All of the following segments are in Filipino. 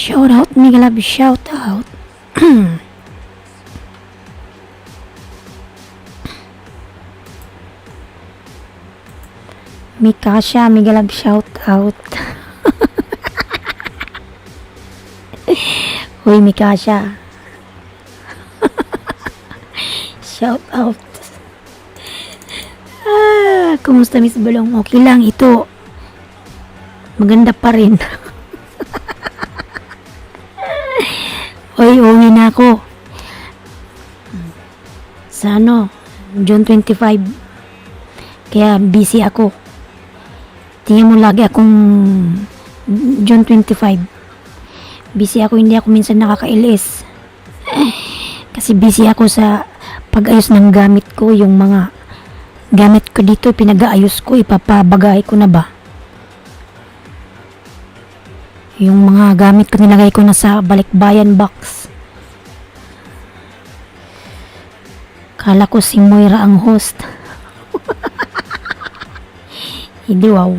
Shout out, mega love, shout out. Mikasha, mega love, shout out. Uy, Mikasha. Shout out. Kumusta Miss Balong? Okay lang ito. Maganda pa rin. Uy, uwi na ako. Sa June 25. Kaya busy ako. Tingnan mo lagi akong June 25. Busy ako, hindi ako minsan nakakailis. Kasi busy ako sa pag-ayos ng gamit ko, yung mga gamit ko dito, pinag-aayos ko, ipapabagay ko na ba? Yung mga gamit ko nilagay ko na sa balikbayan box. Kala ko si Moira ang host. Hindi, wow.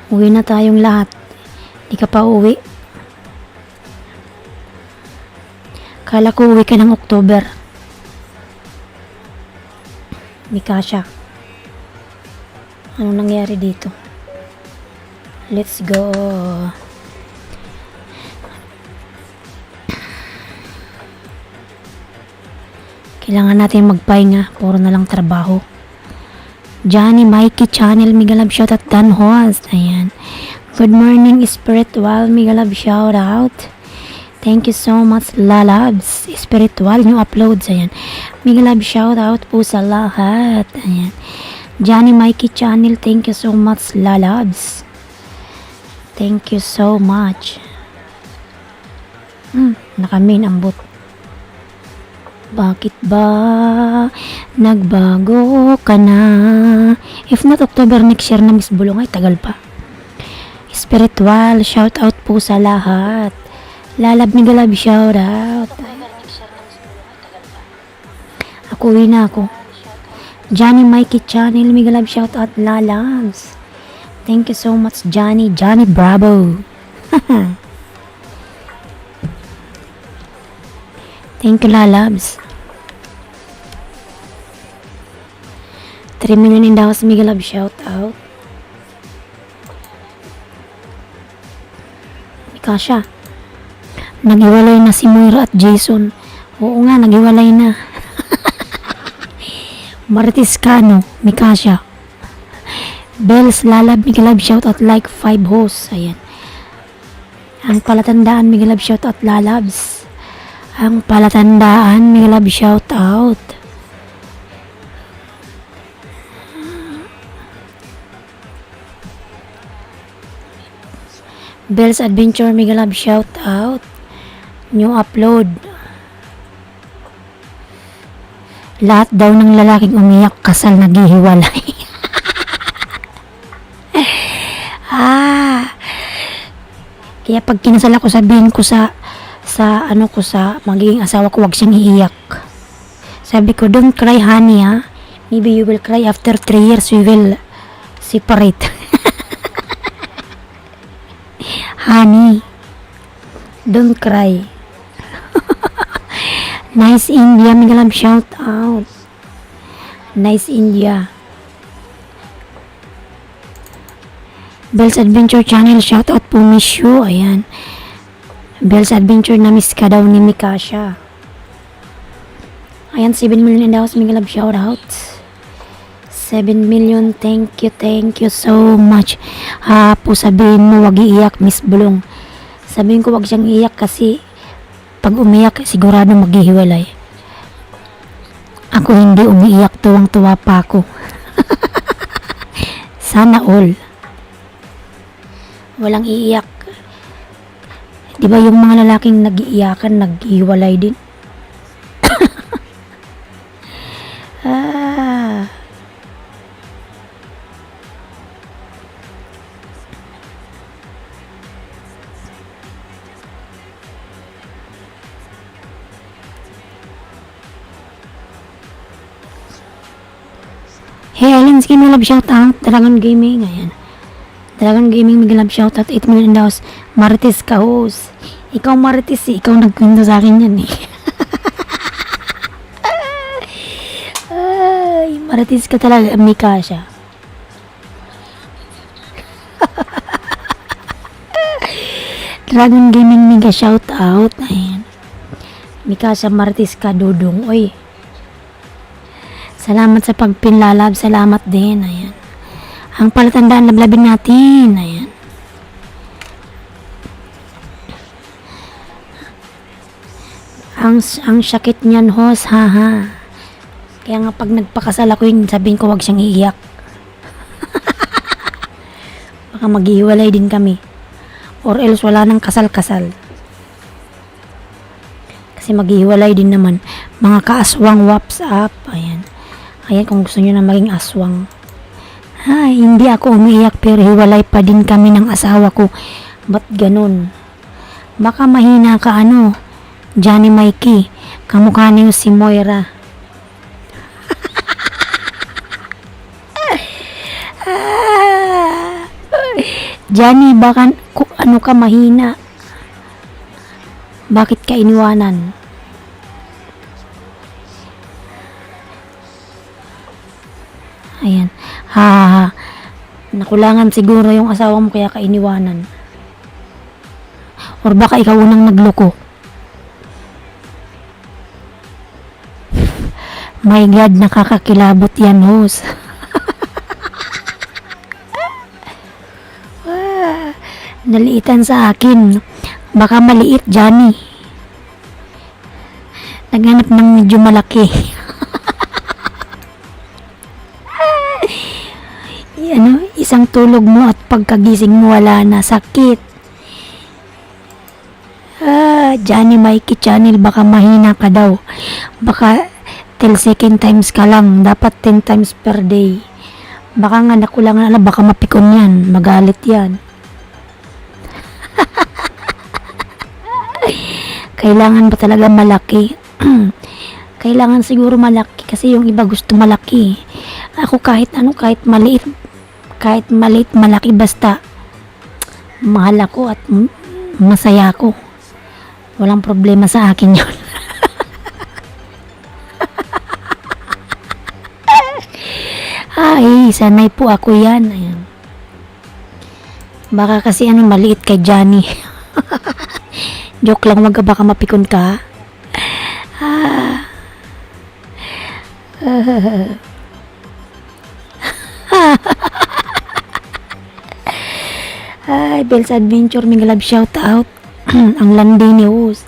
Uwi na tayong lahat. Di ka pa uwi. Kala ko uwi ka ng October. Mikasha. Ano nangyari dito? Let's go. Kailangan natin magpahinga. Puro na lang trabaho. Johnny Mikey Channel, mega love shout out. Dan Host. Ayan. Good morning, Spiritual. Mega love shout out. Thank you so much, Lalabs. Spiritual, new uploads. Ayan. Mega love shout out po sa lahat. Ayan. Johnny Mikey Channel, thank you so much, Lalabs. Thank you so much. Naka-main ambot. Bakit ba nagbago ka na? If not October next year na Miss Bulong, ay tagal pa. Spiritual, shout out po sa lahat. Lalab mega love shout out. Ako uwi na ako. Johnny Mikey Channel, mega love shout out. Lalabs. Thank you so much, Johnny. Johnny Bravo. Thank you, Lalabs. 3 million in the house, mega love shout out. Mikasha. Nagiwalay na si Moira at Jason. Oo nga, nagiwalay na. Marites Cano, Mikasha. Bells, Lalab, mega love shout out. Like 5 hosts. Ayan. Ang palatandaan, mega love shout out. Lalabs. Ang palatandaan, mega love shout out. Bells Adventure, mega love shout out. New upload. Lahat daw ng lalaking umiyak kasal naghihiwalay. Kaya pag kinasal ako, sabihin ko sa magiging asawa ko, wag siyang iiyak. Sabi ko, don't cry honey ha. Maybe you will cry after 3 years we will separate. Honey, don't cry. Nice India, mega love shout out. Nice India. Bells Adventure Channel, shout out po miss you. Ayan. Bells Adventure, na miss ka daw ni Mikasha. Ayan, 7 million in the house, mega love shout out. 7 million, thank you so much. Po sabihin mo, wag iiyak, Miss Bulong. Sabihin ko, wag siyang iiyak kasi pag umiyak, sigurado maghihiwalay. Ako hindi umiiyak, tuwang-tuwa pa ako. Sana all. Walang iiyak. Di ba yung mga lalaking nag-iiyakan, naghihiwalay din? Hey, Allen's Gaming Love shout out. Dragon Gaming. Ayan. Dragon Gaming Mega Love shoutout 8 million daws. Marites ka host. Ikaw Marites eh. Ikaw nagkwento sa akin yan eh. Ay, Marites ka talaga. Mika siya. Dragon Gaming Mega shoutout. Ayan. Mika siya Marites ka dudong. Oy. Salamat sa pagpinlalab. Salamat din. Ayan. Ang palatandaan lablabin natin. Ayan. Ang sakit niyan, host, haha. Kaya nga pag nagpakasal ako yun, sabihin ko wag siyang iiyak. Baka maghihiwalay din kami. Or else wala nang kasal-kasal. Kasi maghihiwalay din naman. Mga kaaswang WhatsApp. Ayan. Ayan kung gusto nyo na maging aswang. Ay, hindi ako umiiyak pero hiwalay pa din kami ng asawa ko. Ba't ganun? Baka mahina ka ano, Johnny Mikey. Kamukha niyo si Moira. Johnny, baka ano ka mahina? Bakit ka iniwanan? Ayan. Ha. Nakulangan siguro yung asawa mo kaya ka iniwanan. Or baka ikaw unang nagloko. My God, nakakakilabot yan, host. Naliitan sa akin. Baka maliit, Johnny. Naghanap ng medyo malaki. Ano, isang tulog mo at pagkagising mo wala na, sakit. Johnny Mikey channel, baka mahina ka daw. Baka till second times ka lang, dapat 10 times per day. Baka nga nakulangan, baka mapikon yan, magalit yan. Kailangan ba talaga malaki? Kailangan siguro malaki kasi yung iba gusto malaki. Ako kahit ano, kahit maliit, malaki, basta mahal ako at masaya ako. Walang problema sa akin yun. Ay, sanay po ako yan. Ayan. Baka kasi ano, maliit kay Johnny. Joke lang, wag ka baka mapikon ka. Ay, Bells Adventure, Mega Love shout out. Ang landi ni host.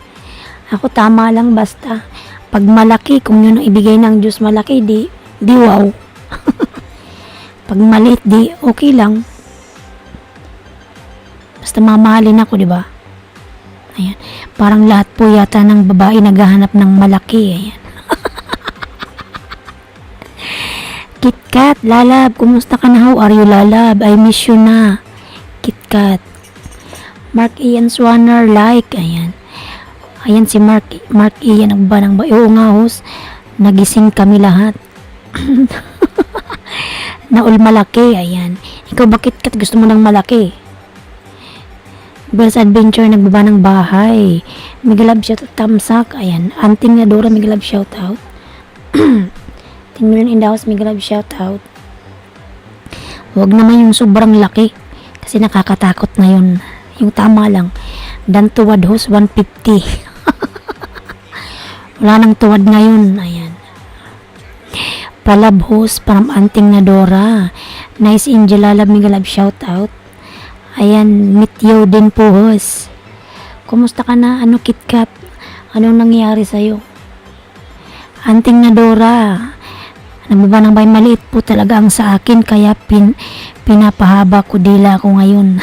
Ako tama lang basta. Pag malaki, kung yun ang ibigay ng Diyos malaki, di wow. Pag maliit, di okay lang. Basta mamahalin ako, di ba? Ayan. Parang lahat po yata ng babae naghahanap ng malaki. Ayan. KitKat, Lalab, kumusta ka na? How are you, Lalab? I miss you na. KitKat. Mark Ian Swanner, like. Ayan. Ayan si Mark Ian, ang ba ng ba? Oo nga, host. Nagising kami lahat. Naul malaki. Ayan. Ikaw ba, KitKat, gusto mo ng malaki? Bells Adventure, nagbaba ng bahay. Mega Love shoutout, Tamsak. Ayan. Anting Nadora, Mega Love shoutout. 10 million in the house, Mega Love shoutout. Huwag naman yung sobrang laki. Kasi nakakatakot na yun. Yung tama lang. Dan tuwad host, 150. Wala nang tuwad ngayon. Ayan. Palab host, from Anting Nadora. Nice Angel Lalab, Mega Love shoutout. Ayan, meet you din po, host. Kumusta ka na? Ano, KitKat? Anong nangyari sa'yo? Anting Nadora. Nagbaba ng bay, maliit po talaga ang sa akin, kaya pinapahaba ko dila ko ngayon.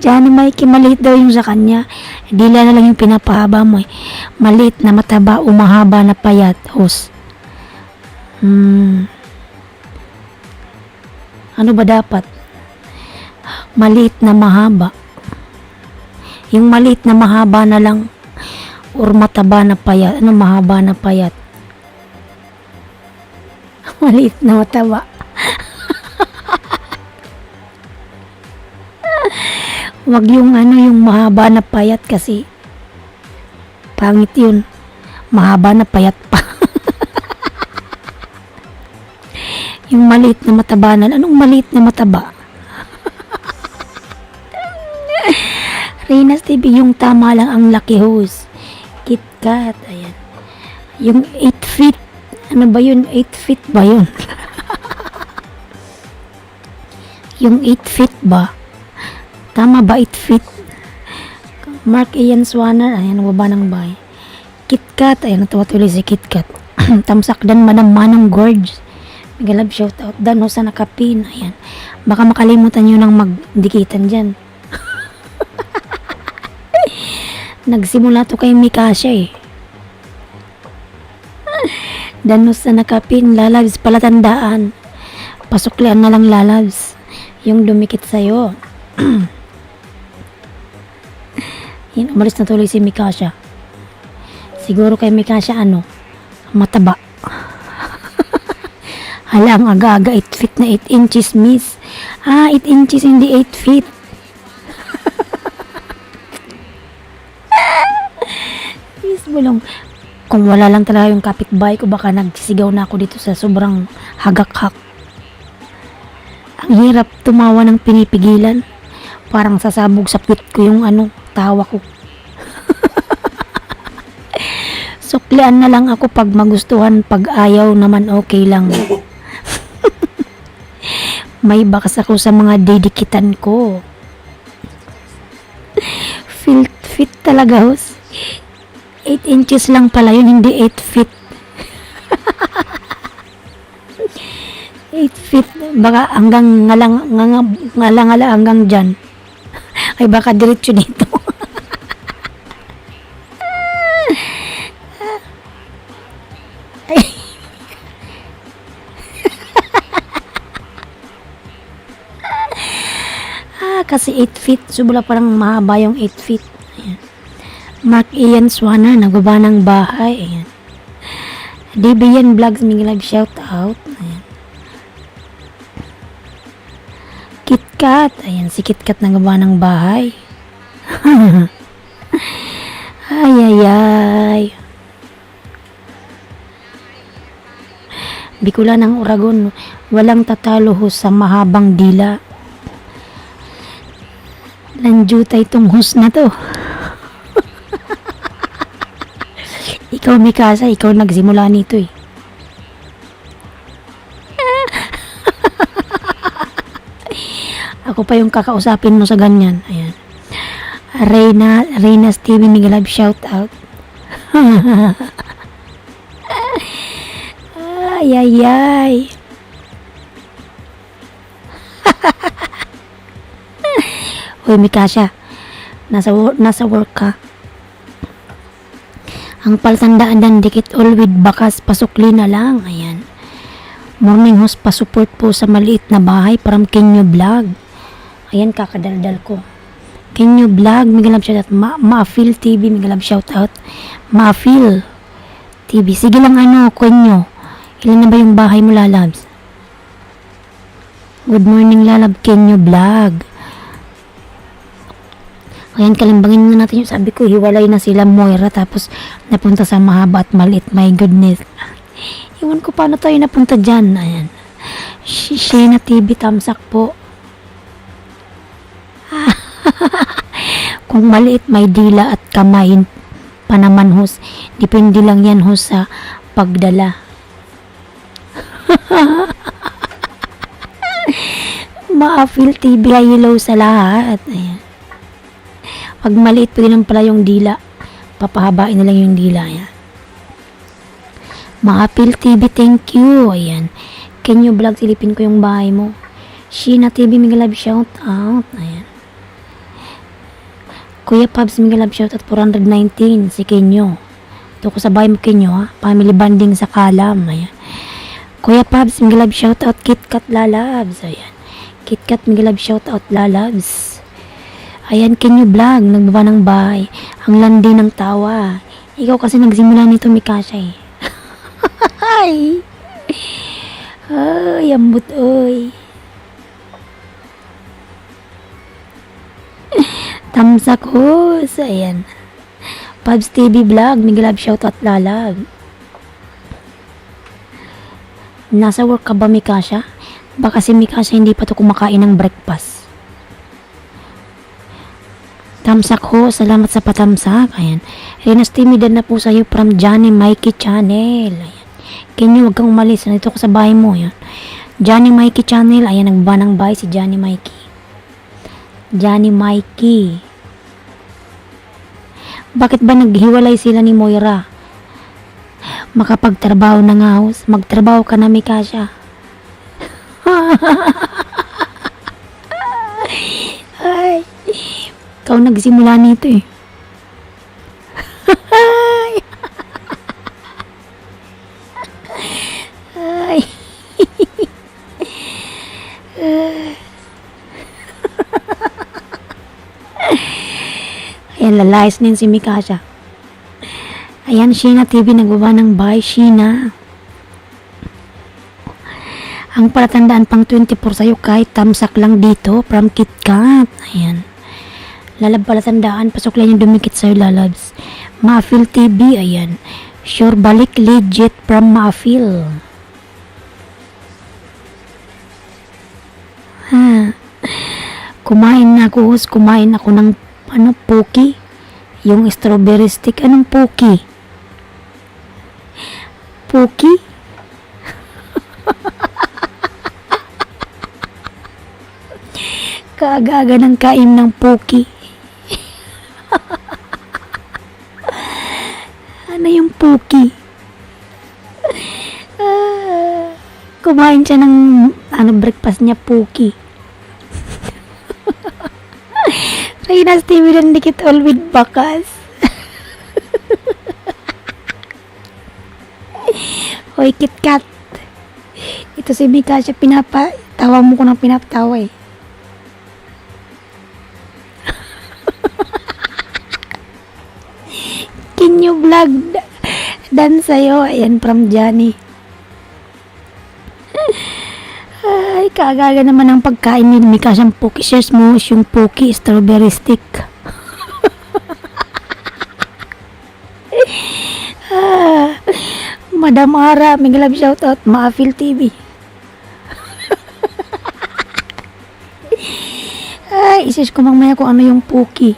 Johnny Mikey, maliit daw yung sa kanya. Dila na lang yung pinapahaba mo eh. Maliit na mataba, umahaba na payat, host. Ano ba dapat? Maliit na mahaba. Yung maliit na mahaba na lang or mataba na payat. Ano mahaba na payat? Maliit na mataba. Wag yung yung mahaba na payat kasi pangit yun. Mahaba na payat pa. Yung maliit na mataba na. Anong maliit na mataba? Reyna's TV, yung tama lang ang laki hose. KitKat, ayan. Yung 8 feet. Ano ba yun? 8 feet ba yun? Yung 8 feet ba? Tama ba 8 feet? Mark Ian Swanner, ayan, baba ng bahay. KitKat, ayan, natuwa tuloy si KitKat. Tamsakdan manang gorge. Mega love shoutout. Dan ho sa nakapin, ayan. Baka makalimutan nyo nang magdikitan dyan. Nagsimula to kay Mikasha eh. Danos sa nakapin, lalabs palatandaan. Pasuklian na lang lalabs. Yung dumikit sa'yo. Yan, umalis na tuloy si Mikasha. Siguro kay Mikasha mataba. Hala, ang aga-aga 8 feet na 8 inches miss. 8 inches hindi 8 feet. Miss bulong. Kung wala lang talaga yung kapitbahay ko, baka nagsisigaw na ako dito sa sobrang hagak-hak. Ang hirap tumawa ng pinipigilan. Parang sasabog sa pit ko yung tawa ko. Suklian na lang ako pag magustuhan, pag ayaw naman okay lang. May bakas ako sa mga dedikitan ko. Fit talaga, hos. 8 inches lang pala yun, hindi 8 feet. 8 feet, baka hanggang ngalang hanggang dyan. Ay baka diretso dito. Kasi 8 feet, subula parang mahaba yung 8 feet. Ayan. Mark Ian Swanner, nagbaba ng bahay. Ayan. DBN Vlogs, Miguel shout out. Ayan. KitKat, ayan, si KitKat nagbaba ng bahay. Ay. Bikulan ng Uragon, walang tatalo ho sa mahabang dila. Lanjuta itong host na to. Ikaw, Mikasa, ikaw nagsimula nito eh. Ako pa yung kakausapin mo sa ganyan. Ayan. Reyna's TV, Miguel shout out. Ay. Hoy, Mikasha, nasa work ka. Ang palatandaan dan dikit all with bakas, pasukli na lang. Ayan. Morning host, pasupport po sa maliit na bahay from Kenyo Vlog. Ayan, kakadaldal ko. Kenyo Vlog, Miguel shout out. Maafil TV, Miguel shout out. Maafil TV. Sige lang Kenyo. Ilan na ba yung bahay mo, lalabs? Good morning, lalab, Kenyo Vlog. Ayan, kalimbangin na natin yung sabi ko, hiwalay na sila Moira tapos napunta sa mahaba at maliit. My goodness. Iwan ko paano tayo napunta dyan. Ayan. Shena TV, tamsak po. Kung maliit, may dila at kamay pa naman, hos. Depende lang yan, hos, sa pagdala. Maafil TV, hello sa lahat. Ayan. Pag maliit, pwede lang pala yung dila. Papahabain na lang yung dila. Ayan. Maapil TV, thank you. Ayan. Kenyo Vlog, silipin ko yung bahay mo. Sheena TV, Miguel love shout out. Ayan. Kuya Pabs, Miguel love shout out 419. Si Kenyo. Ito ko sa bahay mo, Kenyo, ha. Family bonding sa Kalam. Ayan. Kuya Pabs, Miguel love shout out. KitKat Lalabs. Ayan. KitKat, Miguel love shout out. Lalabs. Ayan, Kenyo Vlog, nagbaba ng bahay. Ang landi ng tawa. Ikaw kasi nagsimula nito, Mikasha eh. Ay, ambot oy. Tamsak hos. Ayan. Pabs TV Vlog. Migalab shoutout lalag. Nasa work ka ba, Mikasha? Baka si Mikasha hindi pa to kumakain ng breakfast. Tamsak ho, salamat sa patamsak. Ayan. Renas timidad na po sa'yo from Johnny Mikey Channel. Ayan. Kenyo, huwag kang umalis. Nandito ko sa bahay mo. Ayan. Johnny Mikey Channel. Ayan, nagba ng bahay si Johnny Mikey. Johnny Mikey. Bakit ba naghiwalay sila ni Moira? Makapagtrabaho na nga house. Magtrabaho ka na, Mikasha. Ay. Ikaw nagsimula nito eh. Ay. Ayan, lalayas na yun si Mikasha. Ayan, Sheena TV, nagbaba ng bahay, Sheena. Ang palatandaan pang 24 sa'yo kahit tamsak lang dito from KitKat. Ayan. Lalab palatandaan, pasok lang yung dumikit sa'yo, lalabs. Maafil TV, ayan. Sure balik legit from Maafil. Ha. Kumain na ako, kumain ako ng Poki. Yung strawberry stick, anong Poki? Poki? Kaaga-aga ng kain ng Poki. Ano yung Poki? Kumain siya ng breakfast niya, Poki. Reynas TV ng dikit all with bakas. Hoy, KitKat. Ito si Mikasha, tawa mo ko ng pinapatawa eh. Kinyo vlog dan sa'yo. Ayan, from Johnny. Ay, kaagaga naman ang pagkain ni Mikasha. Ang Poki. Shares mo yung Poki strawberry stick. Madam Ara, may galab shoutout. Maafil TV. Ay, isis ko mamaya kung ano yung Poki.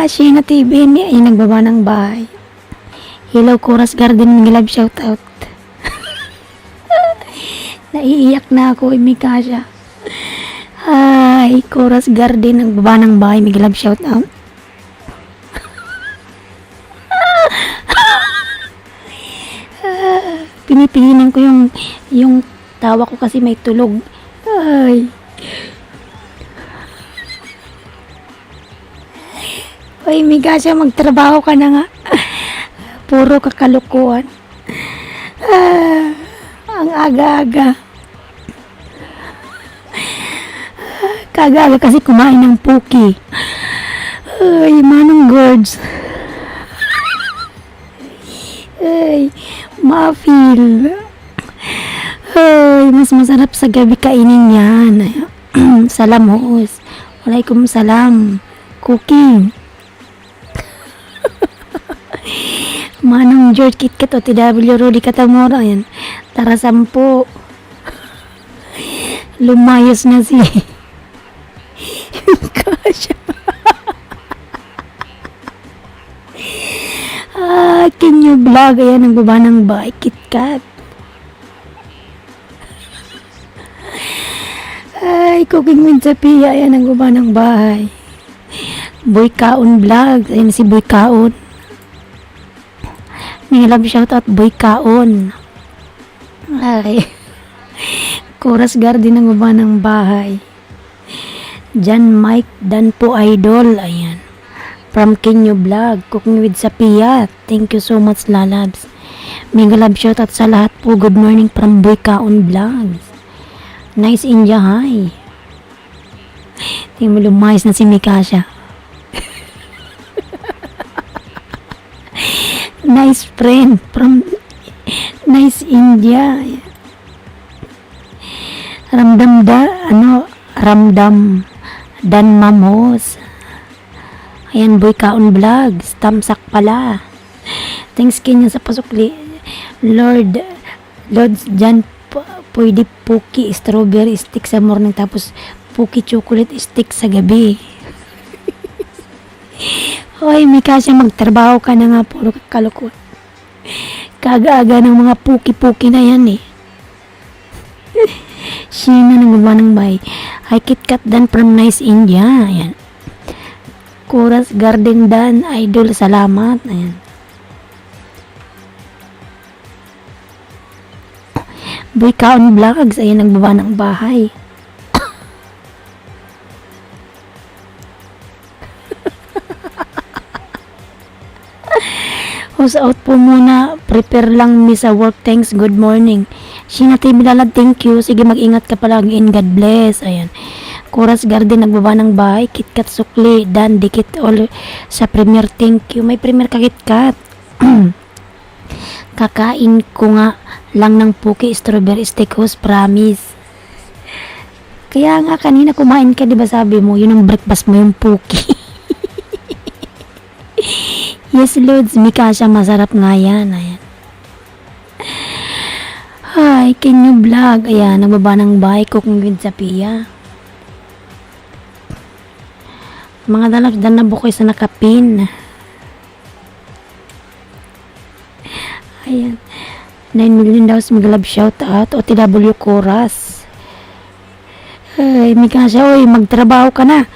Sheena TV, ay nagbaba ng bahay. Hello, Chorus Garden, may galab shoutout. Naiiyak na ako, Mikasha. Ay, Chorus Garden, nagbaba ng bahay, may galab shoutout. Pinipigilan ko yung tawa ko kasi may tulog. Ay. Ay, Mikasha, magtrabaho ka na nga. Puro kakalukuhan. Ang aga-aga. Kagaga kasi kumain ng Poki. Ay, manong gourds. Ay, Maafil. Ay, mas masarap sa gabi kainin yan. Salam hoos. Walaikum salam. Cooking. Manong George KitKat o TW Rudy Katamora. Yan. Tara 10. Lumayos na si Kasha. Kinyo vlog. Ayan, ang baba ng bahay. KitKat. Ay, cooking with Sophia. Ayan, ang baba ng bahay. Boy Kaon vlog. Ayan si Boy Kaon. May love shoutout, Boy Kaon. Ay. Chorus Garden ang baba ng bahay. Jan Mike Dan po Idol. Ayan. From Kinyo Vlog. Cooking with Sophia. Thank you so much, lalabs. May love shoutout sa lahat po. Good morning from Boy Kaon Vlogs. Nice India, hi. Tingnan mo, lumayas na si Mikasha. Nice friend from Nice India. Ramdam Dan Mamos. Ayan, Boy Kaon Vlogs. Tamsak pala. Thanks kanya sa pasukli. Lord dyan pwede puki strawberry stick sa morning tapos puki chocolate stick sa gabi. Hoy, may kasya magtrabaho ka na nga, puro kakalukot. Kaga-aga ng mga puki-puki na yan eh. Sheena ng ng bay. Hi, KitKat Dan from Nice India. Ayan. Kuras Garden Dan, idol, salamat. Ayan. Boy Kaon Vlogs, ayan, nagbaba ng bahay. Who's out po muna, prepare lang mi sa work, thanks, good morning. Sheena TV Lalad, thank you, sige mag-ingat ka palagi and God bless. Ayan. Kuras Garden, nagbaba ng bahay. KitKat Sukli, Dan, dikit all sa premier, thank you. May premier ka KitKat. Kakain ko nga lang ng puki strawberry steak house, promise. Kaya nga kanina kumain ka, di ba sabi mo, yun ang breakfast mo, yung puki. Yes, Lods, Mikasha, masarap nga yan. Ayan. Hi, can you vlog? Ayan, nagbaba ng bahay, cooking with Zapia. Mga dalap, dan na bukoy sa nakapin. Ayan. 9 million daw sa Migalab shout out. OTW Chorus. Ay, Mikasha, oy, magtrabaho ka na.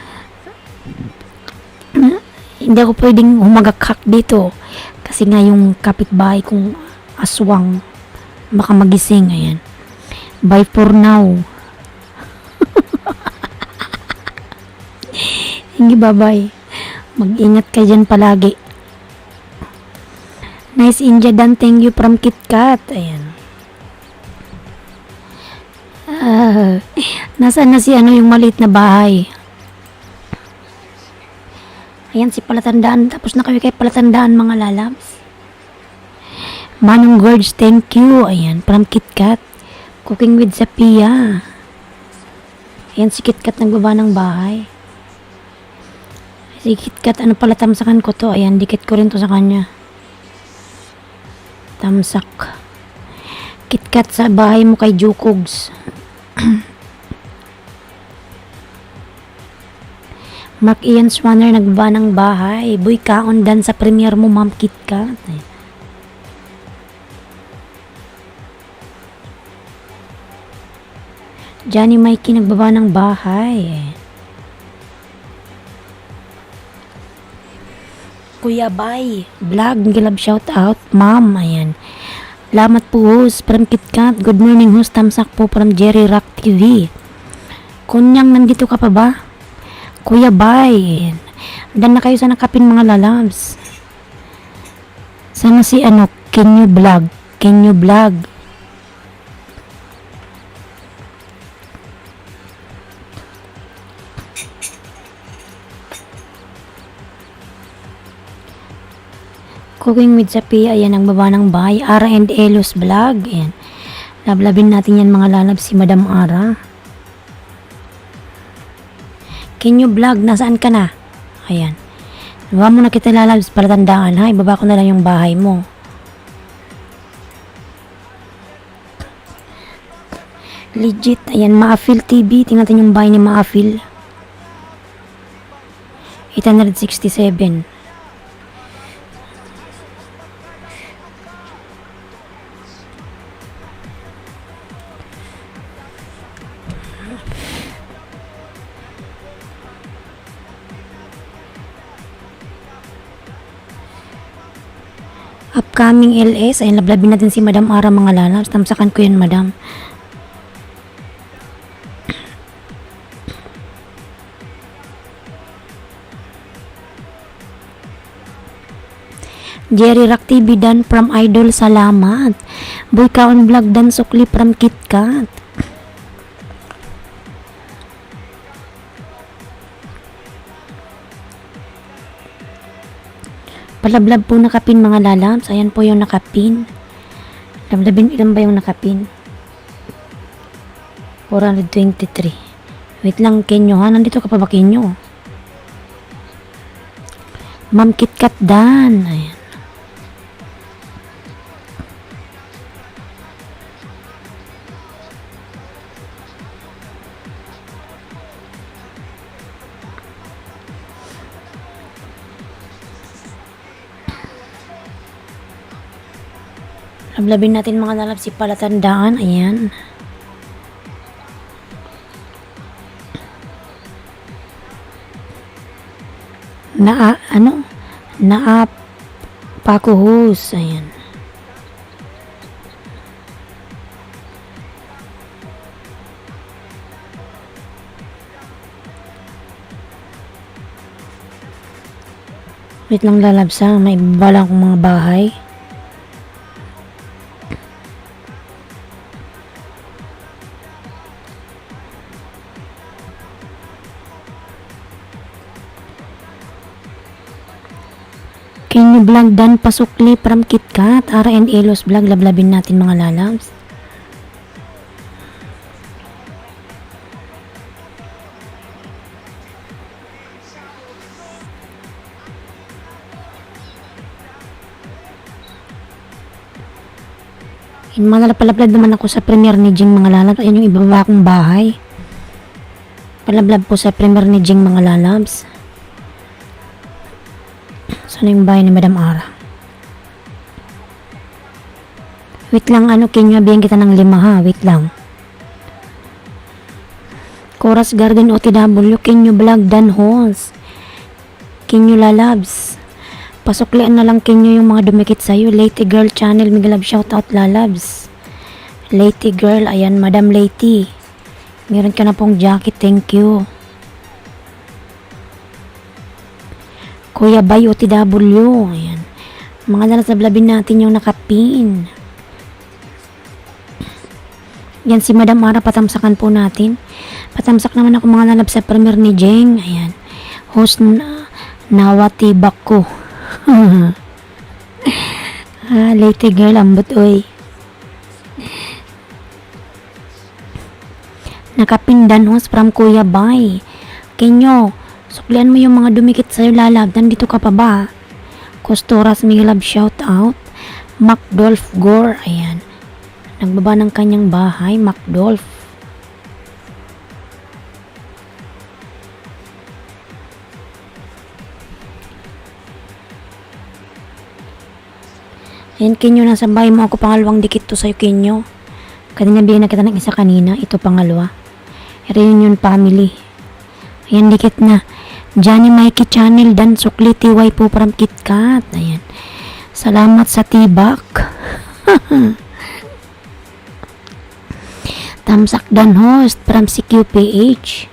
Hindi ako pwedeng humagakak dito. Kasi nga yung kapitbahay kong aswang baka magising. Ayan. Bye for now. Hindi, bye-bye. Mag-ingat ka dyan palagi. Nice India Dan, thank you from KitKat. Ayan. Nasaan na si yung maliit na bahay? Ayan, si Palatandaan. Tapos na kayo kay Palatandaan, mga lalabs. Manong Gorge, thank you. Ayan, from KitKat. Cooking with Zapia. Ayan, si KitKat nagbaba ng bahay. Si KitKat, ano pala, tamsakan ko to. Ayan, dikit ko rin to sa kanya. Tamsak. KitKat sa bahay mo kay Jukogs. Mark Ian Swanner, nagbaba ng bahay. Boy Kaon Dan sa premier mo, Ma'am KitKat. Johnny Mikey, nagbaba ng bahay. Kuya Bay Vlog, Gilab shout out, Ma'am. Ayan. Salamat po, host from KitKat. Good morning, host. Tamsak po from Jerry Rock TV. Kunyang, nandito ka pa ba? Kuya Bay. Dan na kayo sa nakapin, mga lalabs. Sana si Can you vlog? Can you vlog? Cooking with Zapia, ayan, ang baba ng bahay. Ara and Elos Vlog, ayan. Lablabin natin yan, mga lalab, si Madam Ara. Can you vlog? Nasaan ka na? Ayan. Baba mo na kita, lalabs, palatandaan, ha? Ibaba ko na lang yung bahay mo. Legit, ayan, Maafil TV. Tingnan natin yung bahay ni Maafil. 867. Upcoming LS, ayun, lablabin natin si Madam Ara, mga lalabs. Tamsakan ko yan, Madam. Jerry Rock TV Dan from Idol, salamat. Boy Kaon Vlog Dan Sukli from KitKat. Palablab po nakapin mga lalabs. Ayan po yung nakapin. Lablabin, ilan ba yung nakapin? 423. Wait lang, Kenyo ha. Nandito ka pa ba, Kenyo? Ma'am KitKat Dan. Ayan. Lablabin natin mga lalab si palatandaan. Ayan. Pakuhus. Ayan. Wait lang lalabs ha. May bala akong mga bahay. Kenyo vlog Dan Pasukli from KitKat. Ara and Elos vlog. Lablabin natin mga lalabs. Palablab naman ako sa premiere ni Jing mga lalabs. Ayan yung ibaba kong bahay. Palablab po sa premiere ni Jing mga lalabs. Sana yung bahay ni Madam Ara. Wait lang, Kenyo, bigyan kita ng 5 ha. Wait lang. Chorus Garden OTW, Kenyo Vlog Dan Halls. Kenyo lalabs. Pasuklian na lang Kenyo yung mga dumikit sa'yo. Lady Girl Channel, Migalab shoutout lalabs. Lady Girl, ayan, Madam Lady. Meron ka na pong jacket, thank you. Kuya Bay OTW. Ayan. Mga nalasablabin natin yung nakapin. Yan si Madam Ara, patamsakan po natin. Patamsak naman ako mga lalab sa premiere ni Jeng. Ayan. Host nawatibak ko. Late girl, ambot oy. Nakapindan host from Kuya Bay. Kenyo, suklian mo yung mga dumikit sa'yo lalab. Nandito ka pa ba? Costoras Migalab shout out. Macdolph Gore. Ayan. Nagbaba ng kanyang bahay. Macdolph. Ayan Kenyo, nasa bahay mo ako. Pangalawang dikit to sa'yo Kenyo. Kanina bigyan na kita ng isa kanina. Ito pangalawa. Reunion family. Ayan, dikit na. Johnny Mikey Channel Dan Sukli TY po from KitKat. Ayan. Salamat sa tibak. Tamsak Dan Host from CQPH.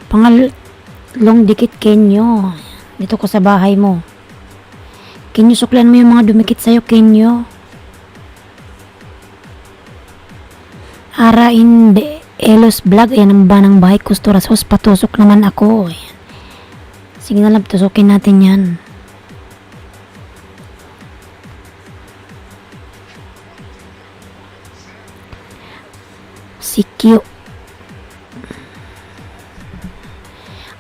Pangalong dikit Kenyo. Dito ko sa bahay mo. Kenyo, suklan mo yung mga dumikit sa'yo Kenyo. Ara in the Elos vlog. Ayan ang ba ng bahay Costoras Host. Patusok naman ako. Ayan. Sige na lang, tusukin natin yan. Si Q.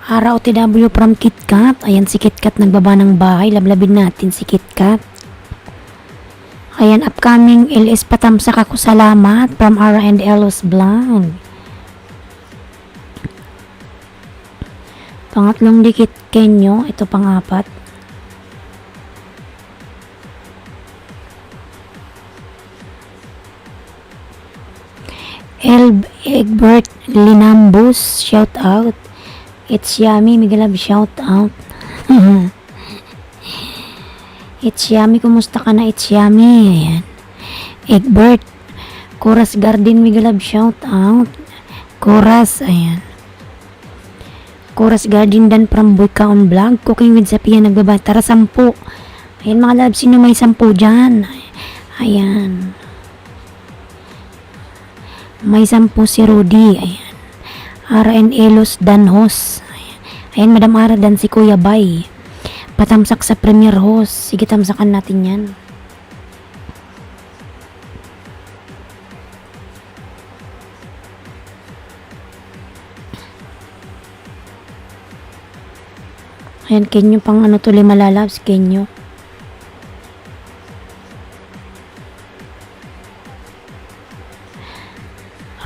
Ara OTW from KitKat. Ayan si KitKat nagbaba ng bahay. Lablabin natin si KitKat. Ayan, upcoming LS patamsak ako. Salamat from Ara and Elos vlog. Pangatlong dikit Kenyo. Ito pang-apat. Egbert Linambus shout out. It's Yummy Migalab shout out. It's Yummy, kumusta ka na It's Yummy? Ayan. Egbert Chorus Garden Migalab shout out. Chorus, ayan. Chorus Garden Dan from Boyka on vlog. Cooking with Sapia nagbaba. Tara 10. Ayan mga lab, sino may 10 dyan? Ayan. May 10 si Rudy. Ayan. Ara and Elos Danhos. Ayan, Madam Ara dan si Kuya Bay. Patamsak sa premier host. Sige, tamsakan natin yan. Ayan, Kenyo pang ano tuloy malalabs, Kenyo.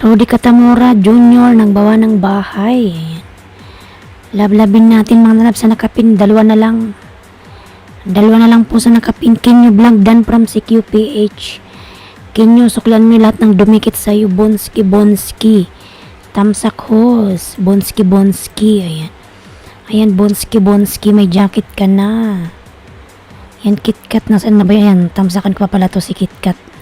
Rudy Katamura Jr. nagbawa ng bahay. Ayan. Lablabin natin mga nalab sa nakapin. Dalawa na lang po sa nakapin. Kenyo Vlog dan from CQPH. Kenyo, suklan mo lahat ng dumikit sa'yo. Bonski. Tamsak host. Bonski. Ayan, Bonski. May jacket ka na. Ayan, KitKat. Nasaan na ba yan? Tamsakan ko pa pala to si KitKat.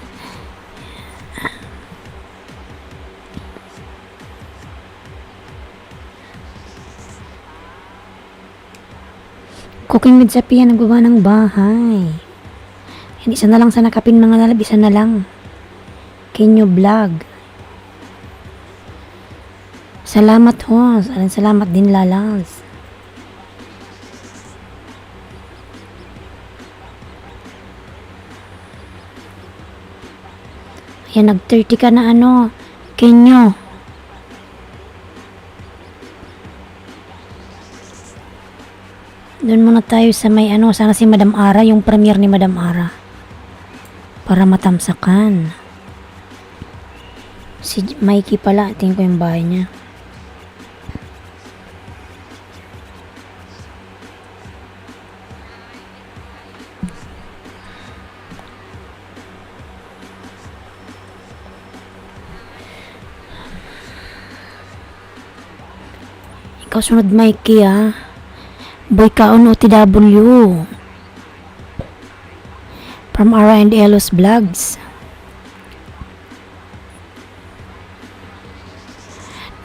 Cooking with Sapia, nagbawa ng bahay. Yan, isa na lang sa nakapin mga lalab, isa na lang. Kenyo Vlog. Salamat ho. Salamat din lalabs. Ayan, nag-30 ka na ano. Kenyo. Doon muna tayo sa may ano, sana si Madam Ara, yung premiere ni Madam Ara. Para matamsakan. Si Mikey pala, tingin ko yung bahay niya. Ikaw sunod, Mikey, ah. Boy Kaon OTW from Ara and Elos Vlogs.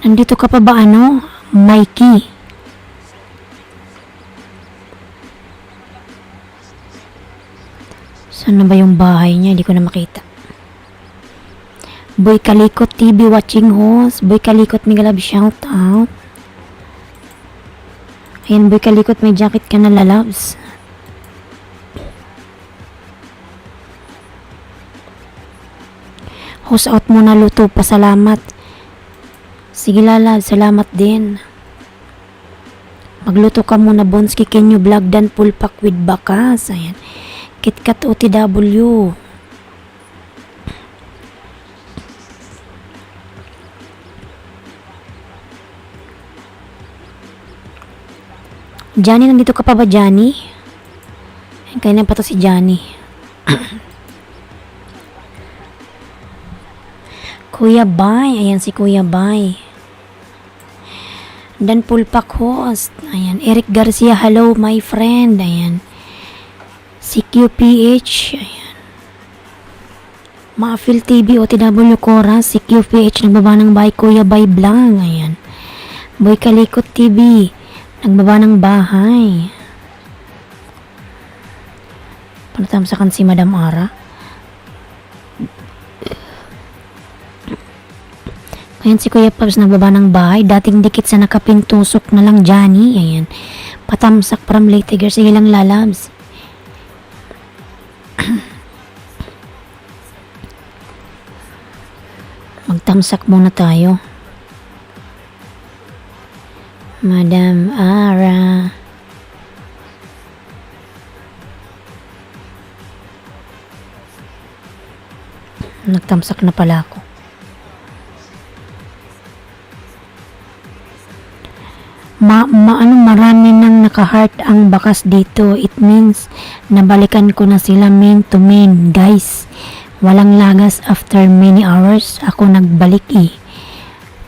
Nandito ka pa ba ano, Mikey? Saan na ba yung bahay niya? Hindi ko na makita. Boy Kalikot TV watching host. Boy Kalikot, mega love shout out. Ayan, Boy Kalikot, may jacket ka na lalabs. Host out muna, luto pa, salamat. Sige lalabs, salamat din. Magluto ka muna, Bonski. Kenyo Vlog dan full pack with bakas. Ayan, KitKat OTW. Johnny, nandito ka pa ba, Johnny? Kaya na pa to si Johnny. Kuya Bay. Ayan si Kuya Bay. Dan full pack host. Ayan. Eric Garcia, hello my friend. Ayan. Si QPH. Ayan. Maafil TV, OTW Cora. Si QPH, nagbaba ng bahay. Kuya Bay Blanc. Ayan. Boy Kalikot TV. Nagbaba ng bahay. Panatamsakan si Madam Ara. Ayan si Kuya Pabs, nagbaba ng bahay. Dating dikit sa nakapintusok na lang, Johnny. Ayan. Patamsak from Lake Tiger. Sige lang lalabs. Magtamsak muna tayo. Madam Ara. Nagtamsak na pala ako. Marami nang naka-heart ang bakas dito. It means nabalikan ko na sila main to main, guys. Walang lagas after many hours. Ako nagbalik eh.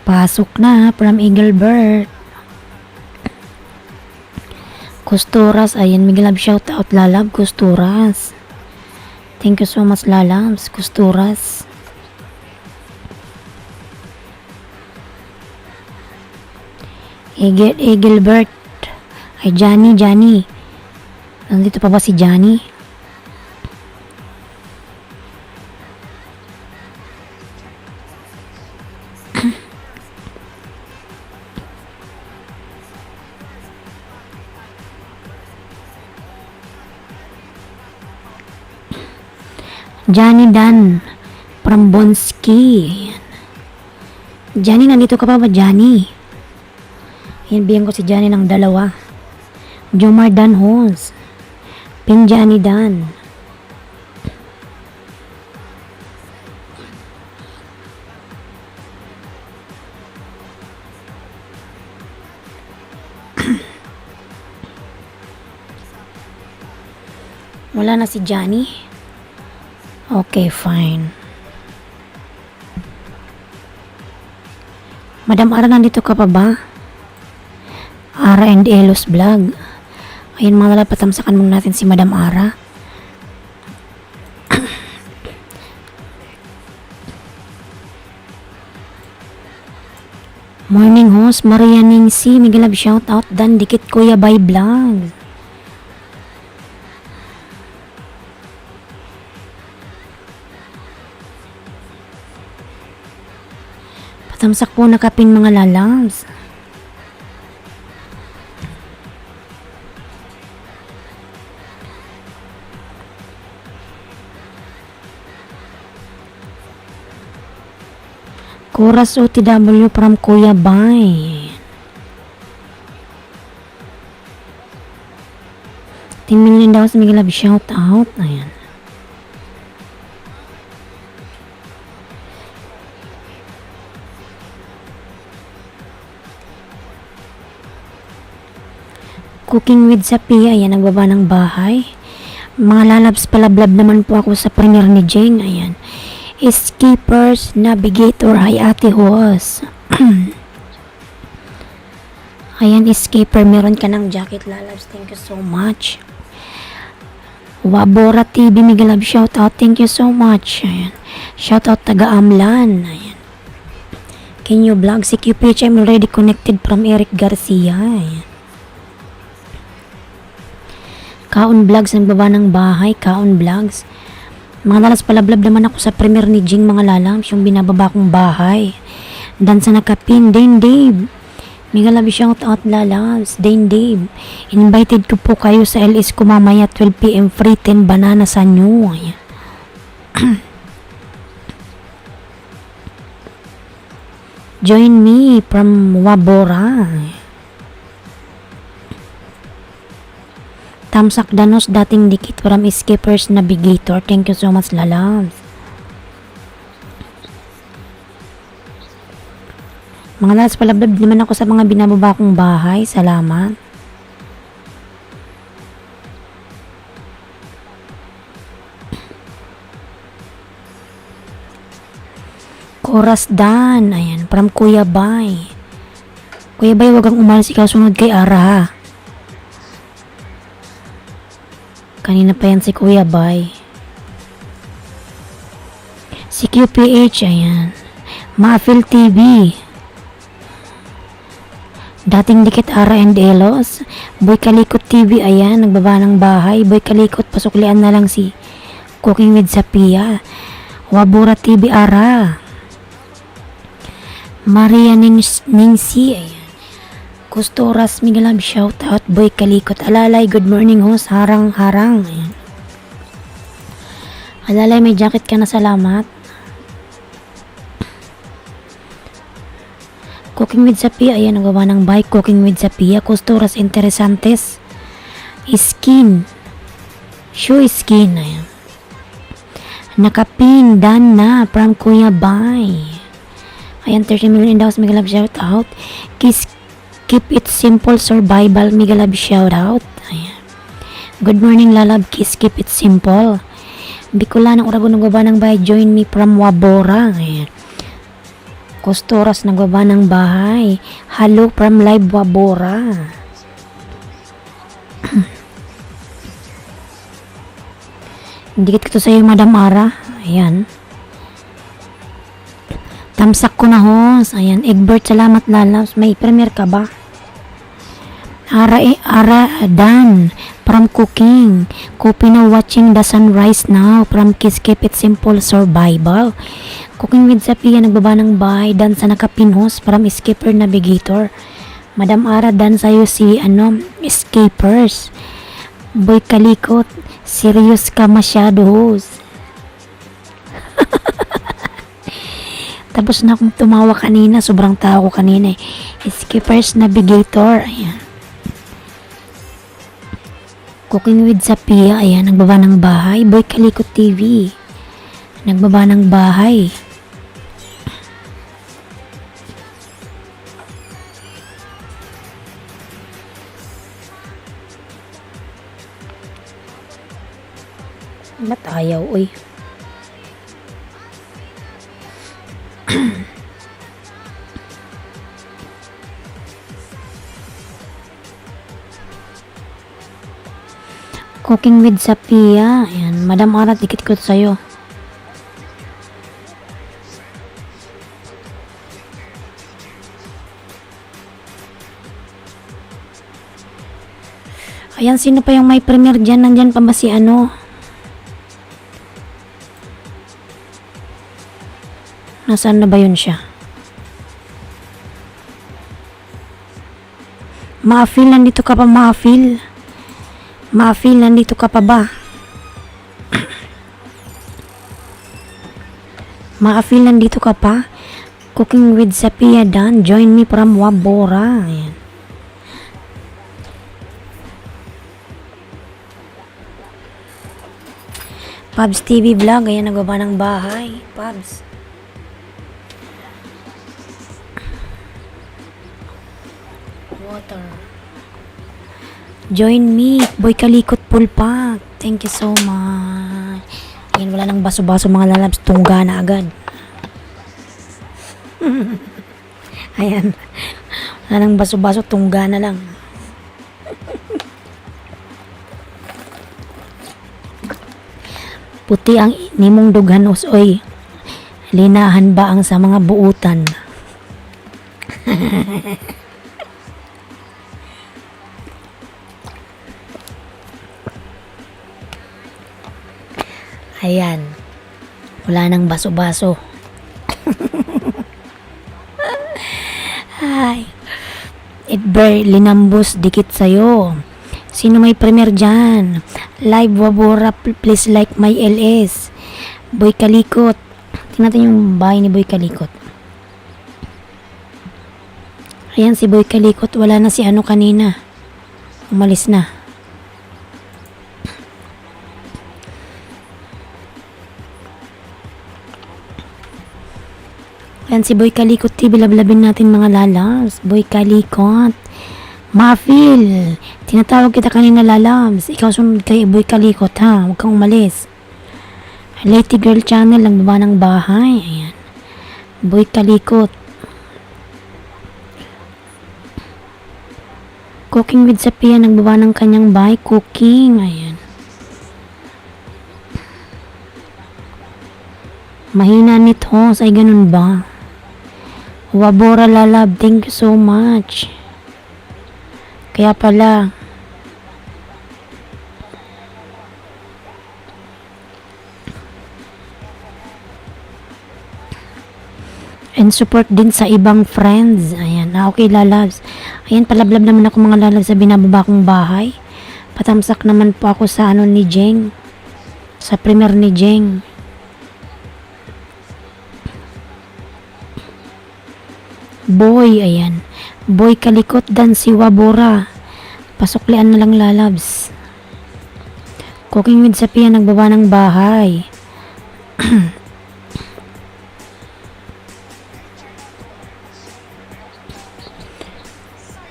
Pasok na from Eaglebird. Kusturas, ayan, may love shout out, lalab, Kusturas. Thank you so much, lalabs, Kusturas. Eaglebird. Ay, Johnny. Nandito pa ba si Johnny? Johnny Dan from Bonski. Ayan. Johnny, nandito ka pa ba, Johnny? Ayan, bigyan ko si Johnny ng 2. Jomar Danhos. Pin Johnny Dan. Wala na si Johnny? Okay, fine. Madam Ara, nandito ka pa ba? Ara and Elos Vlog. Ayun mga lala, patamsakan muna natin si Madam Ara. Morning host, Maria Ningsi, Miguel Love shoutout, Dan Dikit Kuya Bay Vlog. Patamsak po nakapin mga lalabs. Kuras OTW from Kuya Bay. 10 million daw sa Miguel Love shoutout. Ayan. Cooking with Sapia, ayan, nagbaba ng bahay. Mga lalabs palablab naman po ako sa premier ni Jeng, ayan. Skippers, Navigator, ay Ate Hos. Ayan, skipper, meron ka ng jacket, lalabs, thank you so much. Wabora TV, Miguel Love shoutout, thank you so much. Ayan. Shoutout taga Amlan, ayan. Can you vlog si QPH, I'm already connected from Eric Garcia, ayan. Kaon Vlogs, ang baba ng bahay, Kaon Vlogs. Mga lalas, palablab naman ako sa premier ni Jing, mga lalams, yung binababa kong bahay. Dan sa nakapin, Dane Dave. Miguel Love shout out lalams, Dane Dave. Invited ko po kayo sa LS ko mamaya 12 PM free 10 banana sa new. Join me from Wabora. Tamsak Danos, dating dikit from Skippers Navigator. Thank you so much, lalabs. Mga lalabs, palablab naman ako sa mga binababa kong bahay. Salamat. Koras Dan, ayan, from Kuya Bay. Kuya Bay, wag kang umalis, ikaw sunod kay Ara, ha? Kanina pa yan si Kuya Bay. Si QPH, ayan. Maafil TV. Dating dikit Ara and Elos. Boy Kalikot TV, ayan. Nagbaba ng bahay. Boy Kalikot, pasuklian na lang si Cooking with Sapia. Wabura TV Ara. Maria Ningsi, ayan. Kustoras, Miguel Love shoutout, Boy Kalikot. Alalay, good morning host, harang-harang. Ayan. Alalay, may jacket ka na, salamat. Cooking with Sapia, ayan, nagawa ng bike, Cooking with Sapia. Kustoras Interesantes. Skin. Shoe skin, ayan. Nakapin, Dan na, from Kuya Bay. Ayan, 30 million daw sa Miguel Love shoutout. Keep it simple, survival, Miguel Love shoutout. Ayan. Good morning, lalab, keep it simple. Bicolanang Uragon, nagbaba ng bahay, join me from Wabora. Ayan. Kustoras, nagbaba ng bahay. Hello from live Wabora. Dikit ko sa iyo, Madam Ara. Ayan. Tamsak ko na host. Ayan, Egbert, salamat lalabs. May premier ka ba? Ara Dan from Cooking. Copy na watching the sunrise now from Kiss Keep It Simple Survival. Cooking with Sapia, nagbaba ng bahay. Dan sa nakapinhos from Skipper Navigator. Madam Ara, Dan sa'yo si Escapers. Boy Kalikot, serious ka masyado host. Tapos na akong tumawa kanina. Sobrang tawa ko kanina eh. Skipper's Navigator. Ayan. Cooking with Sapia. Ayan. Nagbaba ng bahay. Boy Kalikot TV. Nagbaba ng bahay. Ba't ayaw, uy? Cooking with Sapia. Ayan. Madam Ara, dikit ko sa'yo. Ayan, sino pa yung may premiere dyan? Nandyan pa ba si ano? Nasaan na ba yun siya? Maafil, nandito ka pa, Maafil. Maafil, nandito ka pa ba? Maafil, nandito ka pa? Cooking with Sapia Dan. Join me from Wabora. Ayan. Pabs TV Vlog. Ayan, nagbaba ng bahay. Pabs. Water. Join me, Boy Kalikot Pulpak. Thank you so much. Ayan, wala nang baso-baso mga lalabs. Tungga na agad. Ayan. Wala nang baso-baso. Tungga na lang. Puti ang nimong dughanos, oy. Linahan ba ang sa mga buutan? Ayan. Wala nang baso-baso. Ay. Edber, linambos dikit sa'yo. Sino may premier dyan? Live Wabora, please like my LS. Boy Kalikot. Tingnan natin yung bahay ni Boy Kalikot. Ayan si Boy Kalikot. Wala na si ano kanina. Umalis na. Ayan si Boy Kalikot TV. Lablabin natin mga lalabs. Boy Kalikot. Mafil. Tinatawag kita kanina lalabs. Ikaw sunod kay Boy Kalikot ha. Huwag kang umalis. Lady Girl Channel. Ang baba ng bahay. Ayan. Boy Kalikot. Cooking with Sapia. Nagbaba ng kanyang bahay. Cooking. Ayan. Mahina nito. Ay ganun ba? Wabora lalab. Thank you so much. Kaya pala. And support din sa ibang friends. Ayan. Okay, lalabs. Ayan, palablab naman ako mga lalabs sa binababa kong bahay. Patamsak naman po ako sa ano ni Jeng. Sa premier ni Jeng. Boy, ayan. Boy Kalikot Dan si Wabora. Pasuklian na lang lalabs. Cooking with Sapia. Nagbaba ng bahay.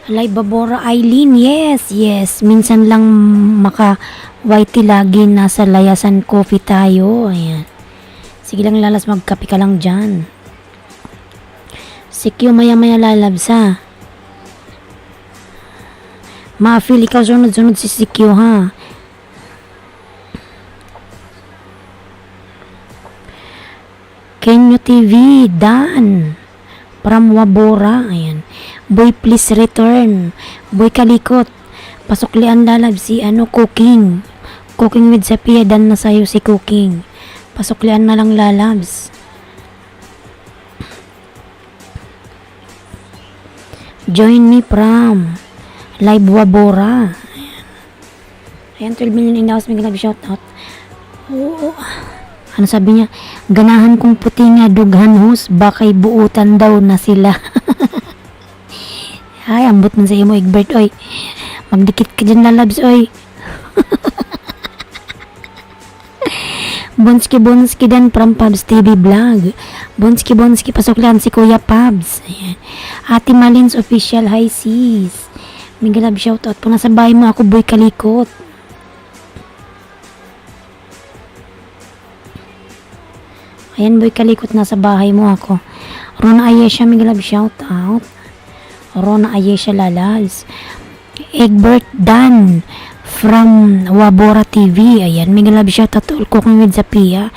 Live Babora Eileen, yes, yes. Minsan lang maka-whitey lagi nasa layasan coffee tayo. Ayan. Sige lang lalas, magkape ka lang dyan. Sikyo maya-maya lalabs ha. Maafil, ikaw sunod-sunod si Sikyo ha. Kenyo TV, Dan. From Wabora, ayan. Boy, please return. Boy Kalikot. Pasuklian lalab si ano, Cooking. Cooking with Sapia, Dan na sa'yo si Cooking. Pasuklian na lang lalabs. Join me from Live Wabora. Ayan, 12 million in the house. May shout out. Oo. Ano sabi niya? Ganahan kong puti nga dughan hus, bakay buutan daw na sila. Ay, ambot man sa imo, Egbert, oy. Magdikit ka dyan lalabs, oy. Bonski dan from Pabs TV Vlog. Bonski pasok lang si Kuya Pabs. Ayan. Ate Malins Official, hi sis. Miguel love shoutout po. Nasa bahay mo ako, boy kalikot. Ayan, boy kalikot, nasa bahay mo ako. Rona Ayesha, Miguel love shoutout. Rona Ayesha Lalals. Egbert Dan from Wabora TV. Ayan, Miguel love shoutout all cooking with Zapia.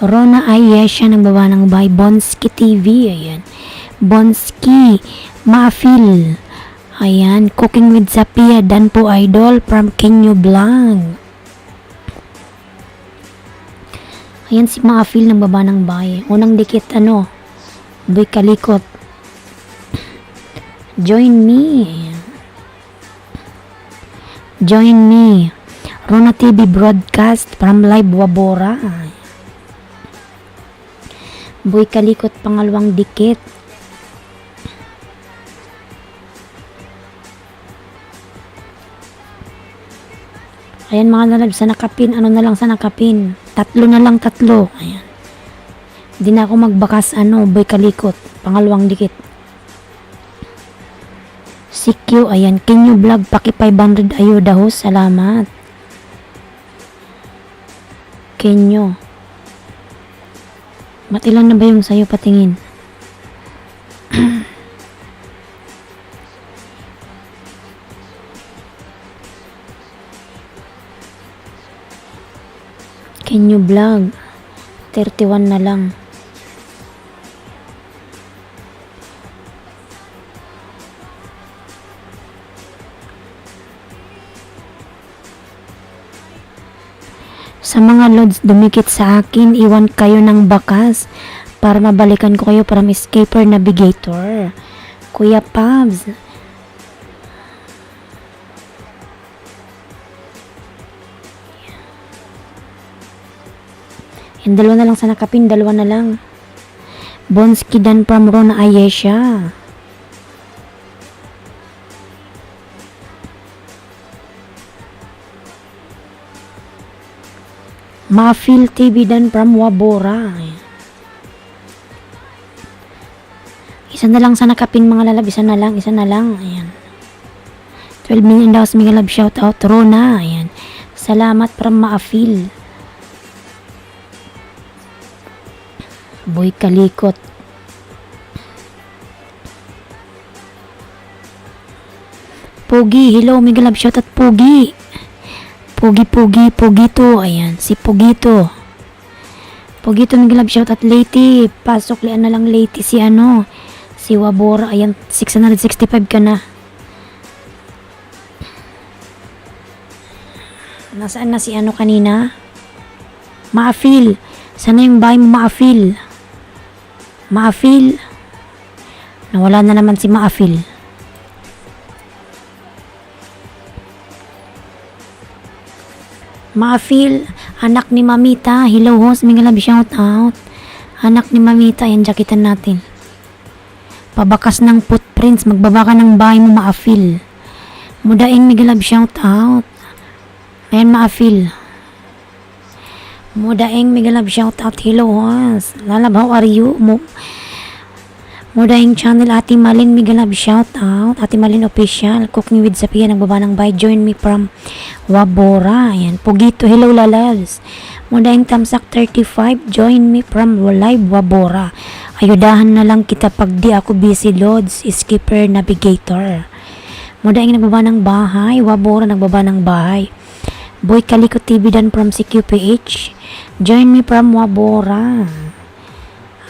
Rona Ayesha nagbaba ng bahay. Bonski TV. Ayan. Bonski Mafil. Ayan, cooking with Zapia. Dan po idol from Kenyo Blanc. Ayan si Mafil nagbaba ng bahay. Unang dikit boy kalikot. Join me. Join me. Rona TV broadcast from live Wabora. Boy kalikot pangalawang dikit. Ayan mga lalab sa nakapin. Ano na lang sa nakapin? Tatlo na lang. Ayan. Hindi na ako magbakas boy kalikot. Pangalawang dikit. CQ, ayan. Kenyo Vlog, paki 500 ayuda ho. Salamat. Kenyo. Matilan na ba yung sayo patingin? Kenyo Vlog. 31 na lang. Sa mga lods dumikit sa akin, iwan kayo ng bakas para mabalikan ko kayo from Escaper Navigator. Kuya Pabs. Yan, dalawa na lang sa nakapin, dalawa na lang. Bonski Dan from Rona Ayesha. Mafil TV Dan from Wabora. Isa na lang sa nakapin mga lalab. Isa na lang. Ayan. 12 million daw sa mga love shoutout. Rona. Ayan. Salamat from Maafil. Boy kalikot. Pogi. Hello. Mga love shoutout. Pogi. Pugito. Ayan, si Pugito. Pugito, naglab shout at Lady. Pasok lian na lang Lady si si Wabora. Ayan, 665 ka na. Nasaan na si kanina? Maafil. Sana yung bahay mo, Maafil. Nawala na naman si Maafil. Maafil, anak ni Mamita. Hello host, mga love shout out. Anak ni Mamita, yan jakitan natin. Pabakas ng footprints, magbabaka ng bahay mo, Maafil. Mudaing mga love shout out. Ayan, Maafil. Mudaing mga love shout out. Hello host. Lalab, how are you? Mudaing channel Ate Malin Migalab shout out. Ate Malin official. Cooking with Zapia. Nagbaba ng bay. Join me from Wabora. Ayan. Pugito. Hello lalabs. Mudaing Tamsak 35. Join me from live Wabora. Ayudahan na lang kita pag di ako busy loads. Skipper Navigator. Mudaing nagbaba ng bahay. Wabora nagbaba ng bahay. Boy Kaliko TV Dan from CQPH. Join me from Wabora.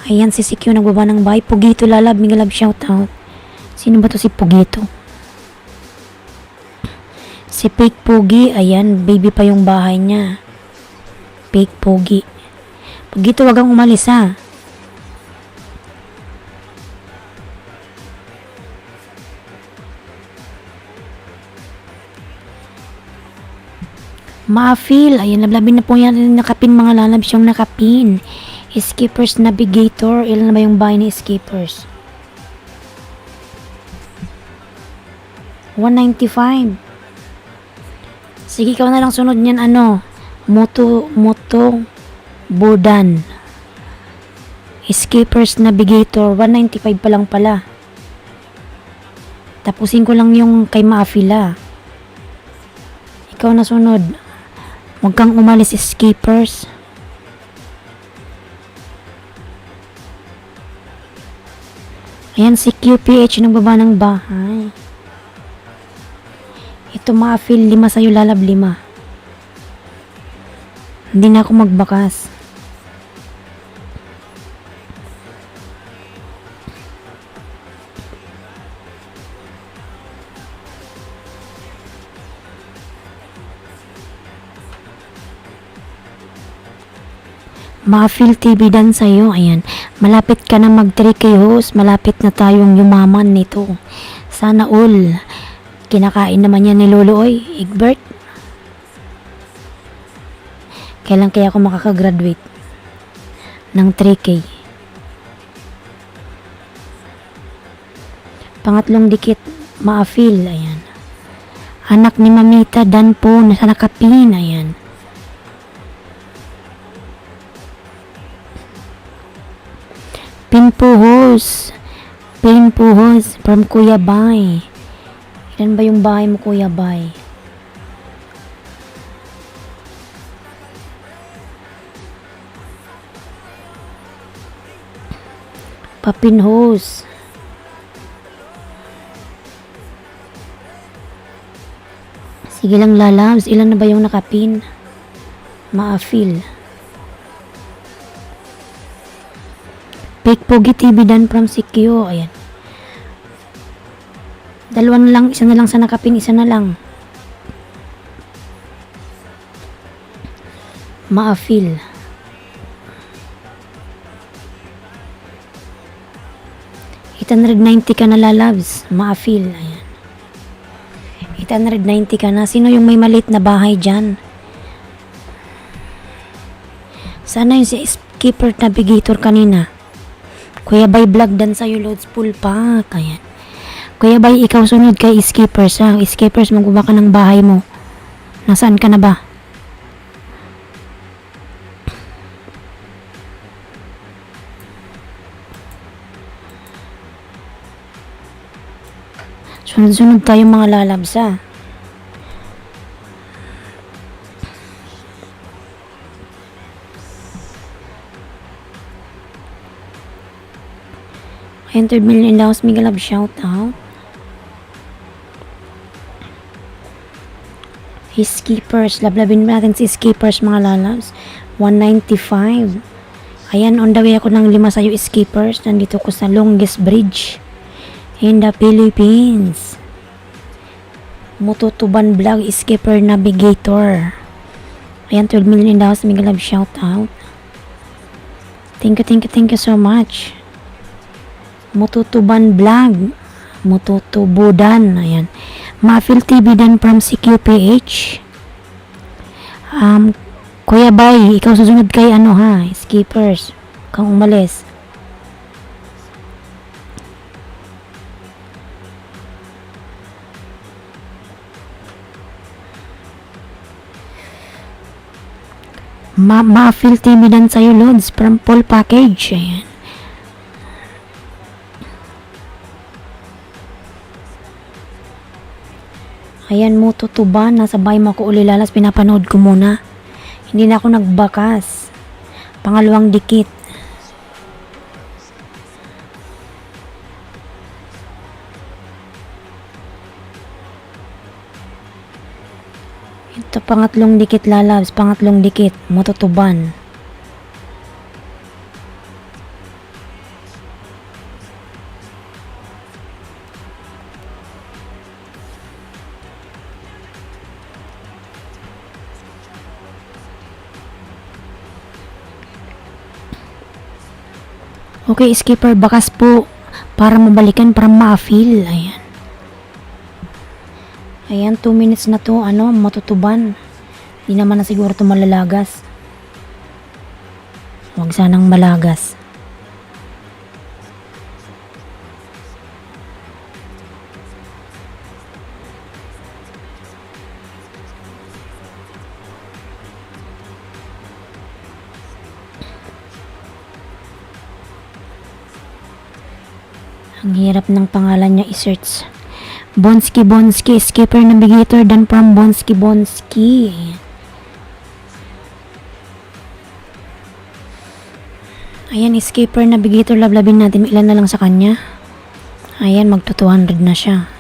Ayan si CQ nagbaba ng bahay. Pugito lalab, Migalab shoutout. Sino ba to si Pugito? Si Fake Pugi, ayan, baby pa yung bahay niya. Fake Pugi. Pugito, wag kang umalis ha. Ma-feel. Ayan, lablabin na po yan nakapin mga lalabs yung nakapin. Skippers Navigator. Ilan na ba yung bahay ni Skippers? 195. Sige, ikaw na lang sunod niyan ano. Moto Bodan. Skippers Navigator. 195 pa lang pala. Tapusin ko lang yung kay Maafila. Ikaw na sunod. Huwag kang umalis, Skippers. Ayan si QPH nagbaba ng bahay. Ito Maafil, 5 sa'yo, lalab 5. Hindi na ako magbakas. Maafil TV dan sa'yo. Ayan. Malapit ka na mag 3K host. Malapit na tayong yumaman nito. Sana all. Kinakain naman yan ni Lolo Oy. Egbert. Kailan kaya ako makakagraduate ng 3K? Pangatlong dikit. Maafil. Ayan. Anak ni Mamita Dan po. Nasa nakapin. Ayan. Pinpuhos from Kuya Bay. Ilan ba yung bahay mo, Kuya Bay? Papinhos. Sige lang lalabs. Ilan na ba yung nakapin? Maafil. Fake Pogi TV Dan from CQ. Ayan. Dalawa na lang. Isa na lang sa nakapin. Isa na lang. Maafil. $890 ka na lalabs. Maafil. Ayan. 890 ka na. Sino yung may maliit na bahay dyan? Sana yung si Skipper Navigator kanina. Kuya Bay vlog dan sa'yo loads full pack. Ayan. Kuya Bay, ikaw sunod kay Skippers ha. Skippers, magbuba ka ng bahay mo. Nasaan ka na ba? Sunod-sunod tayo mga lalabs ha. Entered million dollars, Miguel Love, shout out. His Skippers, lablabin natin si Skippers mga lalabs. 195. Ayan, on the way ako ng 5 sa'yo Skippers. Nandito ko sa longest bridge in the Philippines. Mututuban vlog, Skipper Navigator. Ayan, 12 million dollars, Miguel Love, shout out. Thank you so much. Mututuban vlog. Mututubudan. Ayan. Maafil TV Dan from CQPH. Kuya Bay, ikaw susunod kay ano ha, Skippers. Kang umalis. Maafil TV Dan sa'yo loads from full package. Ayan. Ayan mo tutuban, nasa bahay mo ako ulilalas, pinapanood ko muna. Hindi na ako nagbakas. Pangalawang dikit. Ito pangatlong dikit lalabs, pangatlong dikit, mututuban. Okay, Skipper, bakas po para mabalikan, para ma-feel. Ayan. Ayan, 2 minutes na to, matutuban. Di naman na siguro ito malalagas. Huwag sanang malagas. Ang hirap ng pangalan niya i-search. Bonski, skipper navigator dan from Bonski. Ayan, skipper navigator, lablabin natin. Ilan na lang sa kanya. Ayan, magto 200 na siya.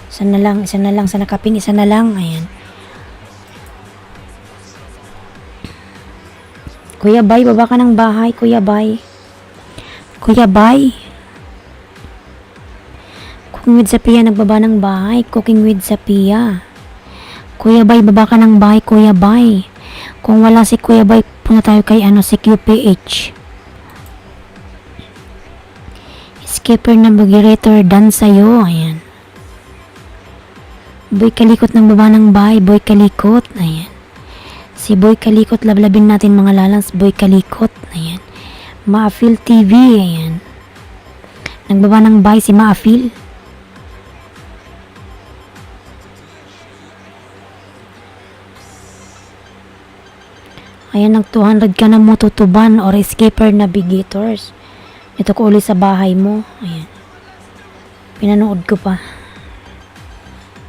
Isa na lang sa nakapin, isa na lang. Ayan. Kuya Bay, baba ka ng bahay, Kuya Bay. Kuya Bay. Cooking with Sapia, nagbaba ng bahay. Cooking with Sapia. Kuya Bay, baba ka ng bahay, Kuya Bay. Kung wala si Kuya Bay, punta tayo kay si QPH. Skipper navigator, dan sa'yo. Ayan. Boy Kalikot ng baba ng bahay. Boy Kalikot. Ayan. Si Boy Kalikot, lablabin natin mga lalans. Boy Kalikot. Ayan. Maafil TV. Ayan. Nagbaba ng bahay si Maafil. Ayan, nag 200 ka na mo tutuban or skipper navigators. Ito ko uli sa bahay mo. Ayan. Pinanood ko pa.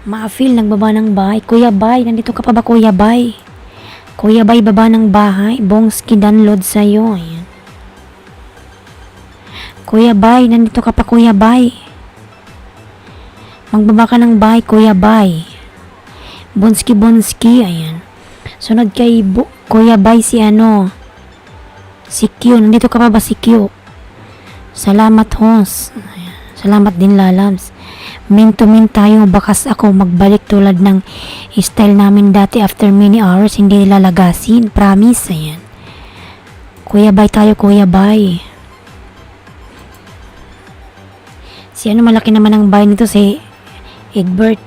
Maafil, nagbaba ng bahay. Kuya Bay, nandito ka pa ba, Kuya Bay? Kuya Bay, baba ng bahay. Bongski download sa'yo. Ayan. Kuya Bay, nandito ka pa, Kuya Bay. Magbaba ka ng bahay, Kuya Bay. Bonski. Ayan. Sunod kay Kuya Bay si si Q. Nandito ka pa ba si Q? Salamat, host. Ayan. Salamat din, lalabs. Min to min tayo, bakas ako magbalik tulad ng style namin dati after many hours, hindi lalagasin. Promise, ayan. Kuya Bay tayo, Kuya Bay. Si malaki naman ang bay nito, si Egbert.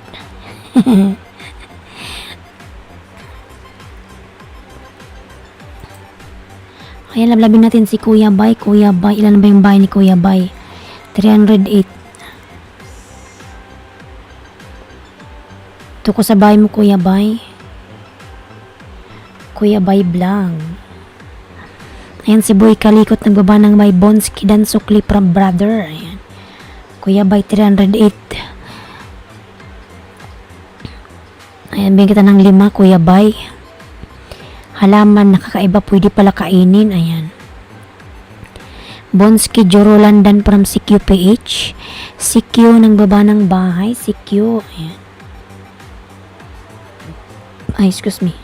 Ayan, lablabin natin si Kuya Bay. Kuya Bay, ilan ba yung bay ni Kuya Bay? 308. Ito ko sa bahay mo, Kuya Bay. Kuya Bay Blanc. Ayan, si Boy Kalikot, nagbaba ng may Bonski dan Sukli from brother. Ayan. Kuya Bay 308. Ayan, bigyan kita ng 5, Kuya Bay. Halaman, nakakaiba, pwede pala kainin. Ayan. Bonski Jorolandan from CQPH. CQ ng baba ng bahay. CQ. Ayan. Ay, excuse me.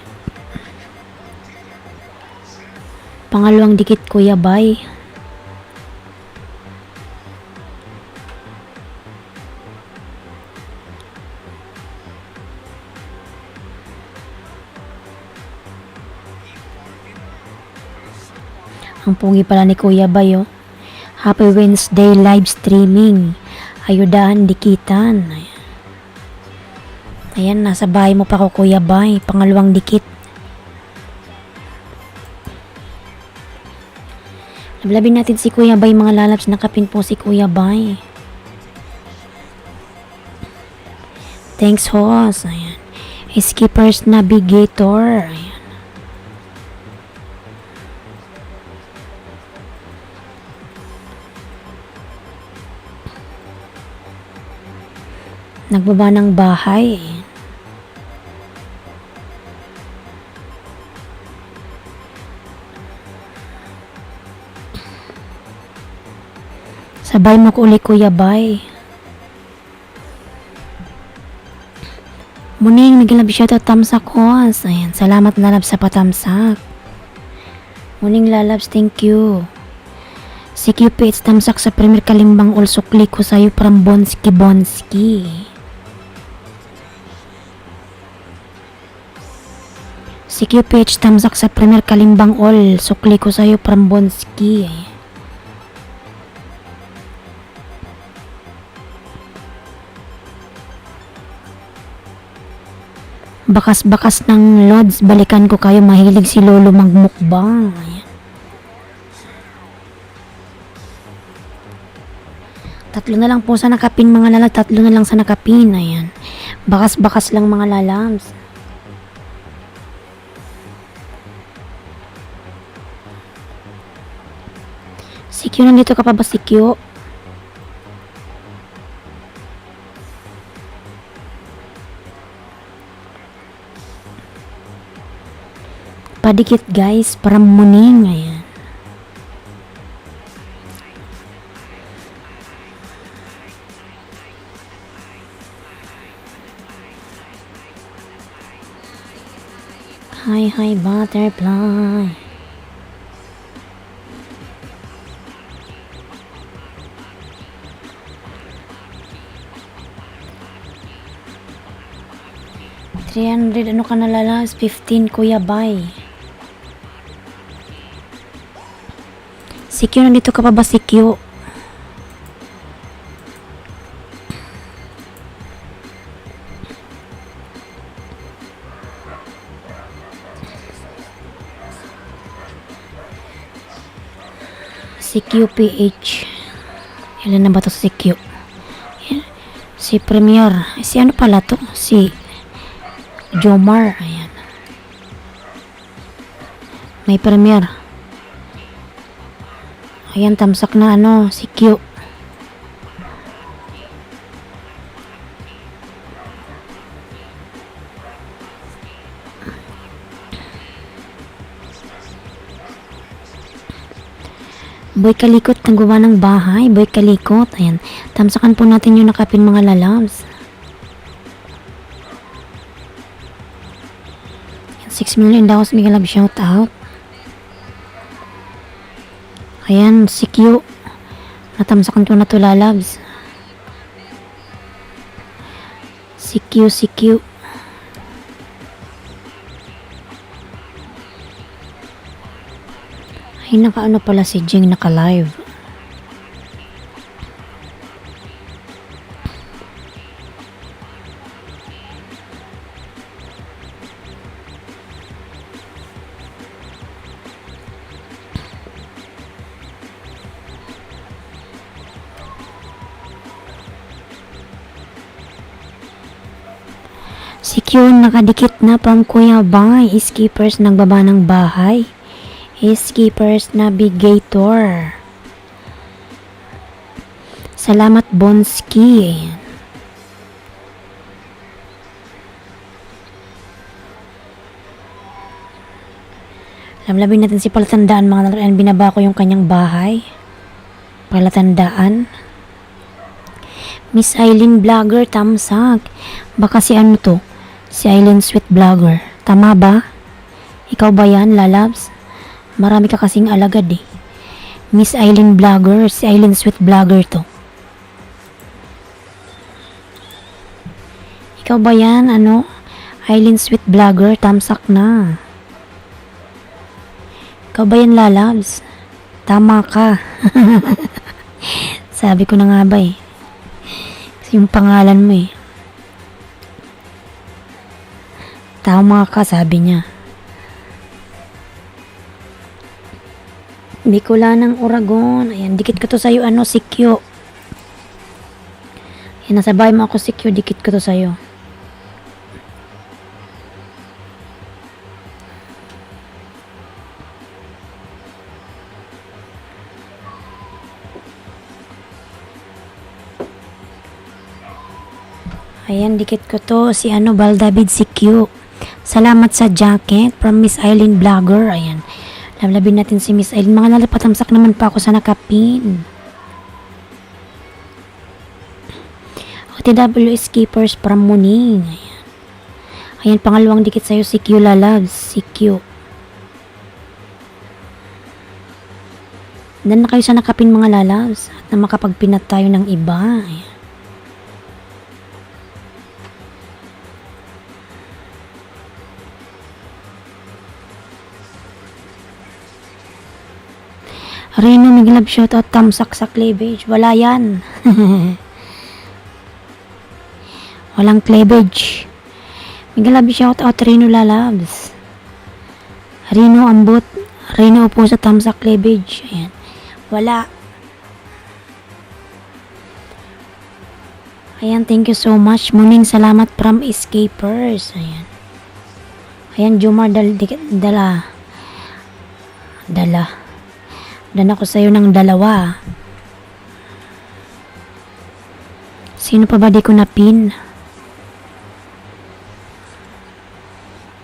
Pangalawang dikit, Kuya Bay. Ang pungi pala ni Kuya Bay, oh. Happy Wednesday live streaming. Ayudahan dikitan. Ayan, nasa bahay mo pa ko, Kuya Bay. Pangalawang dikit. Lablabin natin si Kuya Bay, mga lalabs. Nakapin po si Kuya Bay. Thanks, host. Ayan. Skipper's Navigator. Ayan. Nagbaba ng bahay. Sabay mo ko ulit, Kuya Bay. Muning, nagilab siya to tamsak host. Ayan, salamat lalabs sa patamsak. Muning lalabs, thank you. Si Cupid, tamsak sa premier kalimbang also click ko sa'yo from Bonski. Si QPH, tamsak sa premier kalimbang all. Sukli ko sa'yo from Bonski. Bakas-bakas ng lods, balikan ko kayo, mahilig si Lolo magmukbang. Ayan. Tatlo na lang po sa nakapin mga lalabs, tatlo na lang sa nakapin. Ayan. Bakas-bakas lang mga lalabs. Si Q, nandito ka pa ba si Q? Padikit guys, para muning. Ayan. Hi, hi, butterfly. $300, ano ka nalalas? 15, Kuya Bay. Si Q, nandito ka pa ba si Q? Si QPH. Ilan na ba to si Q? Si Premier. Si ano pala to? Si Jomar. Ayan. May Premier. Ayan, tamsak na ano, si Q. Boy Kalikot, nagawa ng bahay. Boy Kalikot. Ayan. Tamsakan po natin yung nakapin mga lalabs. 6 million daw sa Miguel Love shout out. Ayan, si Q. Natamsakan ko na to lalabs. Si Q, si Q. Ay, naka-ano pala si Jing, naka-live. Si Q, nakadikit na pang Kuya Bay. Skippers nagbaba ng bahay. Skippers Navigator. Salamat Bonski. Ayan. Lamlabin natin si Palatandaan mga lalaki. Binaba ko yung kanyang bahay. Palatandaan. Miss Eileen Vlogger, tamsak. Baka si ano to? Si Eileen Sweet Vlogger. Tama ba? Ikaw ba yan, lalabs? Marami ka kasing alagad eh. Miss Eileen Vlogger, si Eileen Sweet Vlogger to. Ikaw ba yan, ano? Eileen Sweet Vlogger, tamsak na. Ikaw ba yan, lalabs? Tama ka. Sabi ko na nga ba eh. Kasi yung pangalan mo eh. Tama ka, sabi niya. Bicolana ng Oragon. Ayan, dikit ko to sa'yo, ano, si Q. Ayan, nasa bahay mo ako si Q, dikit ko to sa'yo. Ayan, dikit ko to, si ano, Baldavid, si Q. Salamat sa jacket from Miss Eileen Vlogger. Ayan. Lablabin natin si Miss Eileen. Mga lalapatamsak naman pa ako sa nakapin. OTW Skippers from Muning. Ayan. Ayan, pangalawang dikit sa'yo si Q, lalabs. Si Q. Dan na kayo sa nakapin mga lalabs. At na makapagpinat tayo ng iba. Ayan. Reno, Miglab, shoutout, tamsak sa cleavage. Wala yan. Walang cleavage. Mega love shout out Rino Lalabs. Rino Ambot. Rino upo sa Tamsak Cleavage. Ayan. Wala. Ayan, thank you so much. Muning salamat from Escapers. Ayan. Ayan, Jomar dala. Dan ako sa'yo ng dalawa. Sino pa ba di ko napin?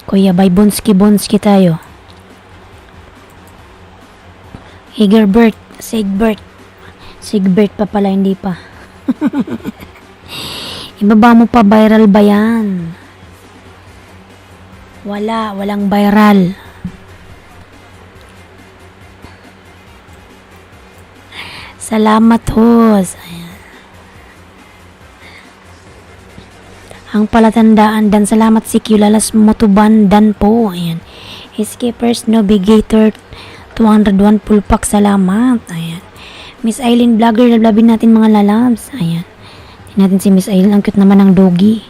Kuya, by Bonski tayo. Higerbert, Sigbert pa pala, hindi pa. Ibaba mo pa, viral ba yan? Walang viral. Salamat, host. Ayan. Ang palatandaan dan salamat si Kulalas Motuban dan po. Ayan. Escapers Navigator 201 pulpak. Salamat. Ayan. Miss Aileen Vlogger, lablabin natin mga lalabs. Ayan. Tingnan natin si Miss Aileen. Ang cute naman ng doggy.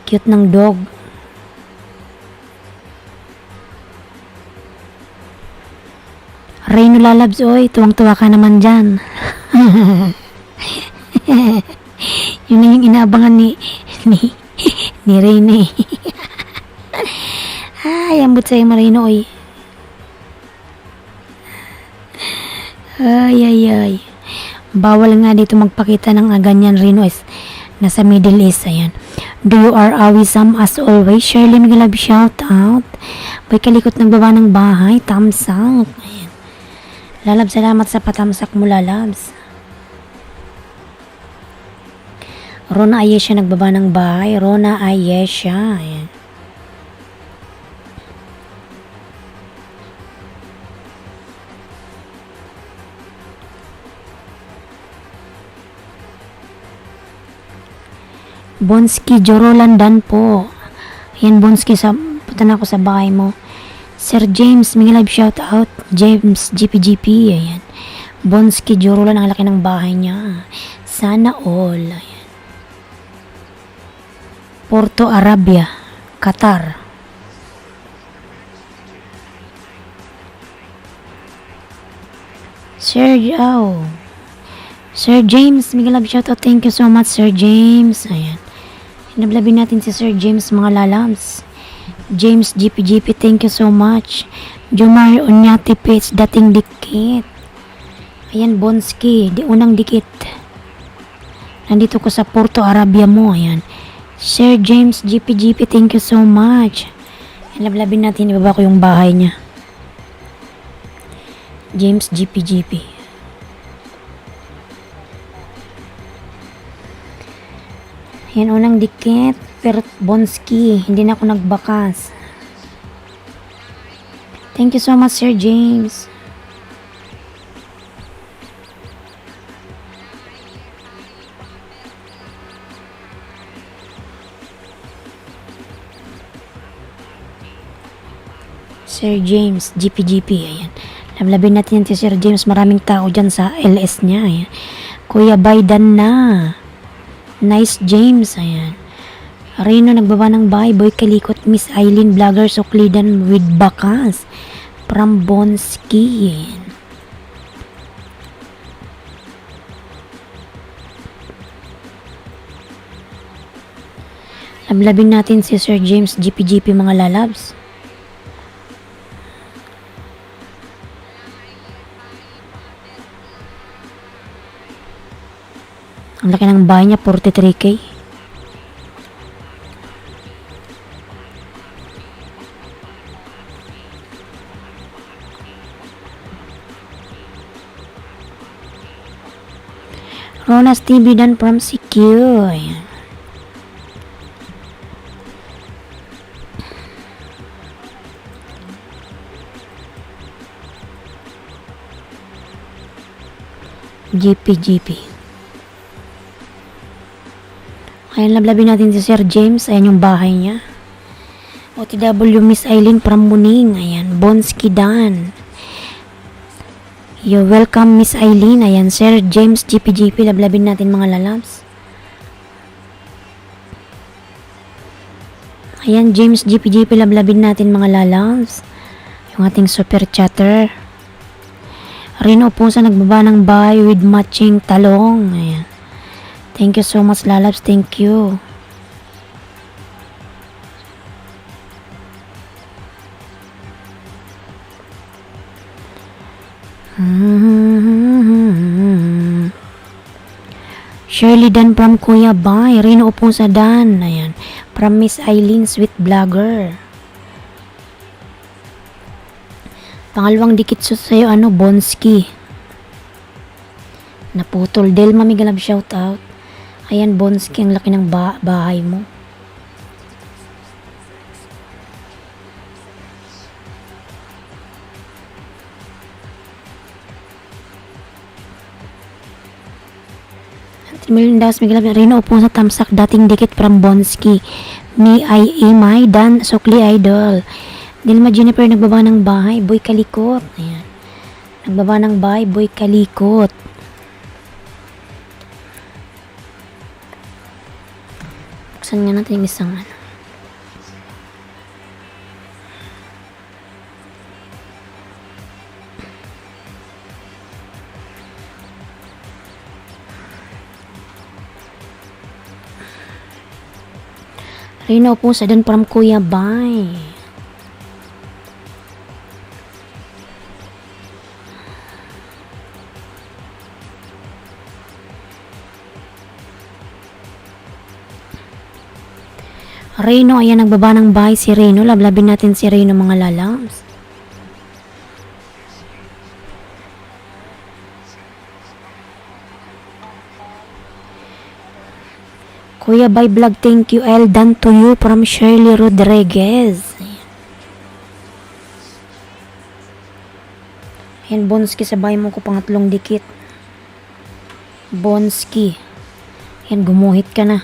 Cute ng dog. Reyno lalabs, oy. Tuwang-tuwa ka naman dyan. Yun na yung inaabangan ni Reyne. Ay, ambot sa'yo Marino, oy. Ay. Bawal nga dito magpakita ng ganyan, Rino. Nasa Middle East, ayan. Do you are awisam as always? Shirley Migalab, shout out. Boy Kalikot nagbaba ng bahay. Tamsak. Ayan. Lalab, salamat sa patamsak mo, lalabs. Rona Ayesha nagbaba ng bahay. Rona Ayesha. Ayan. Bonski Jorolandan po. Ayan, Bonski, punta na ako sa bahay mo. Sir James, may live shout out. James GPGP. Ayan. Bonski Jorolan, ang laki ng bahay niya. Sana all. Ayan. Porto Arabia, Qatar. Sir James, may love shoutout. Thank you so much, Sir James. Ayan. Hinablabin natin si Sir James, mga lalams. James GPGP, thank you so much. Jomar Unyati Page, dating dikit. Ayan, Bonski, di unang dikit. Nandito ko sa Porto Arabia mo. Ayan. Sir James GPGP, thank you so much. Lablabin natin, ibaba ko yung bahay niya. James GPGP. Yan, unang dikit. Pero Bonski, hindi na ako nagbakas. Thank you so much, Sir James. Sir James, GPGP, ayan. Lablabin natin yan si Sir James. Maraming tao dyan sa LS niya, ayan. Kuya Baidan na. Nice James, ayan. Reno, nagbaba ng bahay. Boy Kalikot, Miss Eileen Vlogger, Suklidan with Bakas. From Bonski, ayan. Lablabin natin si Sir James, GPGP, mga lalabs. Ang laki ng bahay niya, 43K. Ronas TV dan from CQ. Ayan. GPGP. Ayan, lablabin natin si Sir James. Ayan yung bahay niya. OTW Miss Eileen from Muning. Ayan, Bonski Dan. You're welcome, Miss Eileen. Ayan, Sir James GPGP. Lablabin natin, mga lalabs. Ayan, James GPGP, lablabin natin mga lalabs. Yung ating super chatter. Rino po sa nagbaba ng bahay with matching talong. Ayan. Thank you so much, lalabs. Thank you. Shirley Dan from Kuya Bay. Rino po sa Dan. Ayan. From Miss Eileen, sweet vlogger. Pangalawang dikit sa'yo, Bonski. Naputol. Delma, migalab shoutout. Ayan, Bonski, ang laki ng bahay mo. Milindas, migalab na rin upo sa tamsak, dating dikit from Bonski. Mi ay imay, Dan, Sukli Idol. Dilma Jennifer, nagbaba ng bahay, boy kalikot. Ayan. Nagbaba ng bahay, boy kalikot. Buksan nga natin yung isang Rino po sa Dan from Kuya Bay. Reno, ayan, nagbaba ng bahay si Reno. Lablabin natin si Reno mga lalams. Kuya Bay Vlog, thank you. L done to you from Shirley Rodriguez. Ayan, Bonski, sabay mo ko pangatlong dikit. Bonski. Ayan, gumuhit ka na.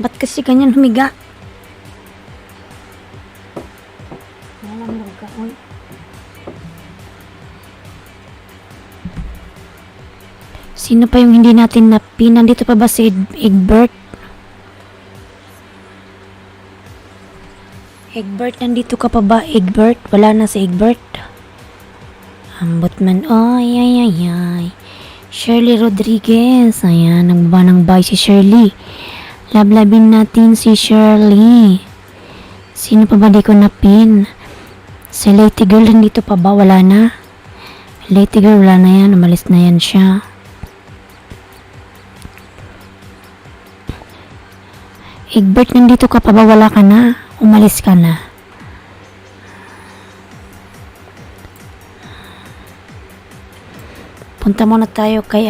Ba't kasi ganyan humiga? Sino pa yung hindi natin napin? Nandito pa ba si Egbert? Egbert, nandito ka pa ba, Egbert? Wala na si Egbert. Ambot man. Ay, ay, ay, ay. Shirley Rodriguez. Ayan, nagbaba ng bahay si Shirley. Lablabin natin si Shirley. Sino pa ba di ko napin? Si Lady Girl, nandito pa ba? Wala na. Lady Girl, wala na yan. Umalis na yan siya. Egbert, nandito ka pa ba? Wala ka na. Umalis ka na. Punta muna tayo kay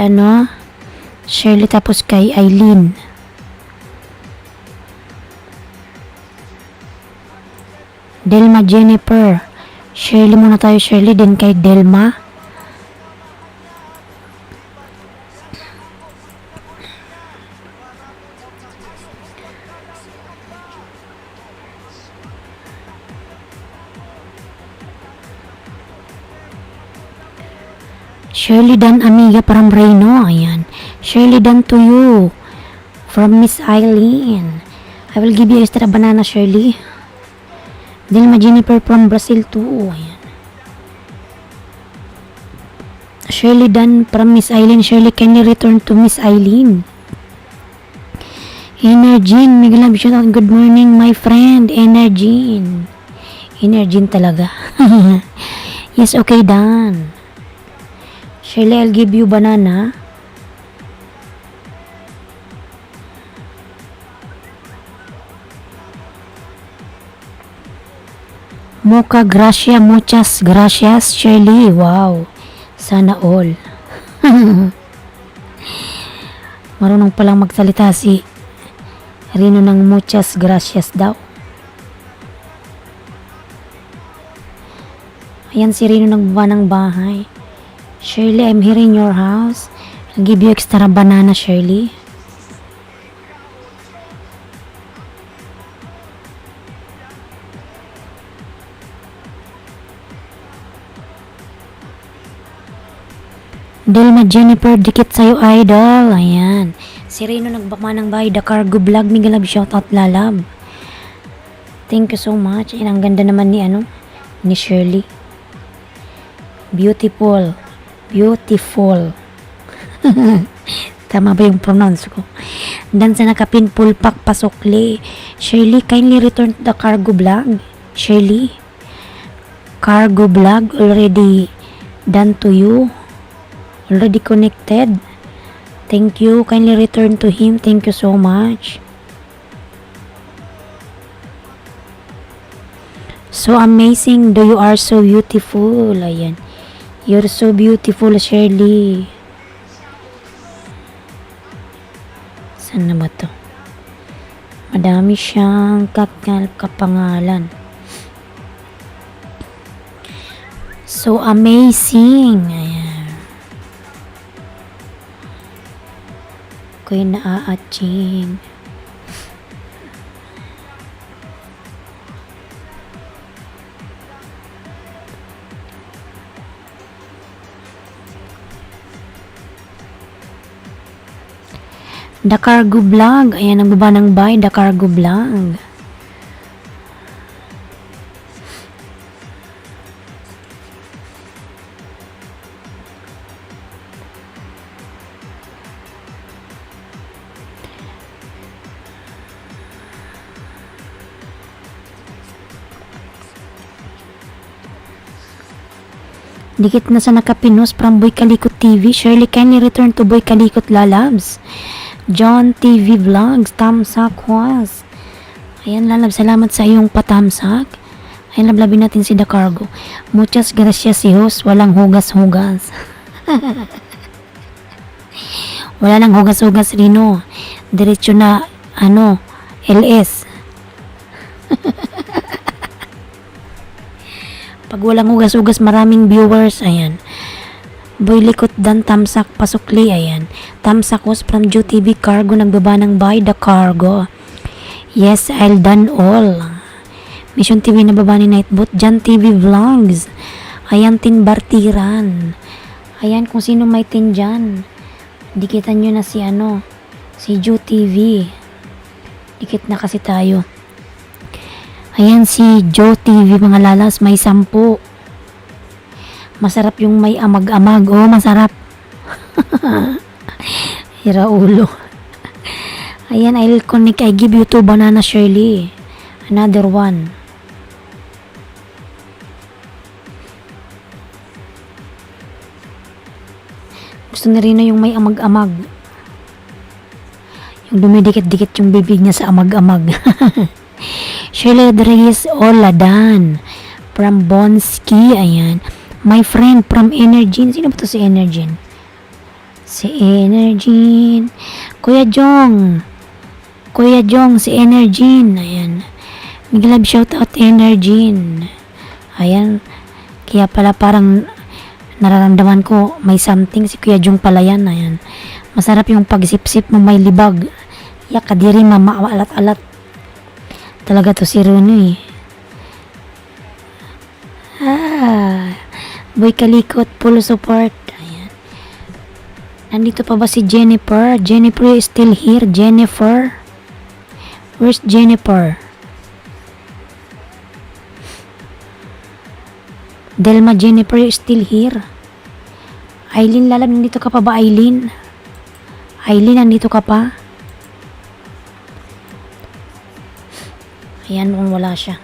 Shirley, tapos kay Eileen. Delma Jennifer. Shirley muna tayo, Shirley, din kay Delma. Shirley Dan amiga from Reno. Ayan. Shirley Dan to you from Miss Eileen. I will give you extra banana, Shirley. Dilma Jennifer from Brazil too. Ayan. Shirley Dan from Miss Eileen. Shirley, can you return to Miss Eileen? Energin, migalab shout out. Good morning, my friend. Energin. Energin talaga. Yes, okay, Dan. Shirley, I'll give you banana. Mocha gracia, muchas gracias, Shirley. Wow. Sana all. Marunong palang magsalita si Rino ng muchas gracias daw. Ayan si Rino nagbaba ng bahay. Shirley, I'm here in your house. I'll give you extra banana, Shirley. Delma Jennifer, dikit sa'yo, idol. Ayan. Si Rino nagbakma ng bahay, The Cargo Vlog. Migalab, shoutout lalab. Thank you so much. Ayan, ang ganda naman ni Shirley. Beautiful. Beautiful. Tama ba yung pronounce ko? Dan sa nakapin pulpak pasukli. Shirley, kindly return to the Cargo Vlog. Shirley, Cargo Vlog already done to you. Already connected. Thank you. Kindly return to him. Thank you so much. So amazing. You are so beautiful. Ayan. You're so beautiful, Shirley. Saan na ba to? Madami siyang kapangalan. So amazing. Ayan. Ko'y naaaching. The Cargo Vlog. Ayan, nagbaba ng buy. The Cargo Vlog. Dikit na sa nakapinos from Boy Kalikot TV. Shirley, kindly return to Boy Kalikot lalabs. John TV Vlogs, tamsak was. Ayan lalab, salamat sa iyong patamsak. Ayan, lablabin natin si The Cargo. Muchas gracias si host, walang hugas-hugas. Wala nang hugas-hugas Rino. Diretso na, LS. Pag walang hugas-hugas, maraming viewers, ayan. Boy Likot Dan tamsak pasukli, ayan. Tamsak was from JTV Cargo, nagbaba ng buy The Cargo. Yes, I'll done all. Mission TV na baba ni Nightbot. Jan TV Vlogs. Ayan, Tin Bartiran. Ayan, kung sino may tin dyan. Dikitan nyo na si Jo TV. Dikit na kasi tayo. Ayan, si Jo TV, mga lalas, may 10. Masarap yung may amag-amag. Oh, masarap. Hira ulo. Ayan, I'll connect. I give you 2 banana, Shirley. Another one. Gusto na rin yung may amag-amag. Yung dumidikit-dikit yung bibig niya sa amag-amag. Shirley Rodriguez Oladan from Bonski. Ayan. My friend from Energin. Sino ba to si Energin? Si Energin. Kuya Jong, si Energin. Ayan. Miglab shoutout Energin. Ayan. Kaya pala parang nararamdaman ko may something si Kuya Jong pala yan. Ayan. Masarap yung pagsipsip mo may libag. Kadiri mama alat-alat. Talaga to si Rooney. Boy Kalikot, full support. Ayan. Nandito pa ba si Jennifer? Jennifer is still here. Jennifer? Where's Jennifer? Delma Jennifer is still here. Aileen Lalab, nandito ka pa ba, Aileen? Aileen, nandito ka pa? Ayan, mukhang wala siya.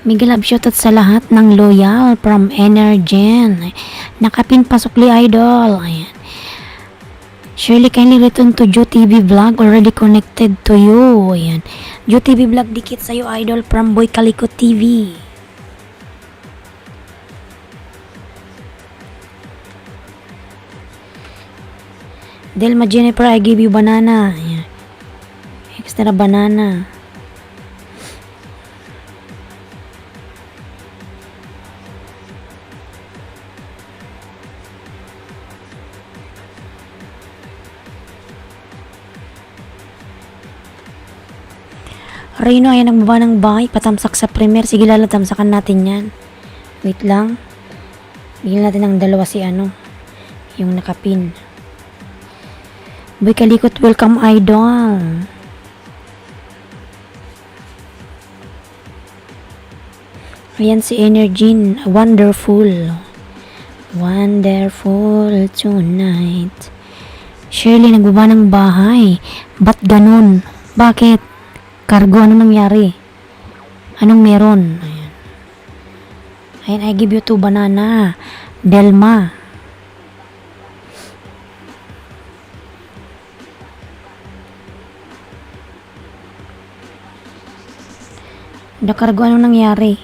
Miguel love shoutout sa lahat ng loyal from Energen. Nakapin pasukli idol. Ayan. Shirley, kindly return to Jo TV Vlog. Already connected to you. Ayan. Jo TV Vlog, dikit sa'yo idol from Boy Kalikot TV. Delma Jennifer, I give you banana. Ayan. Extra banana. Rino, ayan, nagbaba ng bahay, patamsak sa premier. Sige, lalatamsakan natin yan. Wait lang. Bigyan natin ng dalawa si yung nakapin. Boy Kalikot, welcome idol. Ayan si Energin, wonderful. Wonderful tonight. Shirley, nagbaba ng bahay. Ba't ganun? Bakit? Cargo, ano nangyari? Anong meron? Ayan. Ayan, I give you 2 banana. Delma. The cargo, anong nangyari?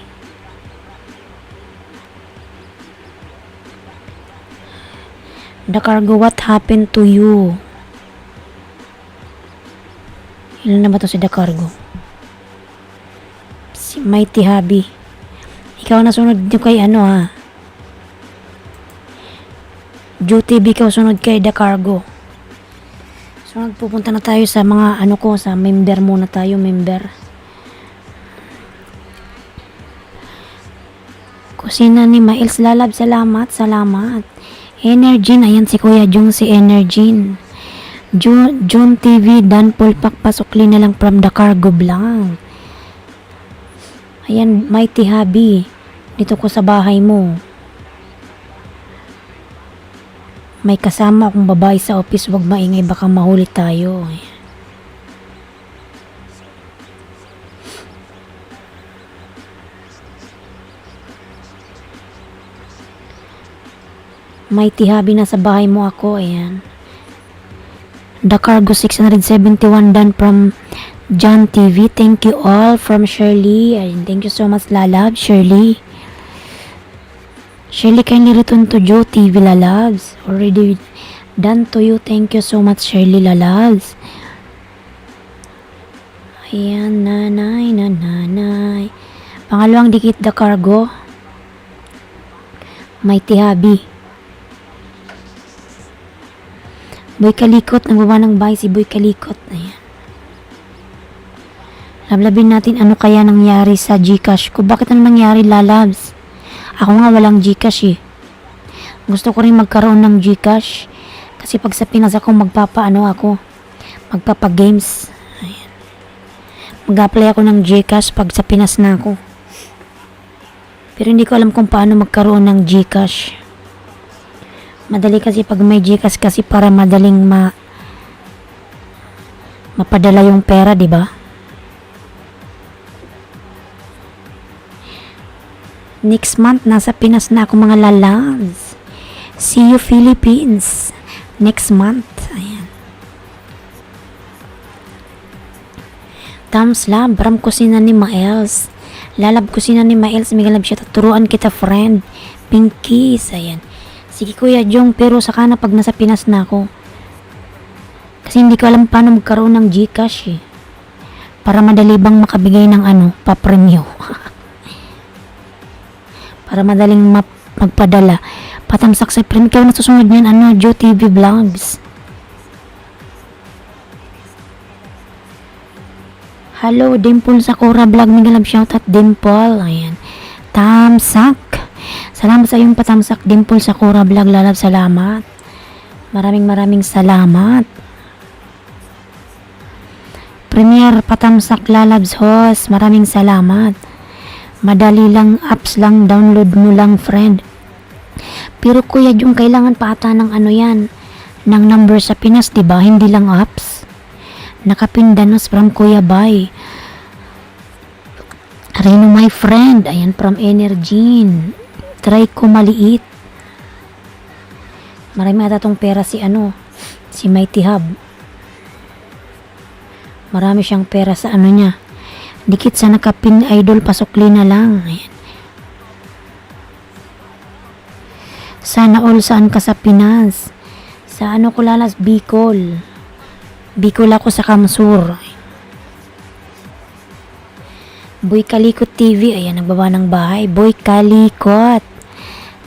The cargo, what happened to you? Ilan na ba to si The Cargo? Si Mighty Hubby. Ikaw na sunod nyo kay JoeTV, ikaw sunod kay The Cargo. Sunod, pupunta na tayo sa mga sa member muna tayo, member. Kusina ni Miles Lalab, salamat. Energin, ayan si Kuya Jung, si Energin. June TV, Dan Pulpak, pasukli na lang from The Cargo Blanc. Ayan, Mighty Hubby, dito ko sa bahay mo. May kasama akong babae sa office, wag maingay, baka mahuli tayo. Mighty Hubby, nasa bahay mo ako. Ayan. The Cargo 671 done from John TV. Thank you all from Shirley. Ayan, thank you so much, Lalab. Shirley, kindly return to JoeTV, Lalabs. Already done to you. Thank you so much, Shirley, Lalabs. Ayan, nanay. Pangalawang dikit, The Cargo. Mighty Hubby. Boy Kalikot, nagbaba ng bahay si Boy Kalikot. Ayan. Lablabin natin ano kaya nangyari sa Gcash ko. Bakit ano nangyari, Lalabs? Ako nga walang Gcash eh. Gusto ko rin magkaroon ng Gcash. Kasi pag sa Pinas ako magpapa-games. Ayan. Mag-apply ako ng Gcash pag sa Pinas na ako. Pero hindi ko alam kung paano magkaroon ng Gcash. Madali kasi pag may Gcash kasi para madaling mapadala yung pera, di ba? Next month nasa Pinas na ako, mga Lalabs. See you Philippines next month. Ayan. Thumbs lab, Ram Kusina ni Miles. Lalab Kusina ni Miles, migalab siya, turuan kita friend. Pinkies, ayan. Sige Kuya Jong, pero saka na pag nasa Pinas na ako. Kasi hindi ko alam paano magkaroon ng Gcash eh. Para madali bang makabigay ng pa-premyo. Para madaling magpadala. Patamsak sa premyo. Kaya nasusunod niyan, JoeTV Vlogs. Hello, Dimple Sakura Vlog. Migalab shoutout, Dimple. Ayan. Tamsak. Salamat sa iyong patamsak, Dimple Sakura Vlog, Lalab, salamat. Maraming salamat. Premier patamsak, Lalabs host, maraming salamat. Madali lang, apps lang, download mo lang, friend. Pero Kuya Jung, kailangan pa ata ng ng number sa Pinas, diba? Hindi lang apps. Nakapindanos from Kuya Bay. Reno, my friend. Ayan, from Energin. Try ko maliit. Marami ata tong pera si Mighty Hub. Marami siyang pera sa niya. Dikit sa nakapin idol, pasukli na lang. Ayan. Sana all, saan ka sa Pinas? Sa ko Lalas, Bicol. Bicol ako sa Kamsur. Boy Kalikot TV, ayan, nagbaba ng bahay. Boy Kalikot.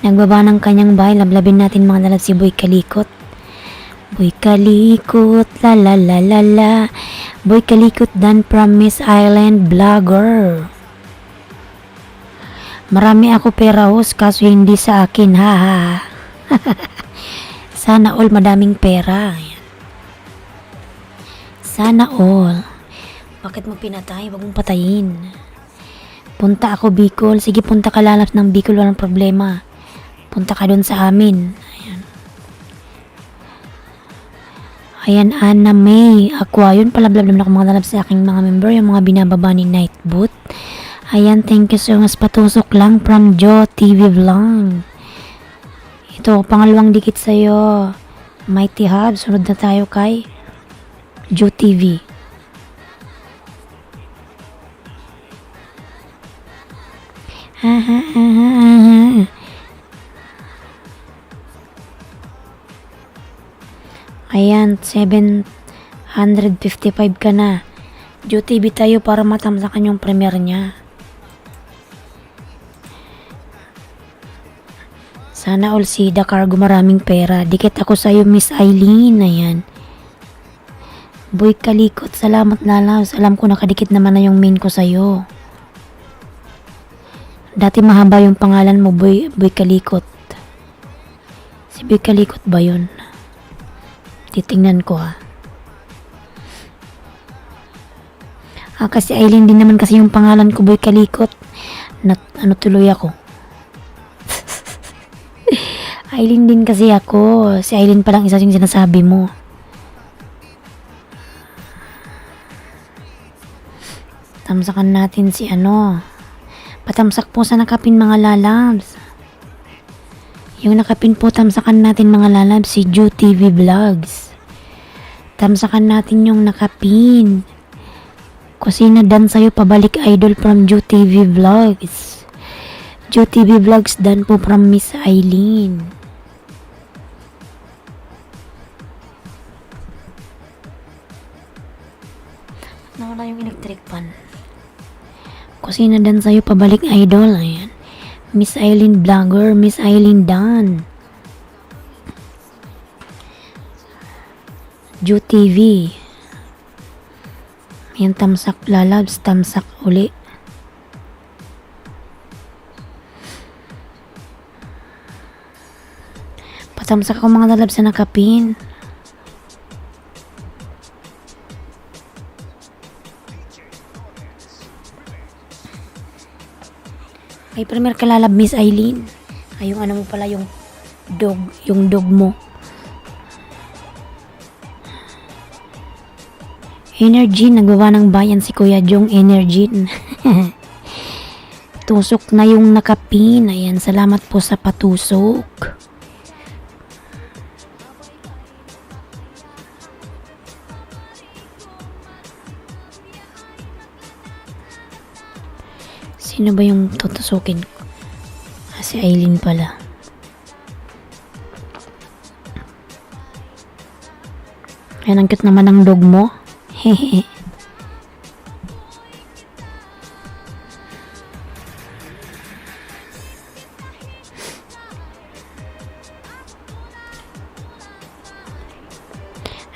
Nagbaba ng kanyang bahay. Lablabin natin mga Lalab si Boy Kalikot. Boy Kalikot, la la la la la. Boy Kalikot, Dan from Miss Island Vlogger. Marami ako pera host kaso hindi sa akin, ha ha. Sana all madaming pera. Ayan. Sana all. Bakit mo pinatay? Huwag mong patayin. Punta ako Bicol. Sige, punta ka lalabs ng Bicol. Walang problema. Punta ka doon sa amin. Ayan. Ayan, Anna May. Aqua. Yun pala, blab na ako mga lalabs sa aking mga member. Yung mga binababa ni Nightboot. Ayan, thank you so much. Patusok lang from Jo TV Vlog. Ito, pangalawang dikit sa'yo. Mighty Hub. Sunod na tayo kay Jo TV. Ayan, 755 ka na. Jo TV tayo para matamsakan yung premiere niya. Sana all si The Cargo maraming pera. Dikit ako sa'yo, Miss Eileen. Ayan. Boy Kalikot, salamat lalabs. Alam ko nakadikit naman na yung main ko sa'yo. Dati mahaba yung pangalan mo, Boy Kalikot. Si Boy Kalikot ba yun? Titingnan ko ha. Kasi Eileen din naman kasi yung pangalan ko, Boy Kalikot. Ano tuloy ako? Eileen din kasi ako. Si Eileen palang isa yung sinasabi mo. Tamsakan natin si ano. Patamsak po sa nakapin mga lalabs. Yung nakapin po tamsakan natin mga lalabs si Jo TV Vlogs. Tamsakan natin yung nakapin. Kusina dan sa'yo pabalik idol from Jo TV Vlogs. Jo TV Vlogs dan po from Miss Eileen. Nawala yung electric pan. Kusina dan sa'yo pabalik idol. Ayan. Miss Eileen Vlogger. Miss Eileen Dan. Jo TV. Ayan, tamsak lalabs. Tamsak uli. Patamsak ako mga lalabs na nakapin. Ay, premier kalalab, Miss Eileen. Ay, yung ano mo pala, yung dog mo. Energy, nagbawa ng bayan si Kuya Jong Energy. Tusok na yung nakapin. Ayan, salamat po sa patusok. Sino ba yung tutusukin ko? Si Eileen pala. Ayan, ang cute naman ng dog mo. Hehe.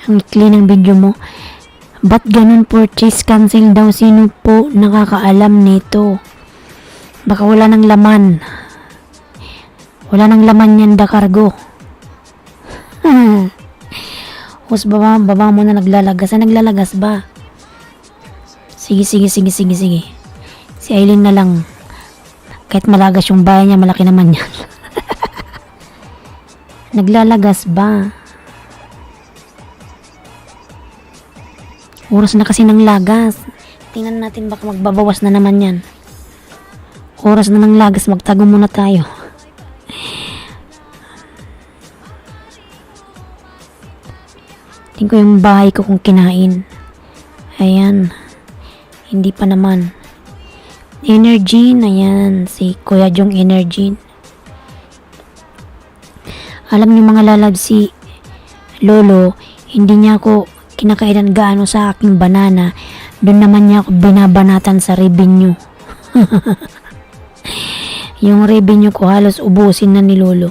Ang ikli ng video mo. Ba't ganun purchase cancel daw? Sino po nakakaalam nito? Baka wala nang laman. Wala nang laman yan, The Cargo. Hus, baba mo na naglalagas. Naglalagas ba? Sige. Si Eileen na lang. Kahit malagas yung bahay niya, malaki naman yan. Naglalagas ba? Oras na kasi ng lagas. Tingnan natin baka magbabawas na naman yan. Oras na ng lagas, magtago muna tayo. Tingnan ko yung bahay ko kung kinain. Ayan. Hindi pa naman. Energy, ayan. Si Kuya Jong Energy. Alam niyo mga lalab, si Lolo, hindi niya ako kinakailan gaano sa aking banana. Doon naman niya ako binabanatan sa revenue. Yung revenue ko halos ubusin na ni Lolo.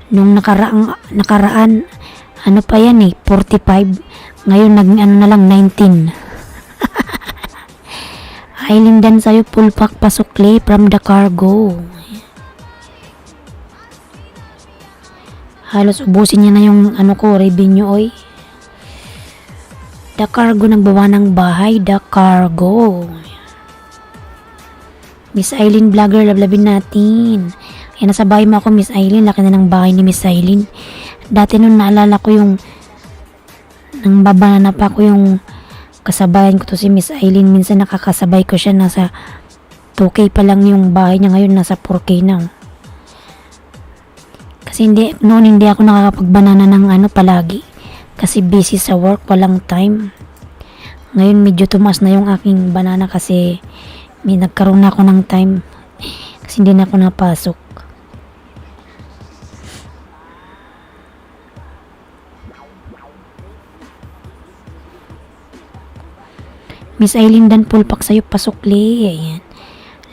Nung nakaraan, ano pa yan 45. Ngayon naging ano na lang 19. Aileen dan sa'yo, full pack pasukli from the cargo. Halos ubusin niya na yung revenue, oy. The cargo nagbawa ng bahay, the cargo. Miss Aileen vlogger, lablabin natin. Ay, nasa bahay mo ako, Miss Aileen. Laki na ng bahay ni Miss Aileen. Dati nung naalala ko yung nang babanana pa ko yung kasabayan ko to si Miss Aileen. Minsan nakakasabay ko siya, nasa 2K pa lang yung bahay niya, ngayon nasa 4K na. Kasi noon hindi ako nakakapagbanana ng palagi. Kasi busy sa work, walang time. Ngayon medyo tumaas na yung aking banana kasi may nagkaroon na ako ng time. Kasi hindi na ako napasok. Miss Aileen dan pulpak sa'yo, pasukli. Ayan.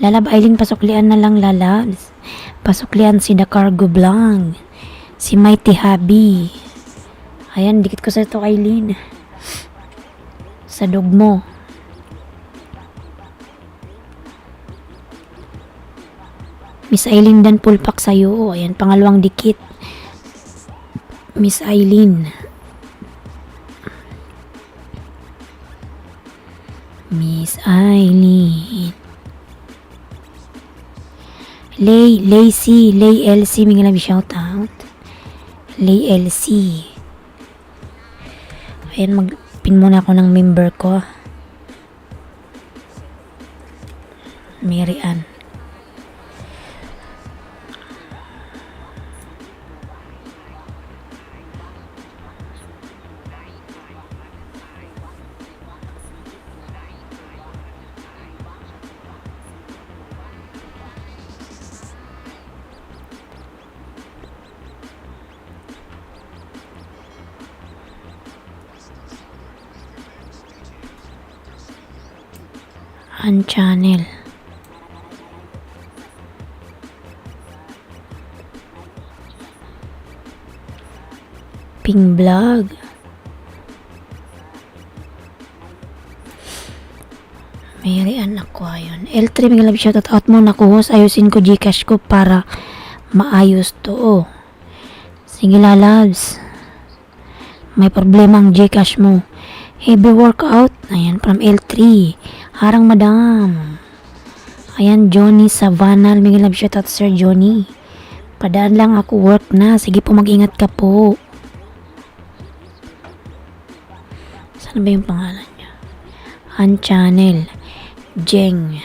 Lalab Aileen, pasuklian na lang lalabs. Pasuklian si The Cargo Blanc. Si Mighty Habi. Ayan, dikit ko sa ito, Aileen. Sa dog mo. Miss Aileen dan pulpak sa'yo. Ayan, pangalawang dikit. Miss Aileen. Miss Aileen. Lacey LC, may nga shout out. Lay LC. Ayan, mag-pin muna ako ng member ko. Mary Ann. Channel. Ping Vlog. Mary Ann Aquayon. L3, may love shoutout out mo. Nakuhos, ayusin ko Gcash ko para maayos to. Oh. Sige lalabs. May problema ang Gcash mo. Heavy workout. Ayan, from L3. Harang madam. Ayan, Johnny Savannah. May love shoutout Sir Johnny. Padaan lang ako, work na. Sige po, mag-ingat ka po. Saan ba yung pangalan niya? Channel. Jeng.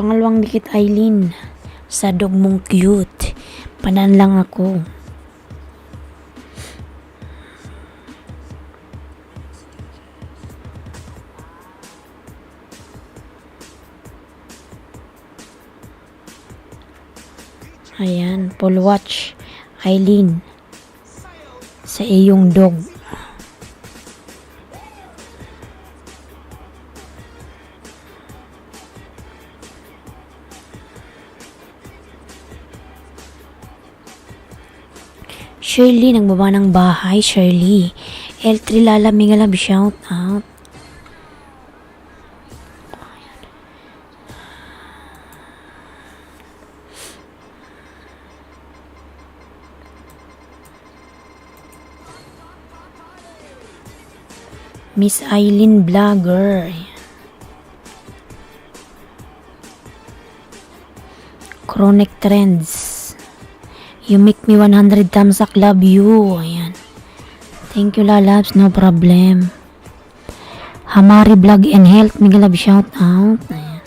Pangalawang dikit, Aileen. Sa dog mong cute. Panan lang ako. Ayan, Paul Watch. Aileen. Sa iyong dog. Shirley, nagbaba ng bahay, Shirley. L3 Lala, may love shout out. Miss Aileen Vlogger. Chronic Trends. You make me 100 thumbs up, love you. Ayan. Thank you, lalabs. No problem. Hamari Vlog and Health. May love shout out. Ayan.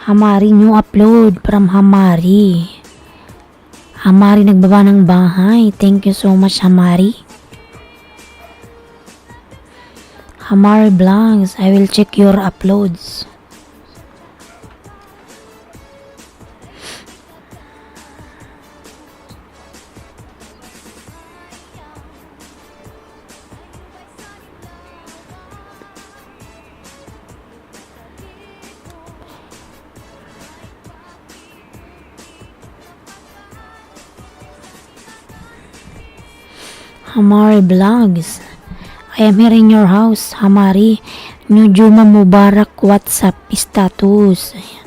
Hamari, new upload from Hamari. Hamari, nagbaba ng bahay. Thank you so much, Hamari. Hamari Vlogs. I will check your uploads. Hamari Vlogs. I am here in your house, Hamari. New Juma Mubarak WhatsApp status. Ayan.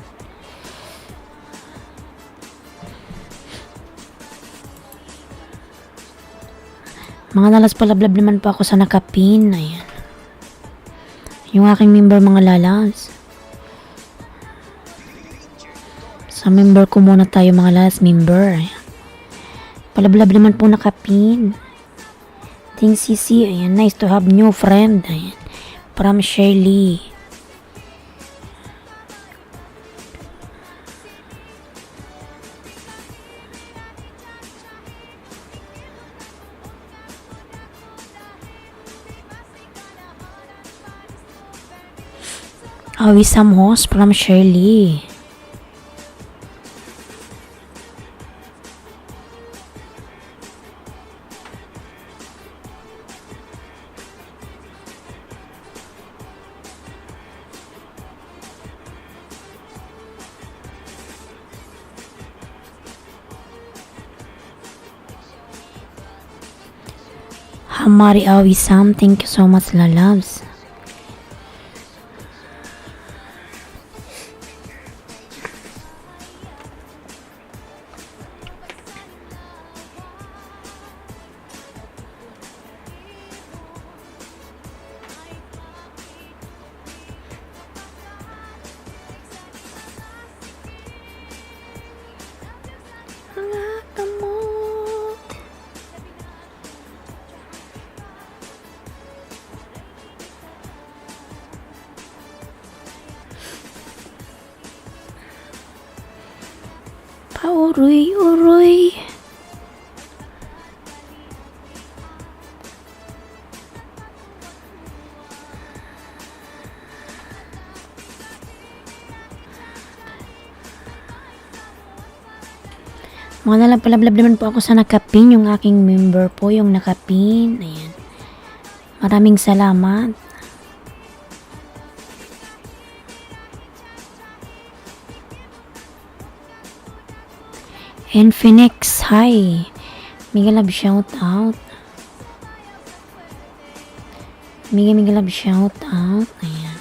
Mga nalas palablab naman po ako sa nakapin. Ayan. Yung aking member mga lalas. Sa member ko muna tayo mga lalas member. Ayan. Palablab naman po nakapin. Thanks Sisi. Ayan. Nice to have new friend. Ayan. From Shirley. Awisam host from Shirley. Hamari Awisam, thank you so much, lalabs. Uroy. Mga nalapalablab naman po ako sa nakapin, yung aking member po, yung nakapin. Ayan. Maraming salamat. And Phoenix, hi. Mega love shout out. Mega love shout out. Ayan.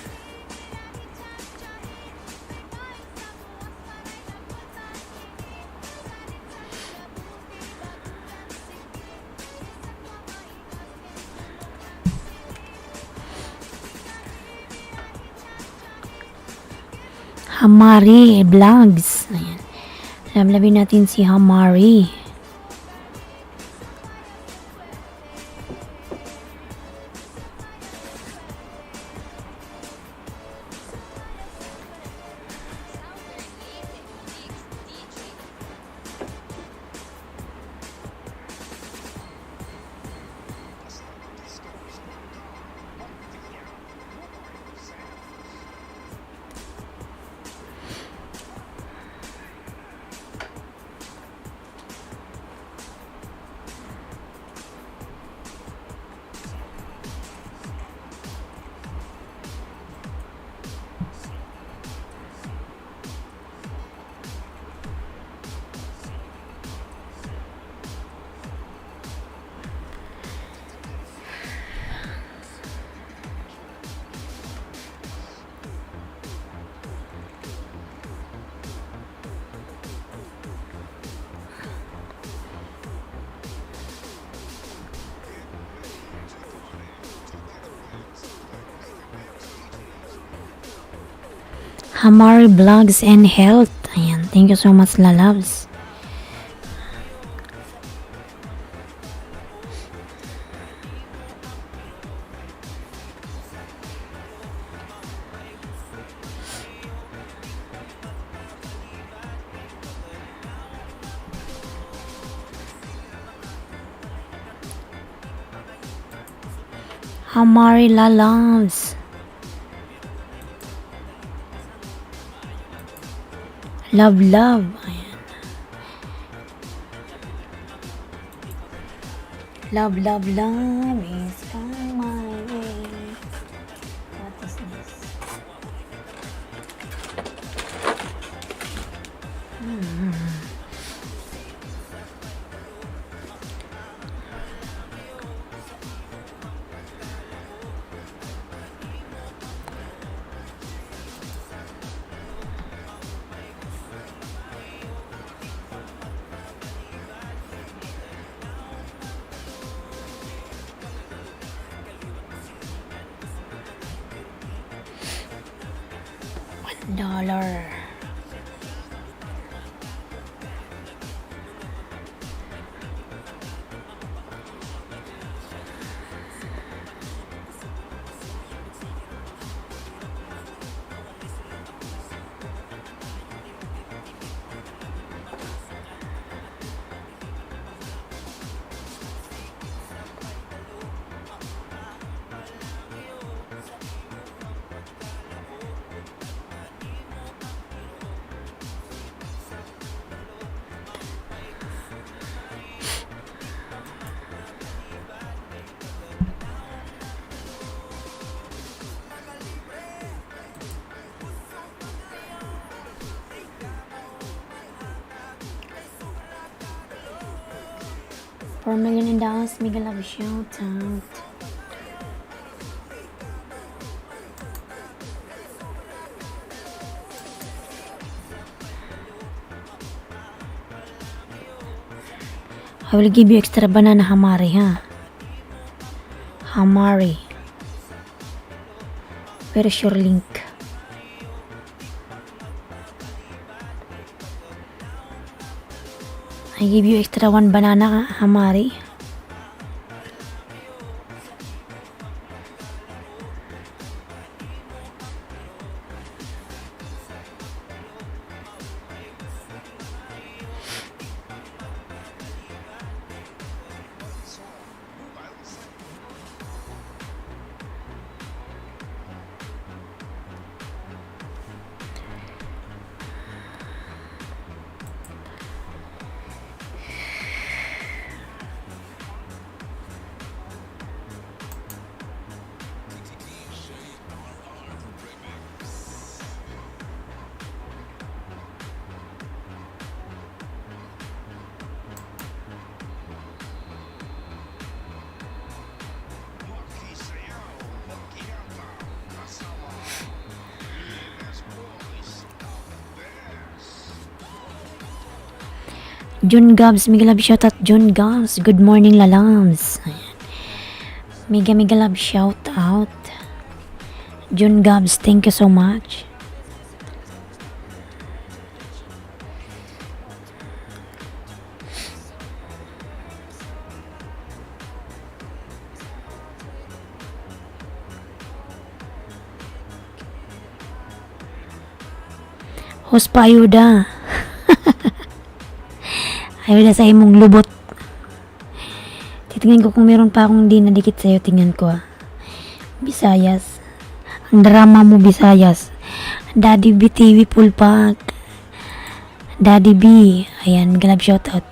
Hamari Vlogs. Ayan. Lablabin natin si Hamari. Hamari Vlogs and Health. Ayan. Thank you so much, lalabs. Hamari lalabs. Love. Ayan. Love is coming my way. What is this? Dollar. $4 million in dollars, Miguel Love shout out. I will give you extra banana hamari, ha? Hamari. Where is your link? I give you extra 1 banana hamari. June Gabs, mega love shout out June Gabs. Good morning lalams. Ayan. Mega love shout out. June Gabs, thank you so much. Hos pa ayuda. Ayuda sa imong lubot. Titingnan ko kung meron pa akong di nadikit sa'yo. Tingnan ko Visayas. Ang drama mo Visayas. Daddy B TV full pack. Daddy B. Ayan, galab shoutout.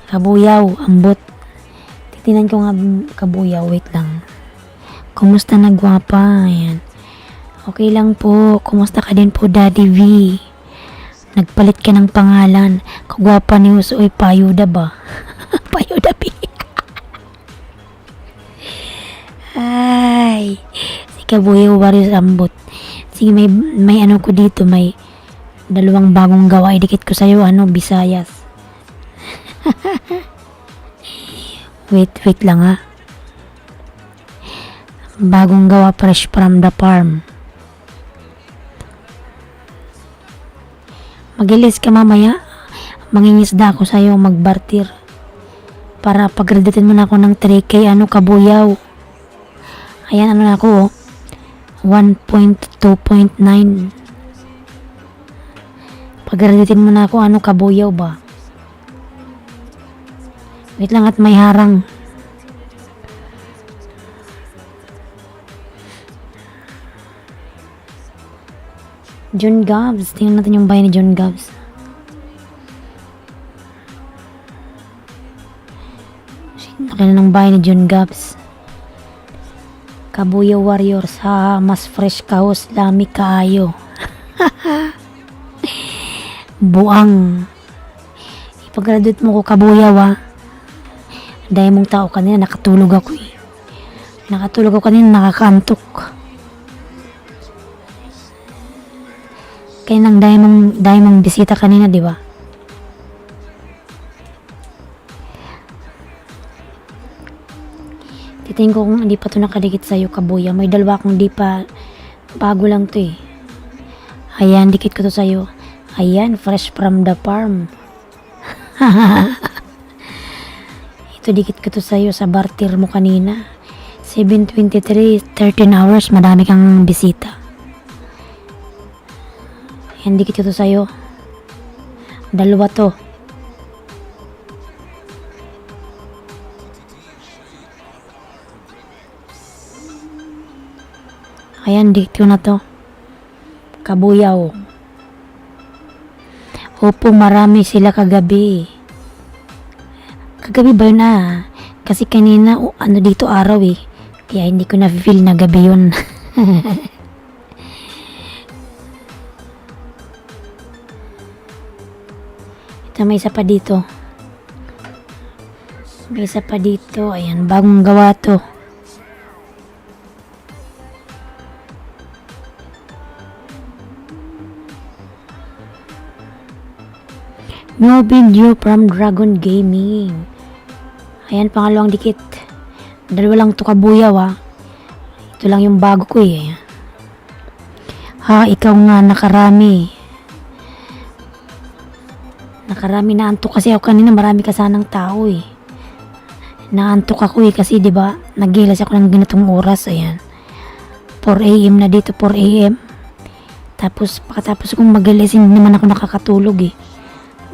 Kabuyaw, ambot. Titingnan ko nga kabuyaw. Wait lang. Kumusta na gwapa? Ayan. Okay lang po. Kumusta ka din po Daddy V? Nagpalit ka ng pangalan. Kagwapa ni Usoy, Payuda ba? Payuda B. Ay. Si Kabuyaw Warriors ambot. Sige, may ano ko dito. May 2 bagong gawa. Idikit ko sa'yo, Visayas. wait lang Bagong gawa, fresh from the farm. Magilis ka mamaya. Mangingisda ako sa'yo, magbartir. Para pag-graduatin mo na ako ng 3K, Kabuyaw. Ayan, na ako, 1.2.9. Pag-graduatin mo na ako, Kabuyaw ba? Wait lang at may harang. John Gabs. Tingnan natin yung bahay ni John Gabs. Laki na ng bahay ni John Gabs. Kabuyaw Warriors ha. Mas fresh kahos. Lami kaayo. Buang. Ipag-graduate mo ko Kabuyaw Dahil mong tao kanina. Nakatulog ako Nakatulog ako kanina. Nakakaantok. Kaya nang dahil mong bisita kanina, di ba? Titingin ko kung hindi pa ito nakadikit sa'yo, Kabuya. May 2 akong di pa, bago lang ito Ayan, dikit ko to sa'yo. Ayan, fresh from the farm. Ito, dikit ko to sa'yo sa barter mo kanina. 7:23, 13 hours, madami kang bisita. Ayan, dikit ko to sa'yo. Dalawa to. Ayan, dikit ko na to. Kabuyaw. Opo, marami sila kagabi. Kagabi ba yun Kasi kanina, ano dito araw eh. Kaya hindi ko na-feel na gabi yun. Ito, may isa pa dito. May isa pa dito. Ayan, bagong gawa to. No video from Dragon Gaming. Ayan, pangalawang dikit. Dalawa lang to kabuyaw Ito lang yung bago ko eh. Ha, ikaw nga nakarami. Nakarami, naantok kasi ako kanina, marami ka sanang tao eh. Naantok ako eh kasi 'di ba, nagilas ako ng ganitong oras, ayan. 4 AM na dito, 4 AM. Tapos pagkatapos kong magilis, hindi naman ako nakakatulog eh.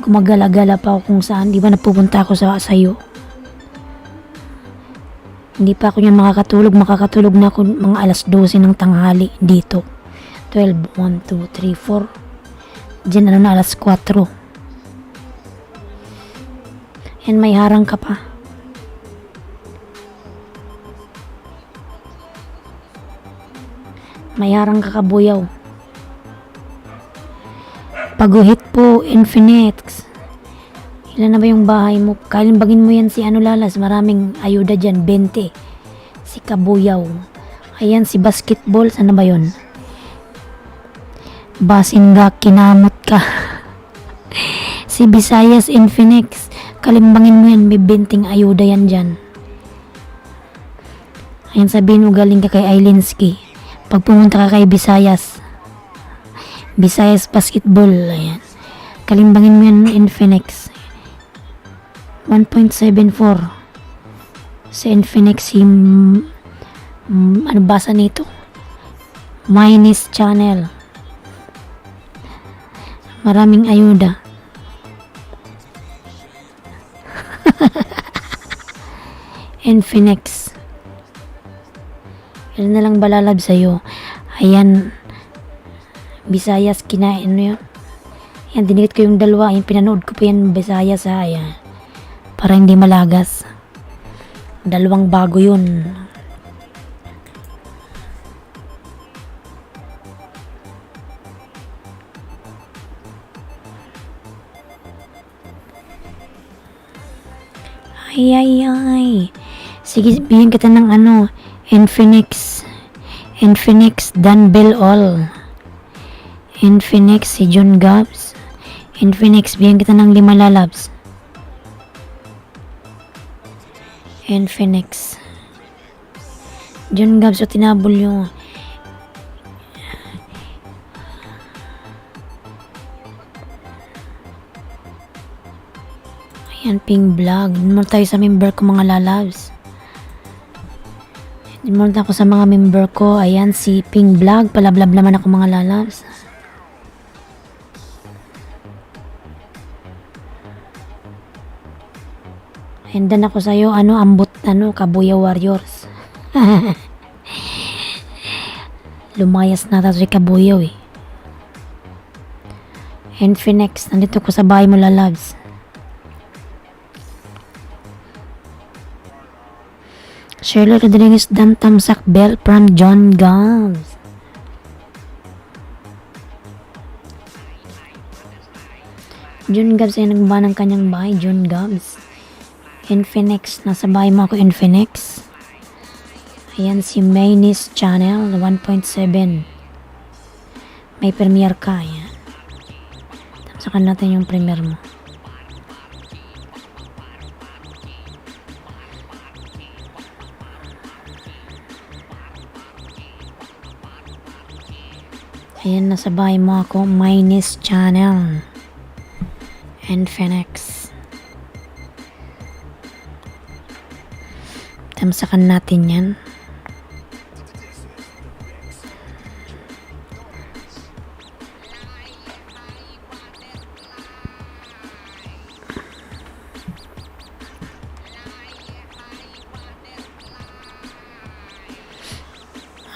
Gumagala-gala pa ako kung saan, 'di ba, napupunta ako sa sayo. Hindi pa ako niyan makakatulog na ako mga alas 12 ng tanghali dito. 12, 1, 2, 3, 4. Diyan na alas 4. Yan, may harang ka pa. May harang ka kabuyaw. Paguhit po, Infinix. Ilan na ba yung bahay mo? Kalimbagin mo yan si Lalas. Maraming ayuda dyan, 20. Si Kabuyaw. Ayan, si Basketball. Sana ba yun? Basingga, kinamot ka. Si Visayas Infinix. Kalimbangin mo yan, may 20 ayuda yan dyan. Ayan, sabihin mo galing ka kay Ailinski. Pag pumunta ka kay Visayas Basketball, ayan. Kalimbangin mo yan, Infinix. 1.74. Sa Infinix, ano basa nito? Minus channel. Maraming ayuda. Infinix. Ilan na lang balalab sa'yo. Ayan. Visayas, kinain mo yun. Ayan, dinigit ko yung dalawa. Ayan, pinanood ko pa yan, Visayas ayan. Para hindi malagas. Dalawang bago yun. Ay. Sige, bigyan kita ng Infinix Dunbell All. Infinix si John Gabs. Infinix, bigyan kita ng 5 lalabs. Infinix John Gabs, o tinabol yung ayan, ping vlog. Muna tayo sa member ko, mga lalabs. Muna ako sa mga member ko. Ayan, si ping vlog. Palablab naman ako, mga lalabs. Hendan ako sa'yo, ambot, Kabuyaw Warriors. Lumayas na tayo si Kabuyaw eh. Infinix, nandito ko sa bahay mo, lalabs. Shirley Rodriguez, Dan Tamsak Bell from John Gabs. John Gabs ay nagba ng kanyang bahay, John Gabs. Infinix, nasa bahay mo ako, Infinix. Ayan, si Maynis Channel 1.7. May premiere ka, ayan. Tamsakan natin yung premiere mo. Ayan, nasa bahay mo ako. Minus Channel. And Phoenix. Tamsakan natin yan.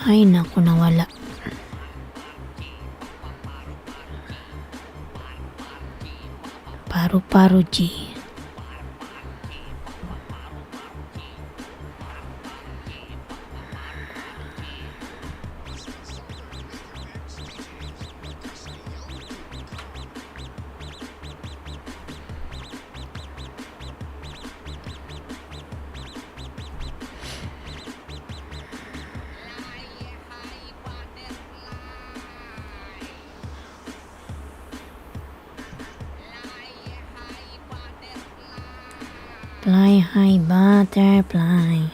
Ay, naku, nawala. Paru-paro G. Fly high butterfly.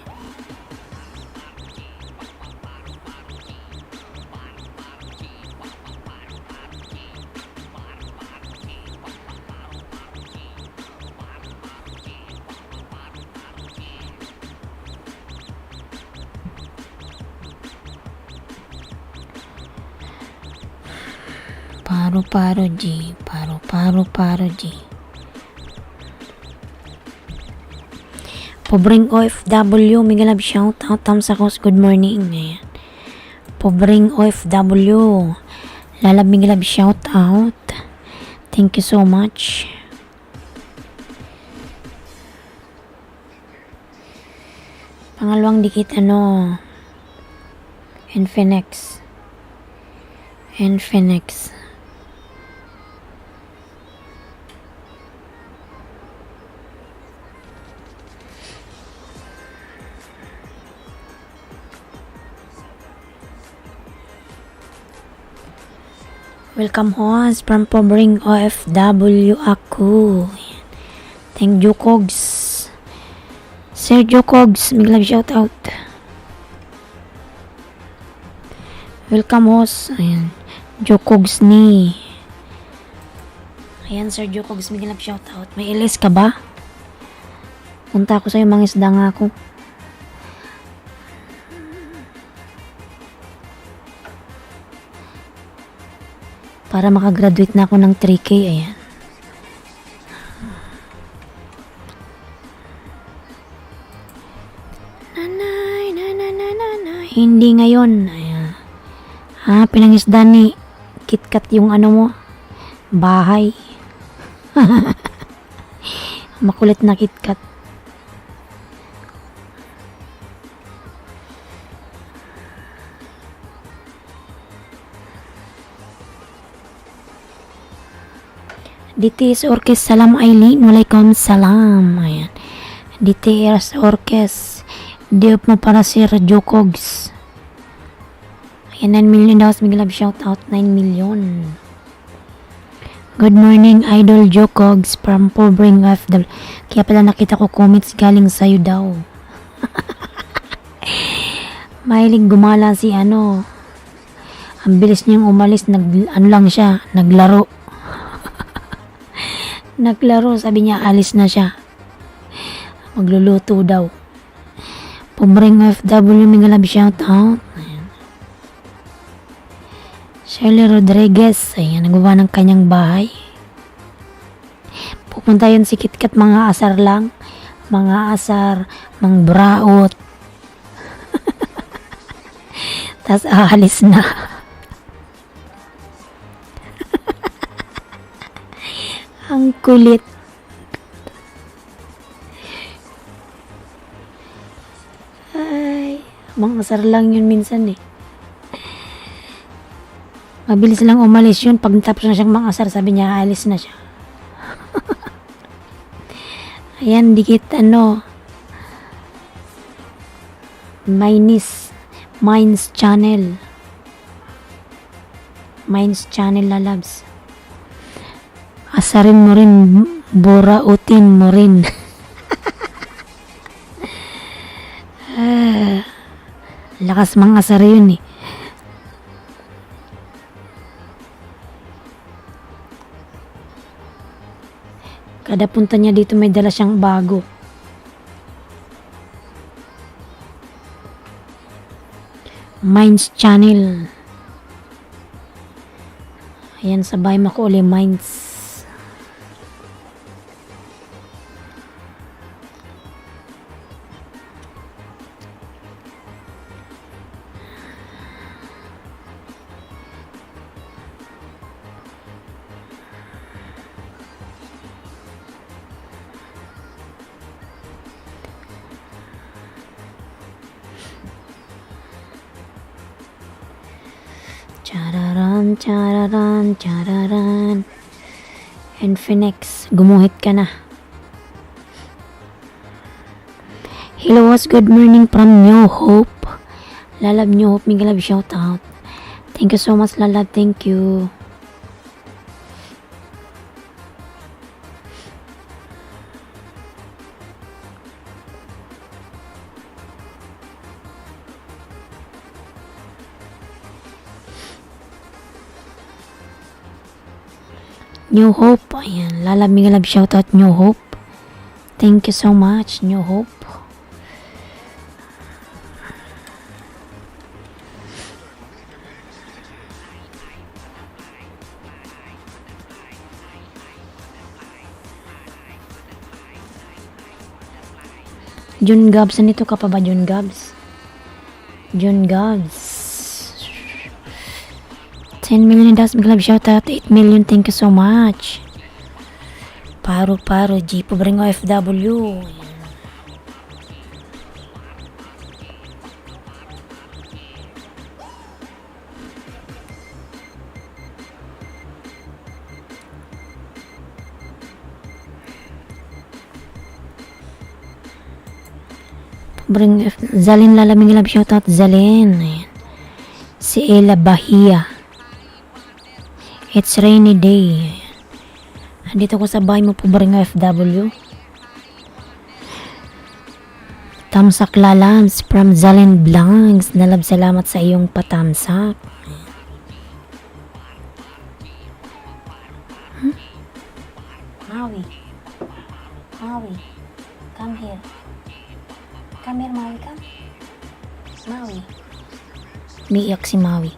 Paru-paro G. Paru-paro G. Pobreng OFW, Miguel Love shout out, thumbs up, good morning. Ayan. Pobreng OFW, Lalab Miguel Love shout out. Thank you so much. Pangalawang dikit Infinix. Welcome host from Pobreng OFW ako. Thank you Kogs. Sergio Kogs, Miguel Love shout out. Welcome host. Ayan. Jokogs ni. Ayan, Sergio Kogs, Miguel Love shout out. May ilis ka ba? Punta ako sa'yo, mangisda nga ako. Para makagraduate na ako ng 3K, ayan. Nanay. Hindi ngayon, ayan. Pinangisda ni KitKat yung mo, bahay. Makulit na KitKat. DTS Orkes, salam Aileen, walaikum salam. Ayan. DTS Orkes, diop mo para si Jokogs. Ayan, 9 million daw, Miguel Love shout out, 9 million. Good morning, Idol Jokogs from Pobreng OFW. Kaya pala nakita ko comments galing sa'yo daw. Mahilig gumala si Ang bilis niyang umalis, lang siya, naglaro. Naglaro, sabi niya, alis na siya. Magluluto daw. Pobreng OFW, Miguel Love shout out. Ayan. Shirley Rodriguez, ayan, nagawa ng kanyang bahay. Pupunta yun si KitKat, mga asar lang. Mga asar, mga braot. Tas aalis na. Ang kulit. Ay, mga asar lang yun minsan eh. Mabilis lang umalis yun. Pag natapos na siyang mga asar, sabi niya, alis na siya. Ayan, dikit Minds Channel. Minds Channel, lalabs. Asarin mo rin, burautin mo rin. Lakas mga asar yun eh. Kada punta niya dito may dala siyang bago. Minds Channel. Ayan, sabay mo ko ulit, Minds. Chararan, chararan, chararan. Infinix, gumuhit ka na. Hello, was good morning from New Hope. Lalab New Hope, Miguel, shout out. Thank you so much, Lalab, thank you. New Hope, ayan, Lalab, Miguel, shout out, New Hope. Thank you so much, New Hope. Jun Gabs, nito ka pa ba, Jun Gabs? Jun Gabs. 10 million das, Miguel, shout out, 8 million, thank you so much. Paro, G, Pobring OFW. Zalin Lalaming Love, shout out Zalin. Ayan. Si Ella Bahia. It's rainy day. Andito ko sa bahay mo, Pobring OFW. Tamsak Lalams from Zalin Blancs. Nalab, salamat sa iyong patamsak. Maui, come here. Come here, Maui, come. Maui. Umiiyak si Maui.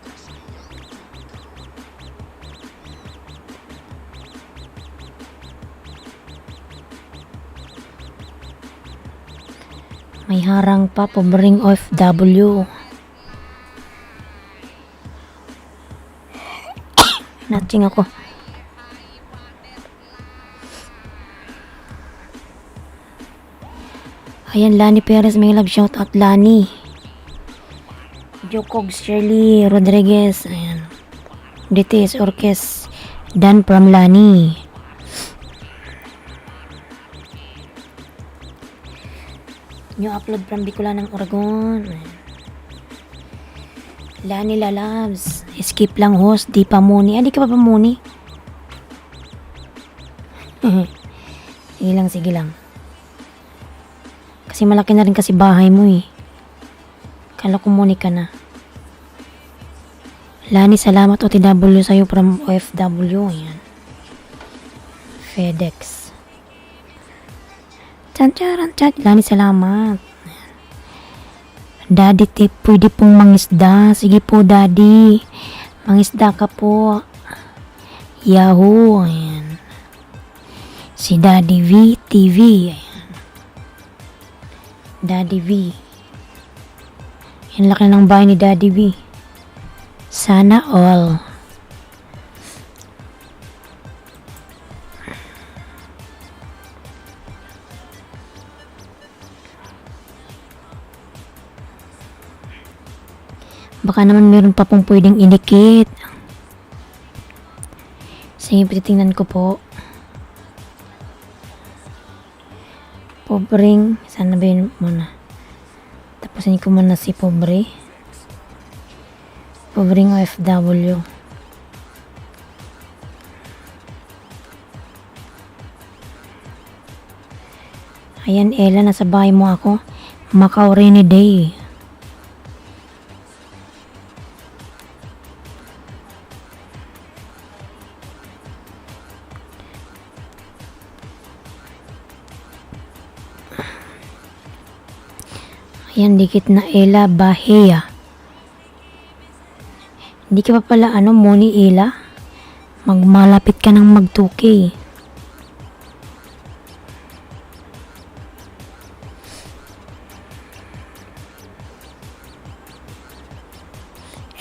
May harang pa, Pobring OFW. Natching ako. Ayan, Lani Perez, may love, shout out Lani. Jokog Shirley Rodriguez, ayan. DTS Orkes, Dan from Lani. New upload from Bicolana ng Oregon. Ayan. Lani Lalabs, skip lang host, di pa muni. Di ka pa muni? Sige lang. Kasi malaki na rin kasi bahay mo eh. Kala ko muni ka na. Lani, salamat OTW sa'yo from OFW. Ayan. FedEx. Tantsaran chat. Lani, salamat. Daddy tip, pwede pong mangisda. Sige po, Daddy. Mangisda ka po. Yahoo. Ayan. Si Daddy V TV. Ayan. Daddy V. Yan laki ng bahay ni Daddy V. Sana all. Baka naman meron pa pong pwedeng idikit. Sige, titingnan ko po. Pobring, sana ba yun muna? Tapusin ko muna si Pobring OFW. Ayan, Ella, nasa bahay mo ako. Macau rainy day. Ayan, dikit na Ella Bahia. Hindi ka pa pala Moni Ella. Malapit ka ng mag 2K.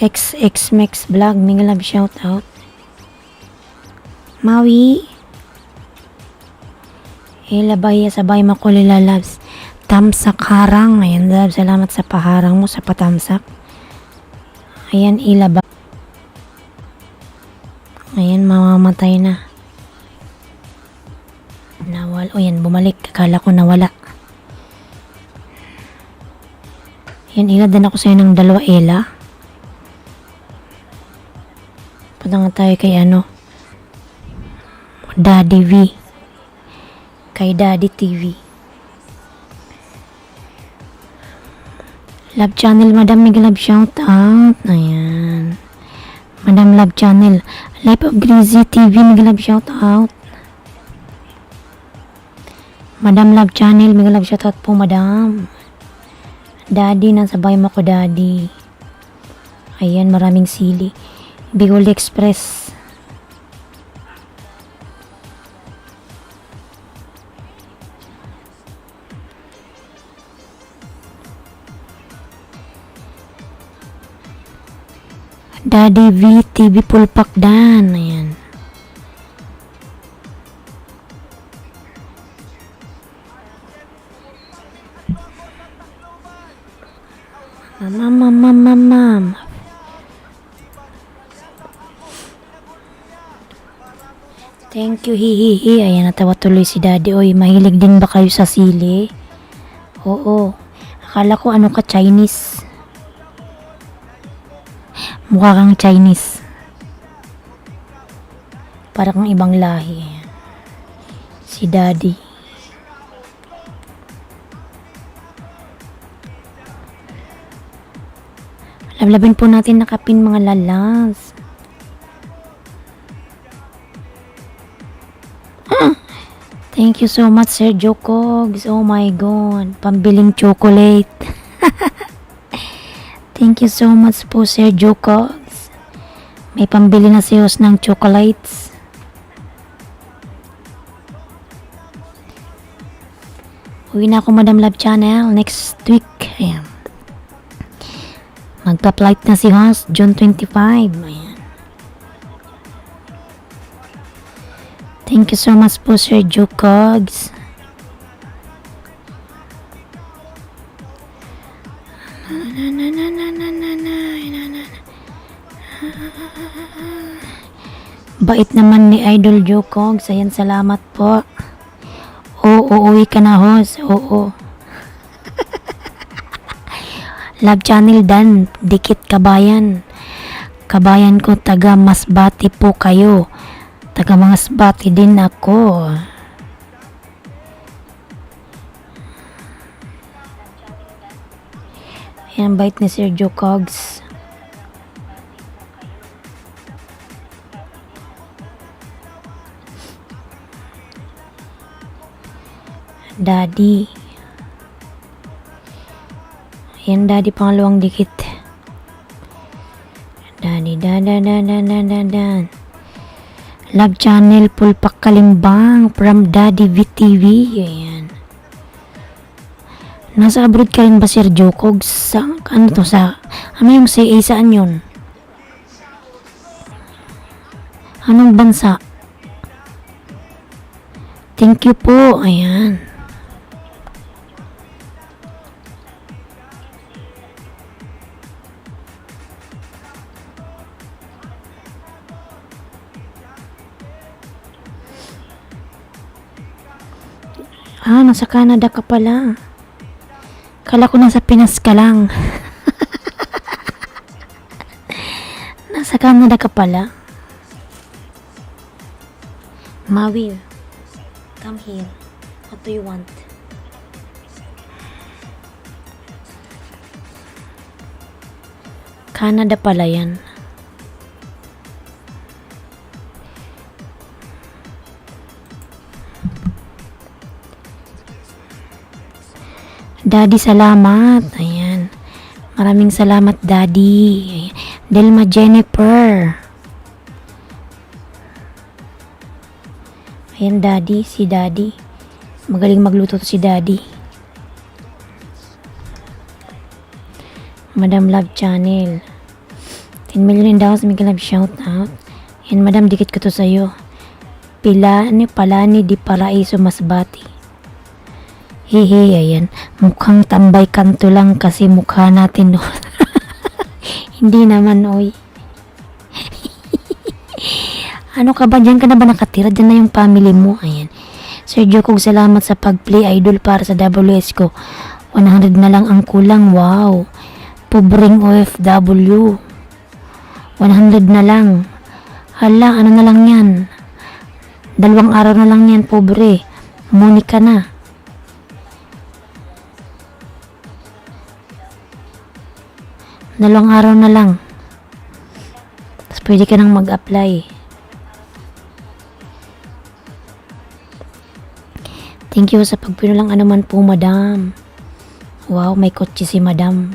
XX Max Vlog, mga love shout out. Maui. Ella Bahia sabay makulila loves. Tamsak harang. Ayan, love, salamat sa paharang mo sa patamsak. Ayan, Ella Bahia. Ayan, mamamatay na. Nawal. O yan, bumalik. Akala ko nawala. Ayan, Ella, din ako sa'yo ng 2 Ella. Punta nga tayo kay Daddy V. Kay Daddy TV. Love Channel, Madam Mega Love shout out. Ayan. Madam Love Channel. Life of Greasy TV, Mega Love shout out. Madam Love Channel, Mega Love shout out po, Madam. Daddy, nasabay mo ko, Daddy. Ayan, maraming sili. Bicol Express. Daddy V TV Pulpakdan. Ayan. Mama. Thank you, hihihi. Ayan, natawa tuloy si Daddy. Oy, mahilig din ba kayo sa sili? Oo. Akala ko ka, Chinese. Mukha kang Chinese. Para kang ibang lahi. Ayan. Si Daddy. Lablabin po natin nakapin mga lalas. Thank you so much, Sir Jokogs. Oh my God. Pambiling chocolate. Thank you so much po, Sir Jokogs. May pambili na si Hos ng chocolates. Uwi na ako, Madam Love Channel. Next week. Ayan. Magpa-flight na si Hos. June 25. Ayan. Thank you so much po, Sir Jokogs. Bait naman ni Idol Jokogs. Ayan, salamat po. Uuwi ka na, Hos. Oo. Love Channel Dan, dikit kabayan. Kabayan ko, taga Masbati po kayo. Taga Masbati din ako. Ayan, bait ni Sir Jokogs. Daddy. Ayan, Daddy, pangalawang dikit. Daddy, dan. Love Channel, Pulpak Kalimbang, from Daddy VTV. Ayan. Nasa abroad ka rin ba, Sir Jokogs? Yung CA, saan yun? Anong bansa? Thank you po. Ayan. Nasa Canada ka pala. Kala ko nasa Pinas ka lang. Nasa Canada ka pala. Mawi, come here. What do you want? Canada pala yan. Daddy, salamat. Ayan. Maraming salamat, Daddy. Ayan. Delma Jennifer. Ayan, Daddy. Si Daddy. Magaling magluto to si Daddy. Madam Love Channel. 10 million daw sa Miguel Love shout out. Ayan, Madam, dikit ko to sa'yo. Palani di Paraiso Masbati. Hehe, ayan. Mukhang tambay kanto lang kasi mukha natin doon. Hindi naman, oy. Ano ka ba? Diyan ka na ba nakatira? Diyan na yung family mo. Ayan. Sir Jokog, salamat sa pag-play idol para sa WS ko. 100 na lang ang kulang. Wow. Pobreng OFW. 100 na lang. Hala, ano na lang yan? 2 araw na lang yan, pobre. Muni ka na. Dalawang araw na lang. Tapos pwede ka nang mag-apply. Thank you sa pagpinulang anuman po, Madam. Wow, may kotse si Madam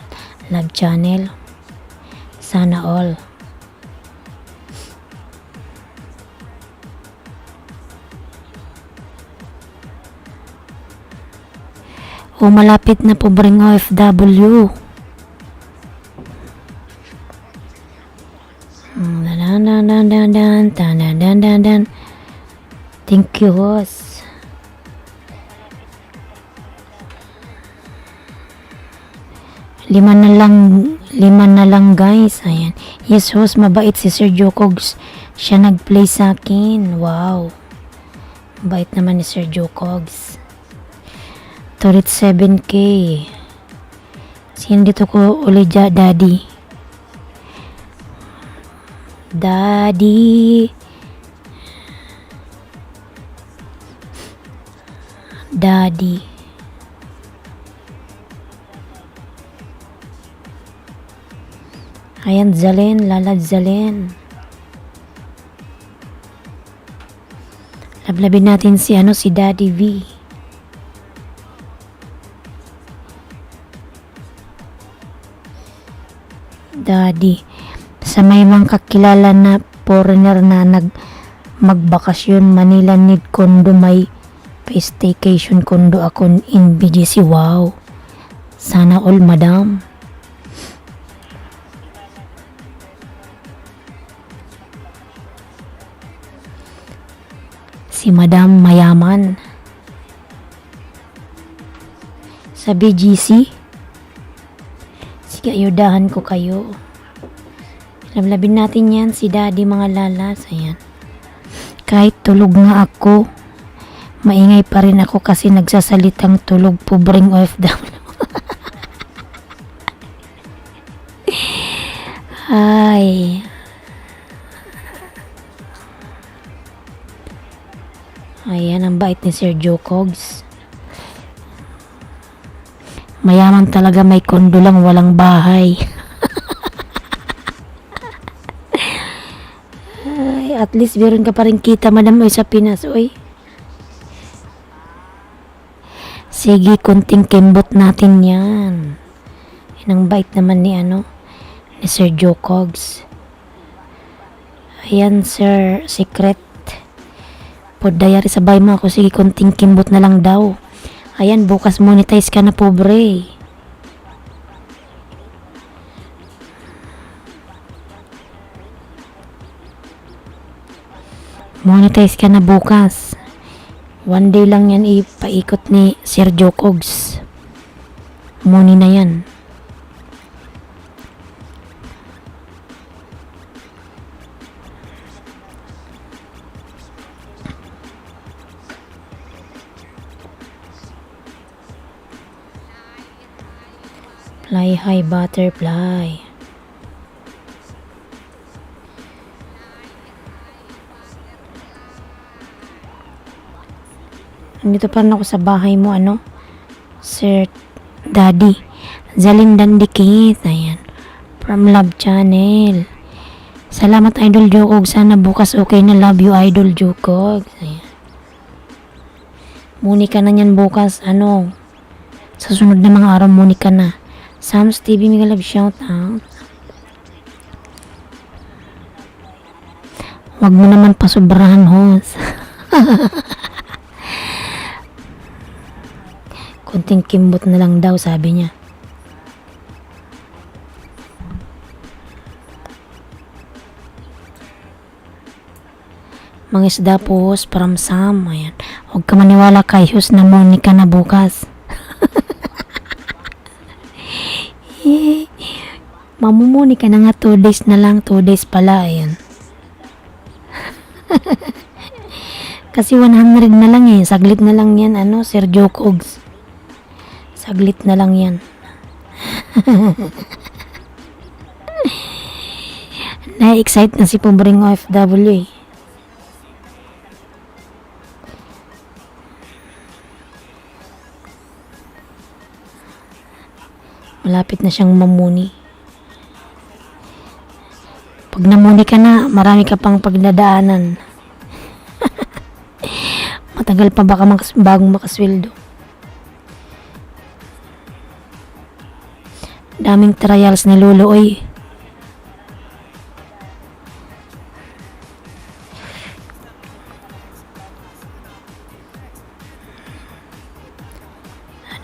Love Channel. Sana all. O malapit na pobreng OFW. Thank you, host. Lima na lang guys. Ayan. Yes, host, mabait si Sir Jokogs. Siya nag-play sa akin. Wow. Mabait naman ni Sir Jokogs. Turit 7K. Sino dito ko ulit, Daddy? Daddy. Daddy. Ayan, Zalen, lalad Zalen. Lablabin natin si Daddy V. Daddy. Sa may mga kakilala na foreigner na magbakasyon, Manila need condo, may staycation condo ako in BGC. Wow. Sana all, Madam. Si Madam mayaman. Sa BGC. Sige, ayudahan ko kayo. Lablabin natin yan si Daddy, mga lalas. Ayan. Kahit tulog nga ako, maingay pa rin ako kasi nagsasalitang tulog, pobreng OFW. Ay. Ayan, ang bait ni Sir Jokogs. Mayaman talaga, may kondo lang, walang bahay. Ay, at least meron ka pa rin kita, Madam, oy, sa Pinas, oy. Sige, kunting kimbot natin yan. Yan ang bait naman ni ni Sir Jokogs. Ayan, Sir Secret. Podayari sabay mo ako. Sige, kunting kimbot na lang daw. Ayan, bukas monetize ka na, pobre. Monetize ka na bukas. One day lang yan ipaikot ni Sir Jokogs. Money na yan. Fly high, butterfly. Nandito pa rin ako sa bahay mo, Sir Daddy. Zalin Dandikit. Ayan. From Love Channel. Salamat, Idol Jokog. Sana bukas okay na. Love you, Idol Jokog. Ayan. Muni ka na yan bukas. Sa sunod na mga araw, Monica na. Sam's TV, mega love shout out. Wag mo naman pasubrahan, host. Kunting kimbot na lang daw, sabi niya. Mga isda po, host, from Sam. Ayan. Huwag ka maniwala kay host na Monica na bukas. Mamumuni ka na nga 2 days na lang, 2 days pala, ayan. Kasi 100 na lang eh, saglit na lang yan, Sergio Cogs. Saglit na lang yan. Na-excite na si Pobreng OFW eh. Malapit na siyang mamuni. Pag namuni ka na, marami ka pang pagdadaanan. Matagal pa baka bagong makasweldo. Daming trials ni Lolo, oy.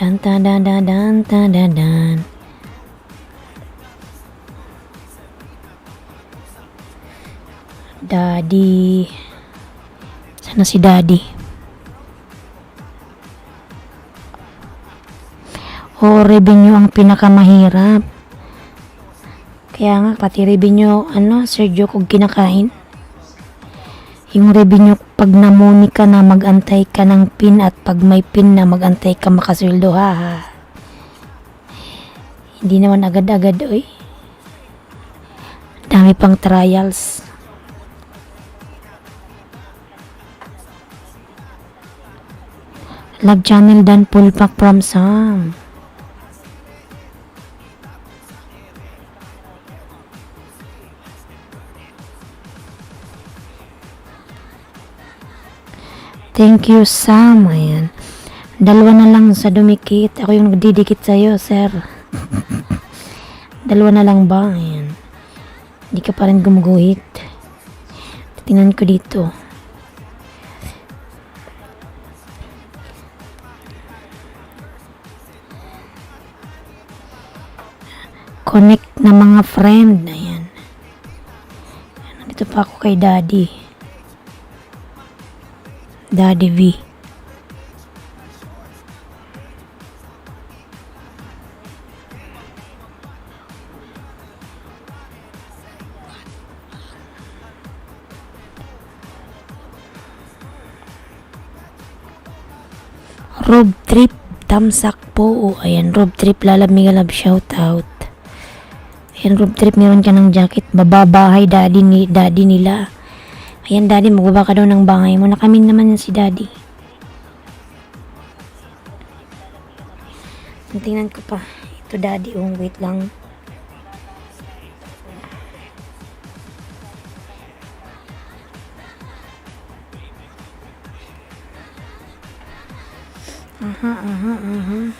Dan dan dan dan dan dan dan. Daddy. Sana si Daddy. Revenue ang pinakamahirap. Kaya nga, pati revenue, Sergio, kung kinakain. Yung revenue, pag namuni ka na, mag-antay ka ng pin, at pag may pin na, mag-antay ka makasweldo, ha. Hindi naman agad-agad, oy. Dami pang trials. Love channel dan full pack from Sam. Thank you, Sam. Ayan. 2 na lang sa dumikit. Ako yung nagdidikit sa'yo, sir. 2 na lang ba? Ayan. Hindi ka pa rin gumuguhit. Tingnan ko dito. Connect na mga friend. Ayan. Nandito pa ako kay Daddy. Daddy V. Rob Trip Tamsak po. Ayan, Rob Trip Lalamig Love shout out. Ayan, Rob Trip, meron ka ng jacket. Bababahay daddy nila. Ayan, Daddy, magbaba ka daw ng bangay mo. Nakamin naman yan si Daddy. Tingnan ko pa. Ito, Daddy. Wait lang. Aha.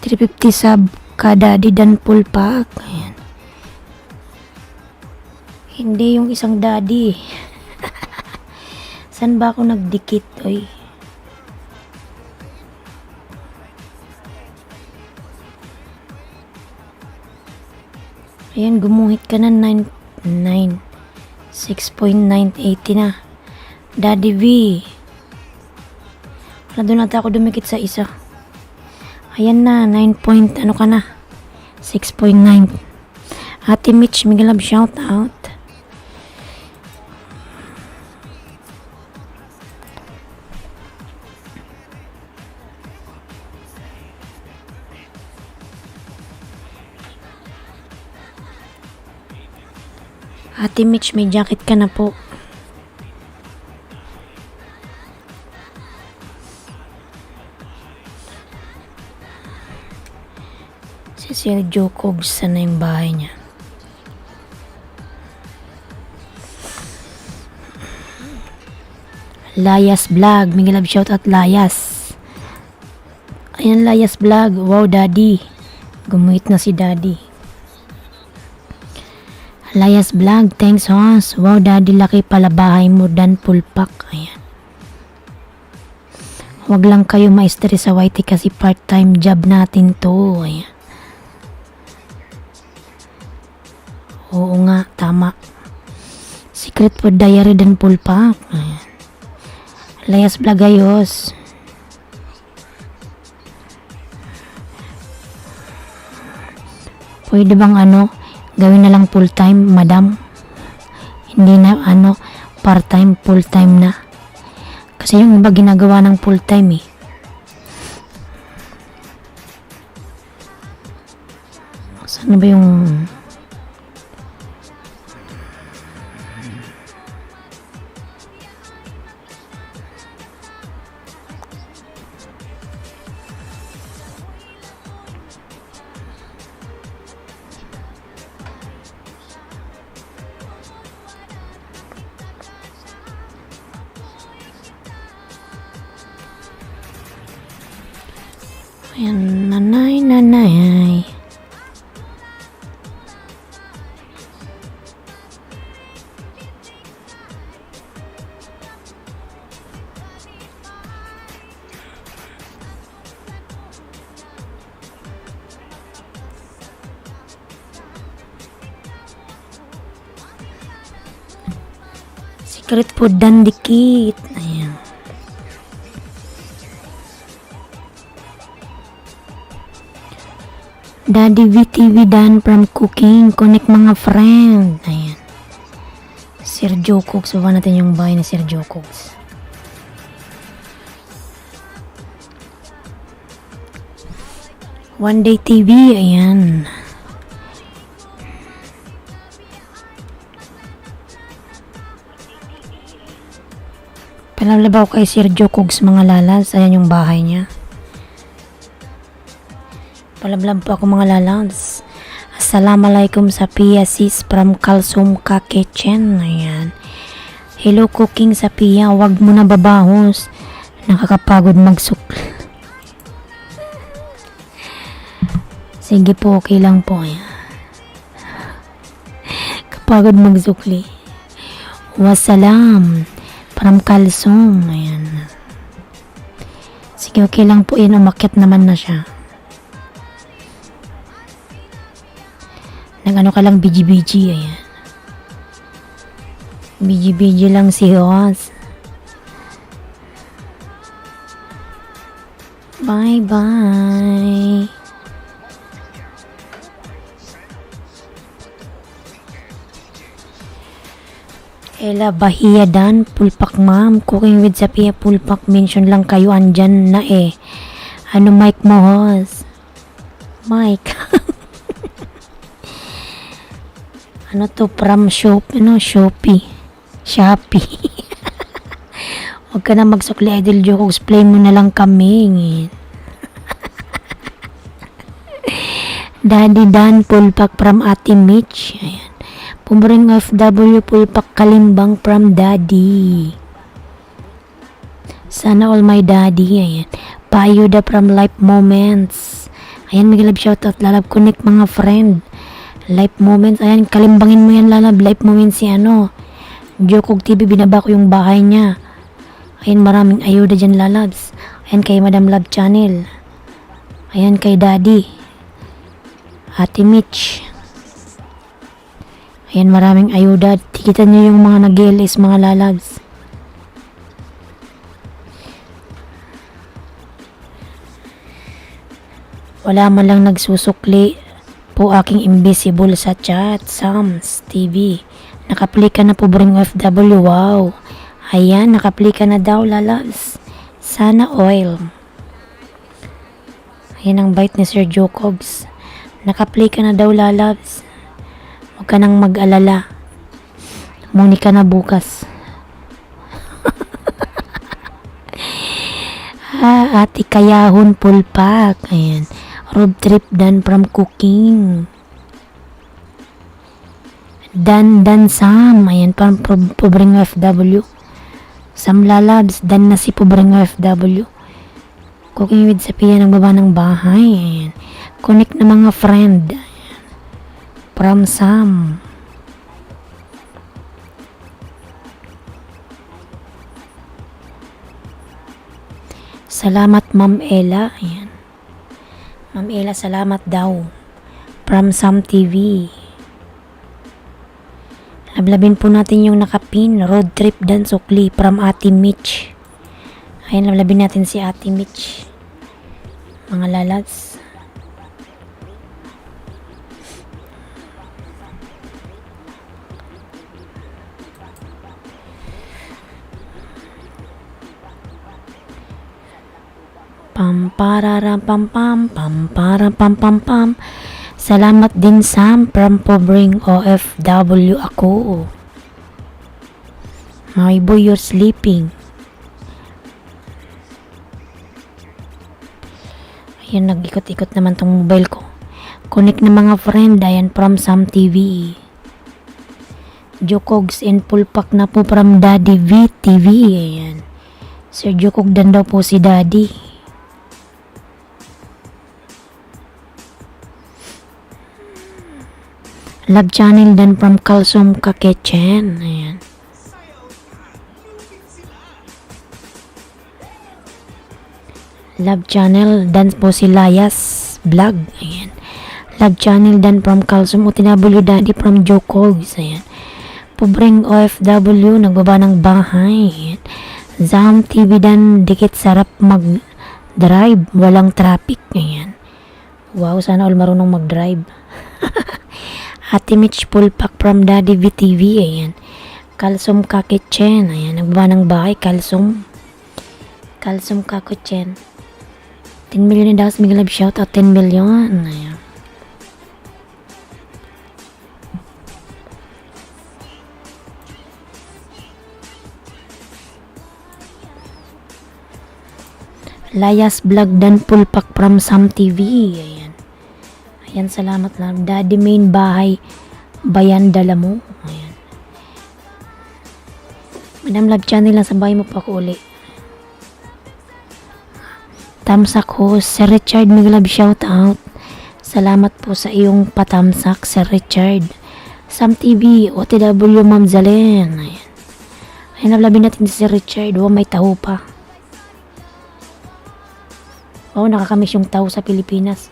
350 sub ka, Daddy dan full pack. Ayan. Hindi yung isang Daddy. San ba ako nagdikit? Oy. Ayan, gumuhit ka na 6.980 na. Daddy V. Wala doon natin ako dumikit sa isa. Ayan na, 9 point, ka na? 6.9. Ate Mitch, mega love shout out. Ate Mitch, may jacket ka na po. Si Sergio Cogs, sana yung bahay niya. Layas Vlog, Miguel Love shout out Layas. Ayan Layas Vlog, wow daddy. Gumuhit na si daddy. Layas Vlog, thanks Hans. Wow daddy, laki pala bahay mo dan pulpak. Ayan. Huwag lang kayo ma-stress sa YT kasi part-time job natin to. Ayan. Oo nga, tama. Secret Food Diary dan pulpak. Ayan. Layas Vlog ayos. Pwede bang gawin na lang full time, madam? Hindi na part time, full time na. Kasi yung iba ginagawa ng full time eh. Saan ba yung ayan, nanay. Secret Food dan dikit. Ayan. Daddy VTV dan from cooking. Connect mga friend. Ayan. Sergio Cogs. Baba natin yung bahay ni Sergio Cogs. One Day TV. Ayan. Palalabaw kay Sergio Cogs mga lalas. Ayan yung bahay niya. Palablab po ako mga lalans. Assalamualaikum sa Pia sis from Kalsum ka kitchen. Ayan. Hello cooking sa Pia. Huwag mo na babahos. Nakakapagod magsukli. Sige po, okay lang po. Ayan. Kapagod magsukli. Wassalam from Kalsum. Ayan. Sige, okay lang po. Yan, umakyat naman na siya. Nag-ano ka lang, BG-BG, ayan. BG-BG lang si Oz. Bye-bye. Ella Bahia dan, pulpak ma'am. Cooking with Sapia, pulpak. Mention lang kayo, andyan na eh. Ano mic mo, Oz? Mic. Ano to, from Shopee. Huwag ka na magsukli, Idol Jokes. Play mo na lang kami. Daddy Dan, pulpak from Ate Mitch. Ayan. Pumring FW, pulpak kalimbang from Daddy. Sana all my daddy. Ayan. Payuda from Life Moments. Ayan, Miguel Love shoutout. Lalab connect mga friend. Life Moments, ayan, kalimbangin mo yan lalab. Life Moments si Jokog TV, binaba ko yung bahay niya. Ayan, maraming ayuda dyan lalabs. Ayan kay Madam Love Channel. Ayan kay Daddy. Ate Mitch. Ayan, maraming ayuda. Tikitan nyo yung mga nag-LS mga lalabs. Wala man lang nagsusukli po aking invisible sa chat. Sams TV. Nakaplika na po Bring FW. Wow. Ayan, nakaplika na daw lalabs. Sana oil. Ayan ang bite ni Sir Jokogs. Nakaplika na daw lalabs. Huwag ka nang mag-alala. Monica na bukas. Ate Kayahon Pulpak. Ayan. Road trip done from cooking. Dan Sam. Ayan, parang pobreng OFW. Sam Lalabs, dan na si pobreng OFW. Cooking with Sophia, nagbaba ng bahay. Ayan. Connect na mga friend. Ayan. From Sam. Salamat Ma'am Ella. Ayan. Ma'am Ella, salamat daw. From Sam TV. Lablabin po natin yung nakapin. Road trip dan sukli from Ate Mitch. Ayan, lablabin natin si Ate Mitch. Mga lalads. Pam pararam pam pam pam para pam pam pam. Salamat din Sam from pobreng OFW ako. My boy, you're sleeping. Ayan, nag-ikot-ikot naman tong mobile ko. Connect na mga friend. Ayan, from Sam TV. Jokogs and Pulpak na po from Daddy V TV. Ayan. Sir Jokog dan daw po si Daddy. Love channel dan from Kalsum Kaketchen. Ayan. Love channel dan po si Layas Vlog. Ayan. Love channel dan from Kalsum OTW Daddy from Jokogs. Ayan. Pobreng OFW, nagbaba ng bahay. Ayan. Zam TV dan dikit sarap mag-drive. Walang traffic. Ayan. Wow, sana all marunong mag-drive. Ate Mitch Pulpak from Daddy VTV. Ayan. Kalsum Kaketchen. Ayan. Nagbaba ng bahay. Kalsum Kaketchen. 10 million na daw. Miguel Love shout out 10 million. Ayan. Layas Vlog dan Pulpak from Sam TV. Ayan. Ayan, salamat lang. Daddy main bahay. Bayan dala mo. Ayan. Madam Love channel lang sa bahay mo pa ko uli. Tamsak ho, Sir Richard Miglab shout out. Salamat po sa iyong patamsak, Sir Richard. Sam TV, OTW Ma'am Zalen. Ayan. Ayan, nablabin natin si Sir Richard. Wow, may taho pa. Wow, nakakamiss yung taho sa Pilipinas.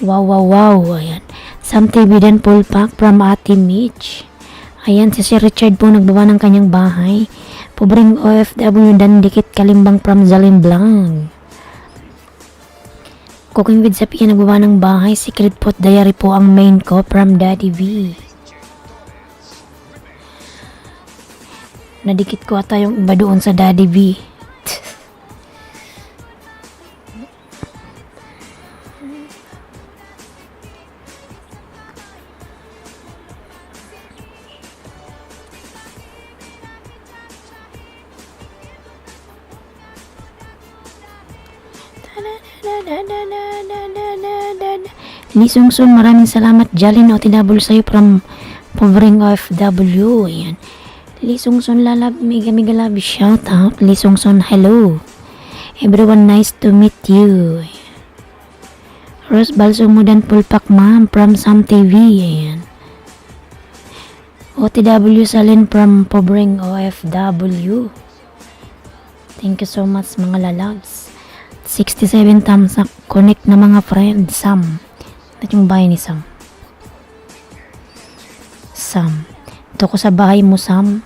Wow. Ayan. Sam TV dan Pulpak from Ate Mitch. Ayan, si Sir Richard po nagbaba ng kanyang bahay. Pobreng OFW dan dikit kalimbang from Zalim Blanc. Cooking with Sophia nagbaba ng bahay. Secret Pot Diary po ang main ko from Daddy V. Nadikit ko ata yung iba doon sa Daddy V. Lisungsun, maraming salamat Jalin OTW sa'yo from Pobreng OFW. Ayan. Lisungsun lalab, mega love shout out. Lisungsun, hello everyone, nice to meet you. Rose Balsumo dan Pulpak ma'am from Sam TV. Ayan. OTW Salin from Pobreng OFW. Thank you so much mga lalabs. 67 thumbs up. Connect na mga friend. Sam. At yung bahay ni Sam. Ito ko sa bahay mo, Sam.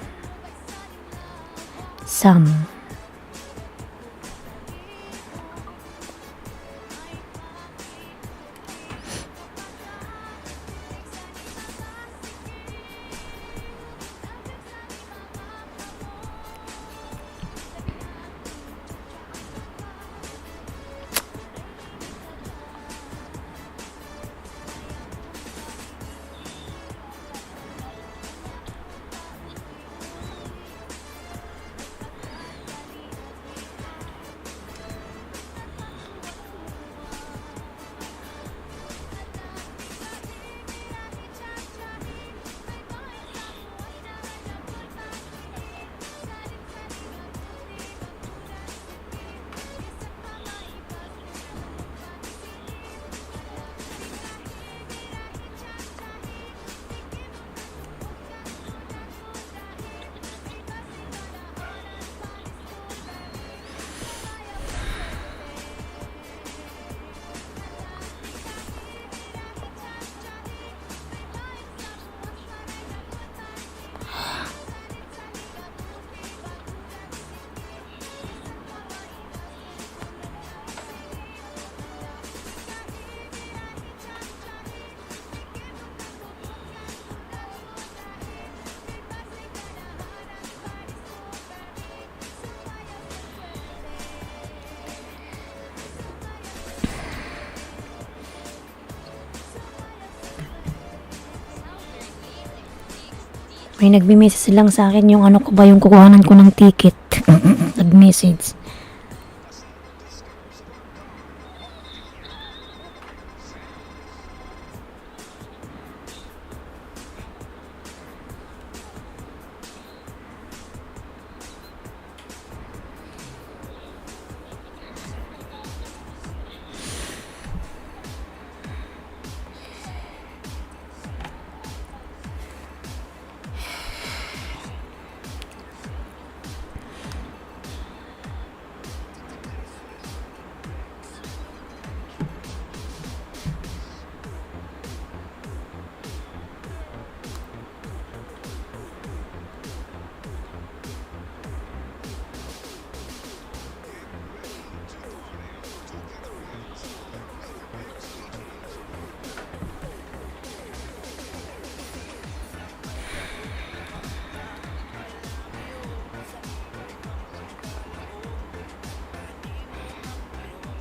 May nagme-message lang sa akin yung ano ko ba yung kukuhanan ko ng ticket. Nag-message.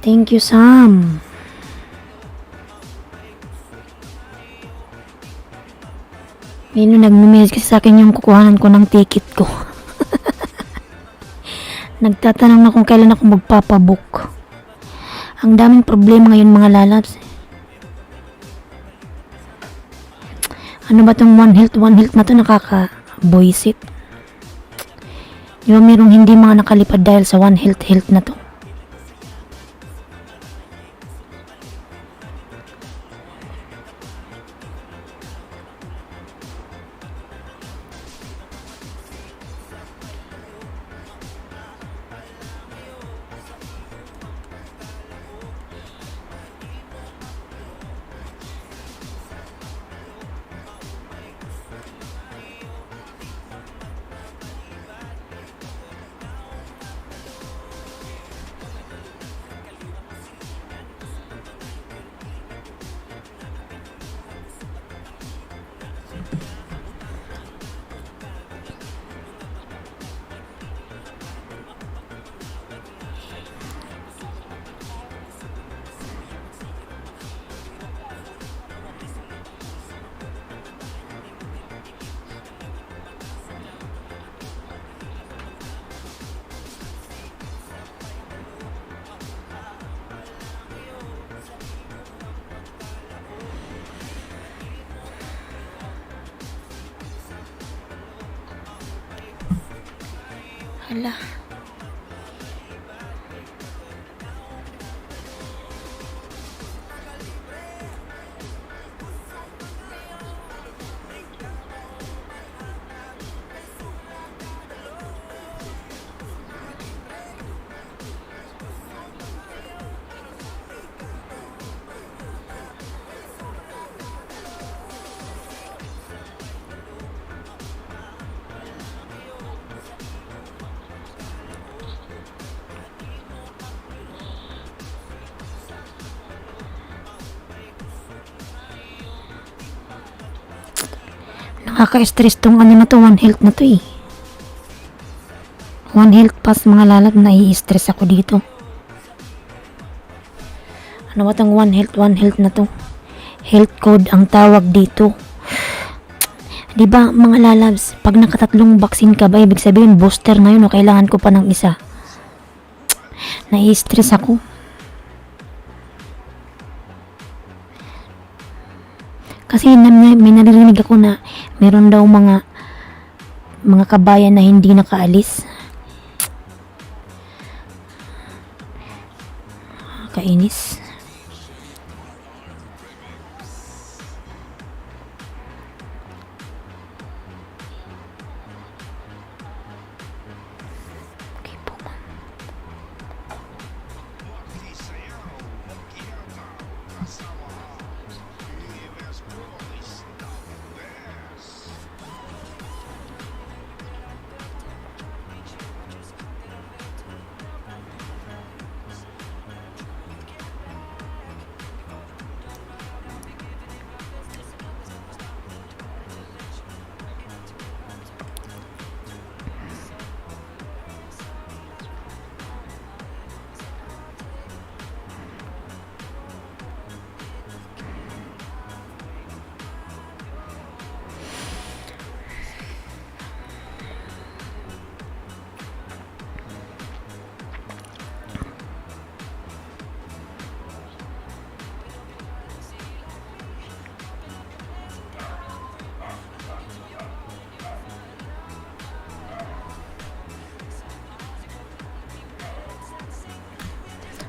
Thank you, Sam. May nagme-message kasi sa akin yung kukuhanan ko ng ticket ko. Nagtatanong na kung kailan ako magpapabook. Ang daming problema ngayon mga lalabs. Ano ba tong One Health na to, nakaka-boysit. Di ba merong hindi mga nakalipad dahil sa One Health na to? Hala. Nakaka-stress tong ano na to, One Health na to eh. One Health Pass mga lalab, nai-stress ako dito. Ano ba tong One Health na to? Health code ang tawag dito. Diba mga lalabs, pag nakatatlong vaccine ka ba, ibig sabihin booster na yun o kailangan ko pa ng isa? Nai-stress ako. Kasi may naririnig ako na meron daw mga kabayan na hindi nakaalis. Kainis. Okay po, ma'am.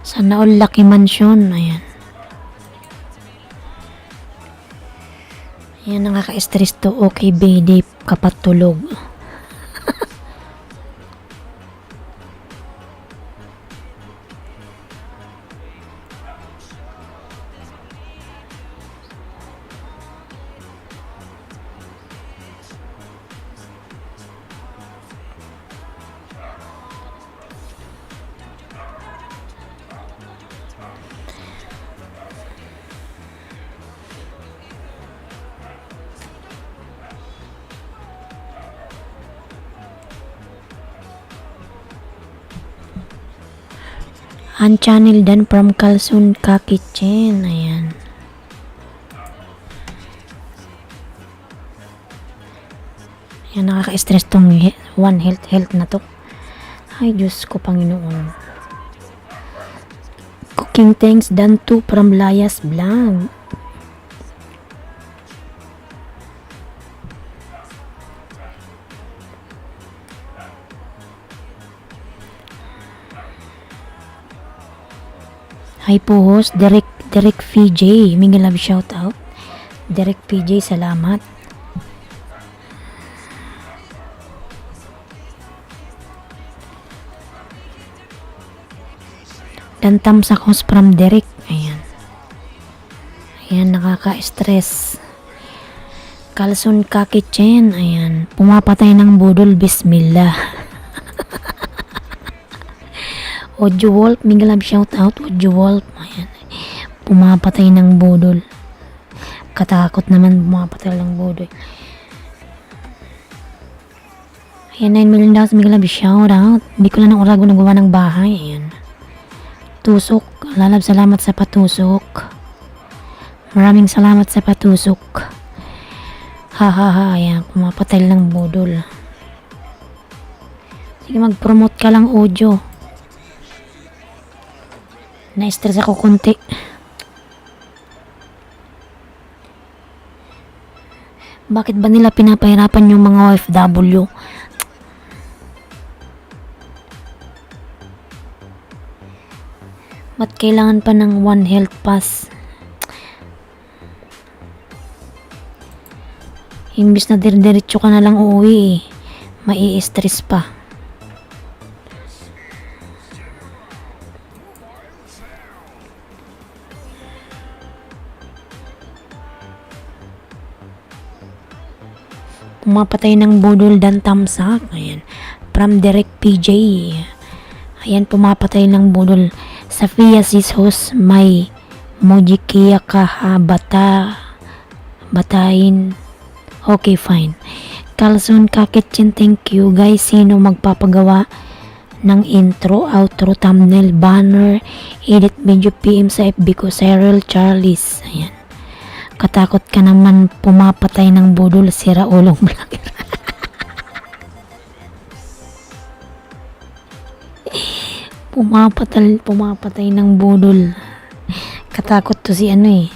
Sana all Lucky Mansion. Ayan. Ayan, nakaka-stress to. Okay, BD, kapatulog. Channel dan from Kalsun Ka Kitchen. Ayan. Ayan, nakaka-stress tong One Health na to. Ay, Diyos ko, Panginoon. Cooking thanks done to from Layas Vlog. Hi po host, Derek PJ. Mega love shout out. Derek PJ, salamat. Dan tamsak host from Derek. Ayan. Ayan, nakaka-stress. Kalsun Ka Kitchen. Ayan. Pumapatay ng budol. Bismillah. Ojo Wolf, mega love shout out. Ojo Wolf. Ayan. Pumapatay ng budol. Katakot naman pumapatay ng budol. Ayan, 9 million dollars, mega love shout out. Hindi ko lang ng orago nagawa ng bahay. Ayan. Tusok. Lalab, salamat sa patusok. Maraming salamat sa patusok. Ha. Ayan, pumapatay ng budol. Sige, mag-promote ka lang, Ojo. Na-stress ako konti. Bakit ba nila pinapahirapan yung mga OFW? Ba't kailangan pa ng One Health Pass? Imbis na diretso ka na lang uuwi, mai-stress pa. Pumapatay ng budol dan tamsak. Ayan. From Derek PJ. Ayan, pumapatay ng budol. Safia sis host, may mojikiya ka batayin. Okay, fine. Kalsun Ka Kitchen, thank you guys. Sino magpapagawa ng intro, outro, thumbnail, banner, edit video, PM sa FB ko, Cyril Charles. Ayan. Katakot ka naman, pumapatay ng budol, sira ulong vlogger. Pumapatay ng budol. Katakot to si ano eh.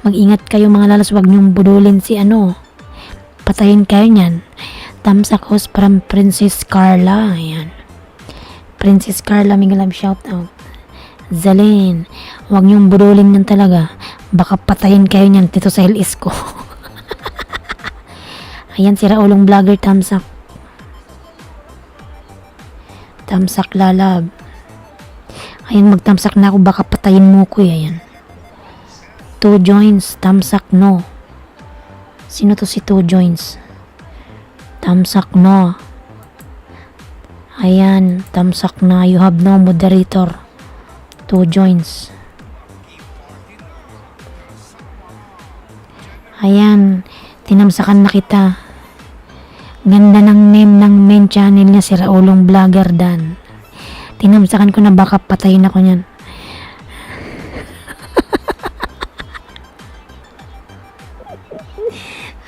Mag-ingat kayo mga lalas, wag niyong budulin si ano. Patayin kayo niyan. Tamsak host from Princess Carla. Ayan. Princess Carla, mega love shout out. Zalin, wag niyong budulin yan talaga. Baka patayin kayo niyan dito sa LS ko. Ayan, sira ulong vlogger, tamsak. Tamsak lalab. Ayan, magtamsak na ako, baka patayin mo ko. Ayan. 2 joints, tamsak no. Sino to si 2 joints? Tamsak no. Ayan, tamsak na. You have no moderator. 2 joints. Ayan, tinamsakan na kita. Ganda ng name ng main channel niya, si Raulong Vlogger Dan. Tinamsakan ko na baka patayin ako niyan.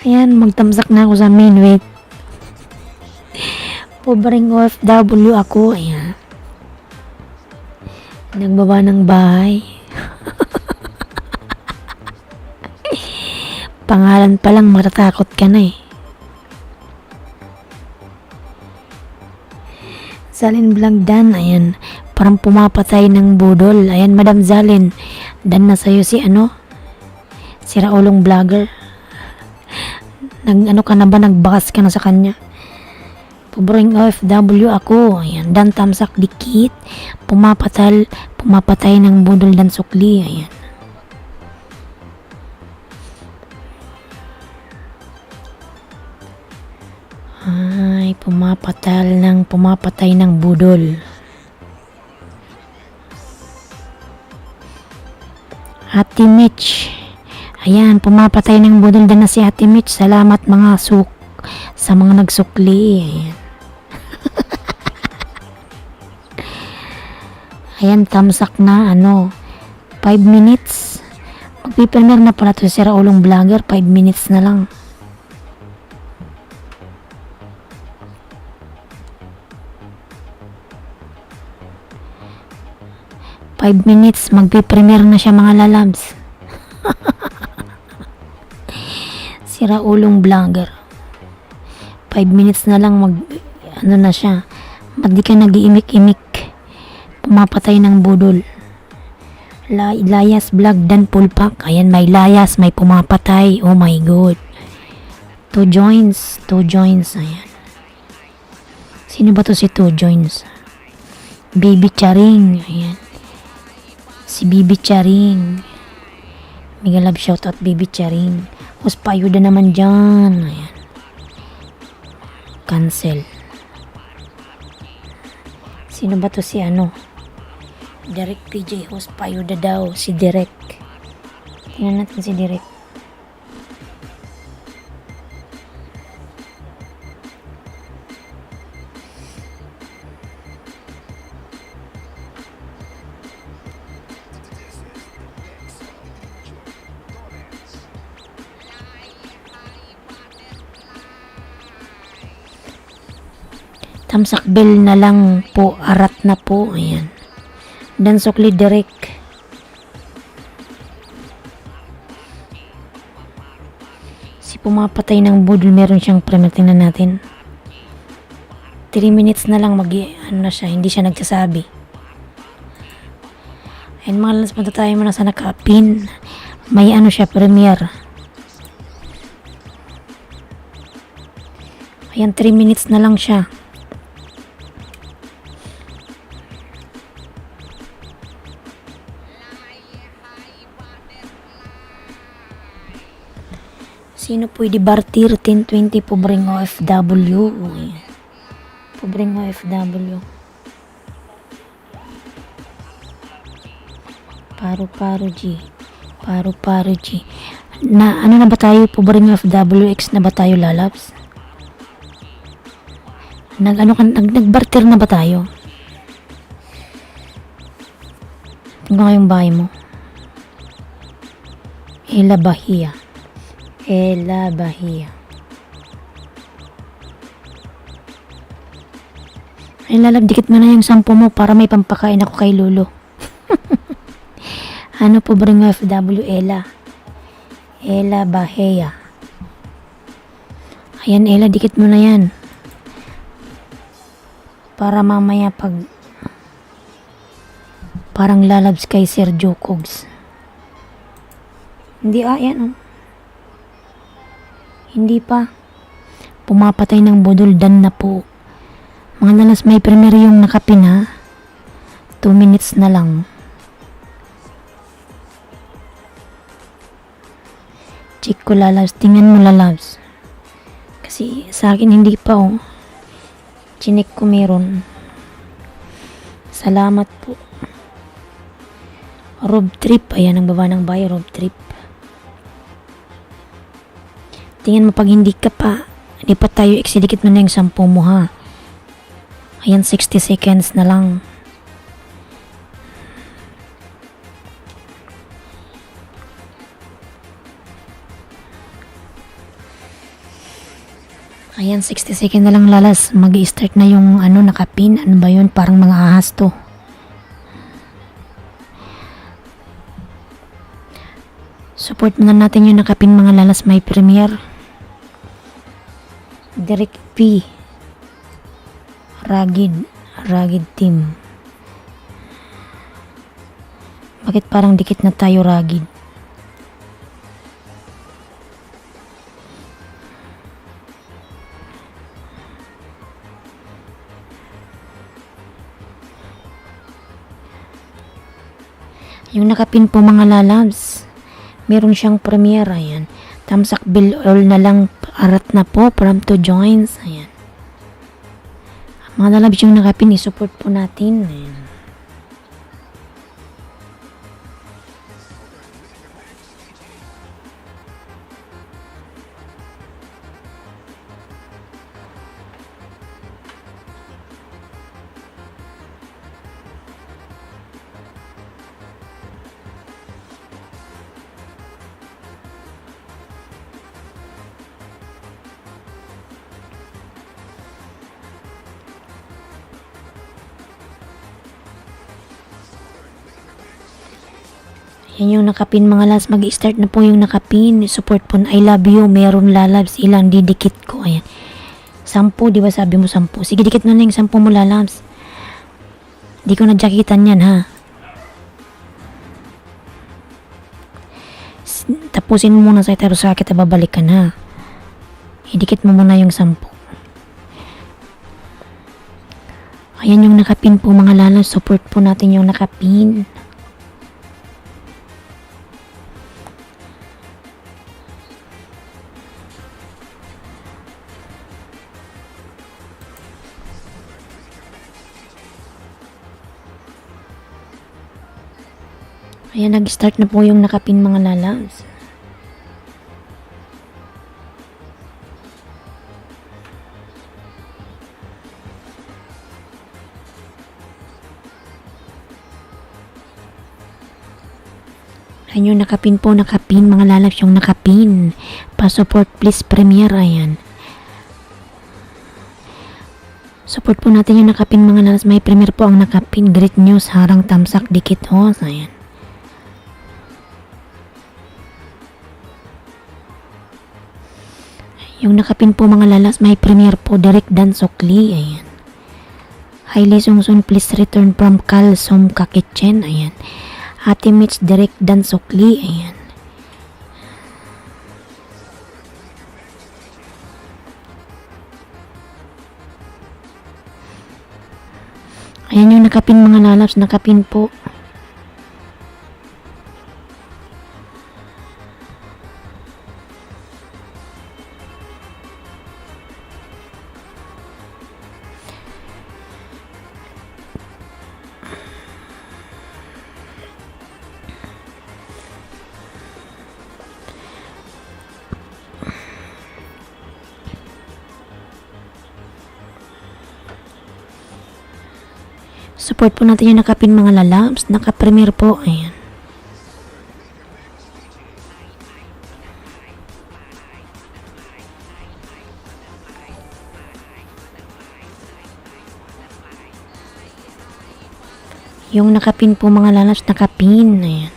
Ayan, magtamsak na ako sa main. Wait. Pobreng OFW ako. Ayan. Nagbaba ng bahay. Pangalan pa lang, matatakot ka na eh. Zalin Vlog Dan, ayan. Parang pumapatay ng budol. Ayan, Madam Zalin. Dan na sa'yo si si Raulong Vlogger. Ka na ba? Nagbakas ka na sa kanya. Pobreng OFW ako. Ayan, Dan Tamsak Dikit. Pumapatay ng budol Dan Sukli. Ayan. Ay, pumapatay ng budol. Ate Mitch. Ayan, pumapatay ng budol din na si Ate Mitch. Salamat sa mga nagsukli. Ayan. Ayan, tamsak na 5 minutes. Magpipremiere na pala to si Raulong Vlogger. 5 minutes na lang. Magpipremiere na siya mga lalabs. Si Raulong Vlogger. 5 minutes na lang na siya. Ba't di ka nag-iimik-imik? Pumapatay ng budol. Layas Vlog Dan Pulpak. Ayan, may layas, may pumapatay. Oh my god. 2 joins. Ayan. Sino ba to si 2 joins? Baby Charing. Ayan. Si Bibi Charing. Mega love shoutout Bibi Charing. Huspayuda naman dyan. Ayan. Cancel. Sino ba to si Derek PJ Huspayuda daw. Si Derek. Tingnan natin si Derek. Tamsak bell na lang po, arat na po. Ayan. Dan Sukli Derek. Si pumapatay ng budol, meron siyang premiere. Tingnan natin. 3 minutes na lang na siya, hindi siya nagsasabi. Ayan mga lalas, punta tayo muna sa naka-pin. May siya, premiere. Ayan, 3 minutes na lang siya. Sino pwede bartir? 1020 pobreng OFW. Pobreng OFW. Paru-paro G. Na ba tayo? Pobreng OFW X na ba tayo, lalabs? Nagbartir na ba tayo? Tingnan ko yung bahay mo. Ela Bahia. Ay, lalab, dikit mo na yung 10 mo para may pampakain ako kay Lolo. Pobreng OFW, Ela Bahia. Ayan, Ela, dikit mo na yan. Para mamaya parang lalabs kay Sergio Cogs. Hindi, yan Hindi pa. Pumapatay ng budol, Dan na po. Mga lalas, may premiere yung nakapina. 2 minutes na lang. Check ko, lalabs. Tingnan mo, lalabs. Kasi sa akin hindi pa Chinik ko meron. Salamat po. Rob Trip. Ayan, ang baba ng bahay, Rob Trip. Tingnan mo pag hindi pa tayo exidikit mo na yung 10 mo, ha. Ayan, 60 seconds na lang. Ayan, 60 seconds na lang, lalas. Mag-i-start na yung nakapin. Ano ba yun? Parang mga ahas to. Support muna natin yung nakapin, mga lalas. May premiere. Derek P. Rugged team. Bakit parang dikit na tayo, Rugged? Yung nakapin po mga lalabs, meron siyang premiere, ayan. Tamsak bill all na lang, arat na po, from to joins, ayan. Mga lalabs yung nakapin, isupport po natin, ayan. Yan yung nakapin mga lalabs. Mag-start na po yung nakapin. Support po na I love you. Meron lalabs. Ilang didikit ko. Ayan. 10, di ba sabi mo 10? Sige, dikit na lang yung 10 mo lalabs. Di ko na jakitan yan ha. Tapusin mo muna sa itero sa kita babalikan ha. Idikit mo muna yung 10. Ayan yung nakapin po mga lalabs. Support po natin yung nakapin. Ayan, nag-start na po yung nakapin mga lalabs. Ayan yung nakapin po, nakapin mga lalabs yung nakapin. Pa-support please premiere, ayan. Support po natin yung nakapin mga lalabs. May premiere po ang nakapin. Great news, harang tamsak dikit hos, ayan. Yung nakapin po mga lalas, may premiere po, Derek Dan Sokli, ayan. Hailey Sungsun, please return from Kalsom Kakitchen, ayan. Ate Mitch, Derek Dan Sokli, ayan. Ayan yung nakapin mga lalabs, nakapin po. Support po natin yung nakapin mga lalabs. Naka-premiere po. Ayan. Yung nakapin po mga lalabs. Nakapin. Ayan.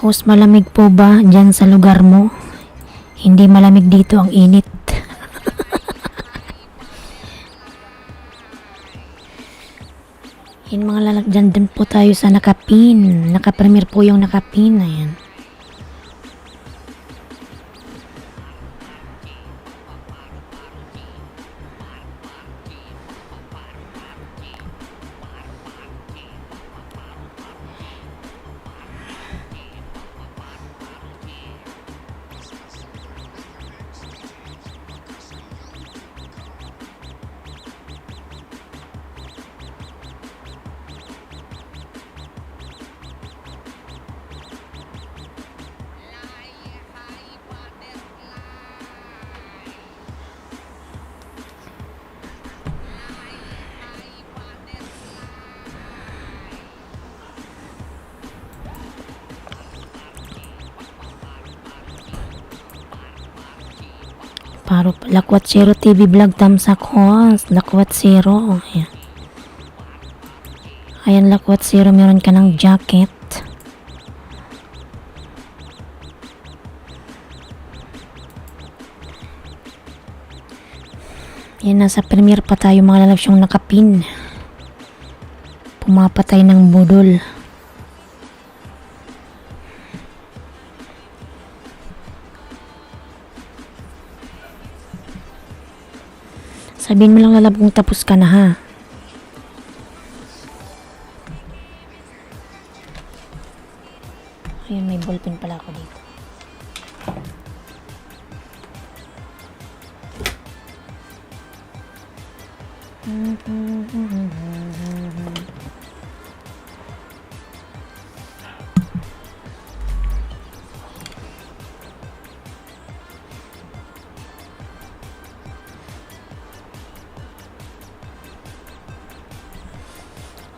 Host, malamig po ba dyan sa lugar mo? Hindi malamig dito, ang init. Yan mga lalagyan din po tayo sa nakapin. Naka-premiere po yung nakapin. Ayan. Paro, Lakwat Zero TV vlog, tamsak host. Lakwat Zero. Ayan. Ayan, Lakwat Zero, meron ka ng jacket. Yan, nasa premiere pa tayo mga lalabs yung nakapin. Pumapatay ng budol. Sabihin mo lang lalab kung tapos ka na ha. Ayun, may ballpen pala ako dito.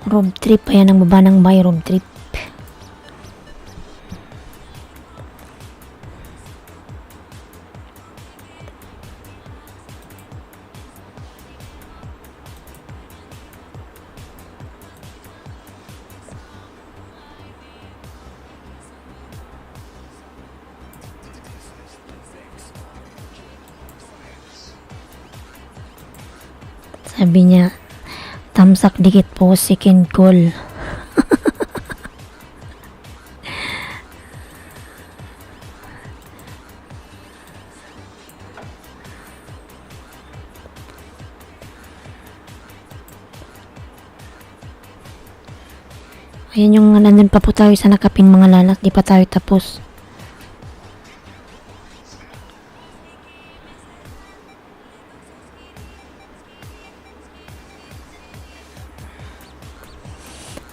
Road trip, ayan ang baba ng bay, road trip. Sabi niya, tamsak dikit po, second call. Ayan yung nandun pa po tayo sa nakapin mga lalas, di pa tayo tapos.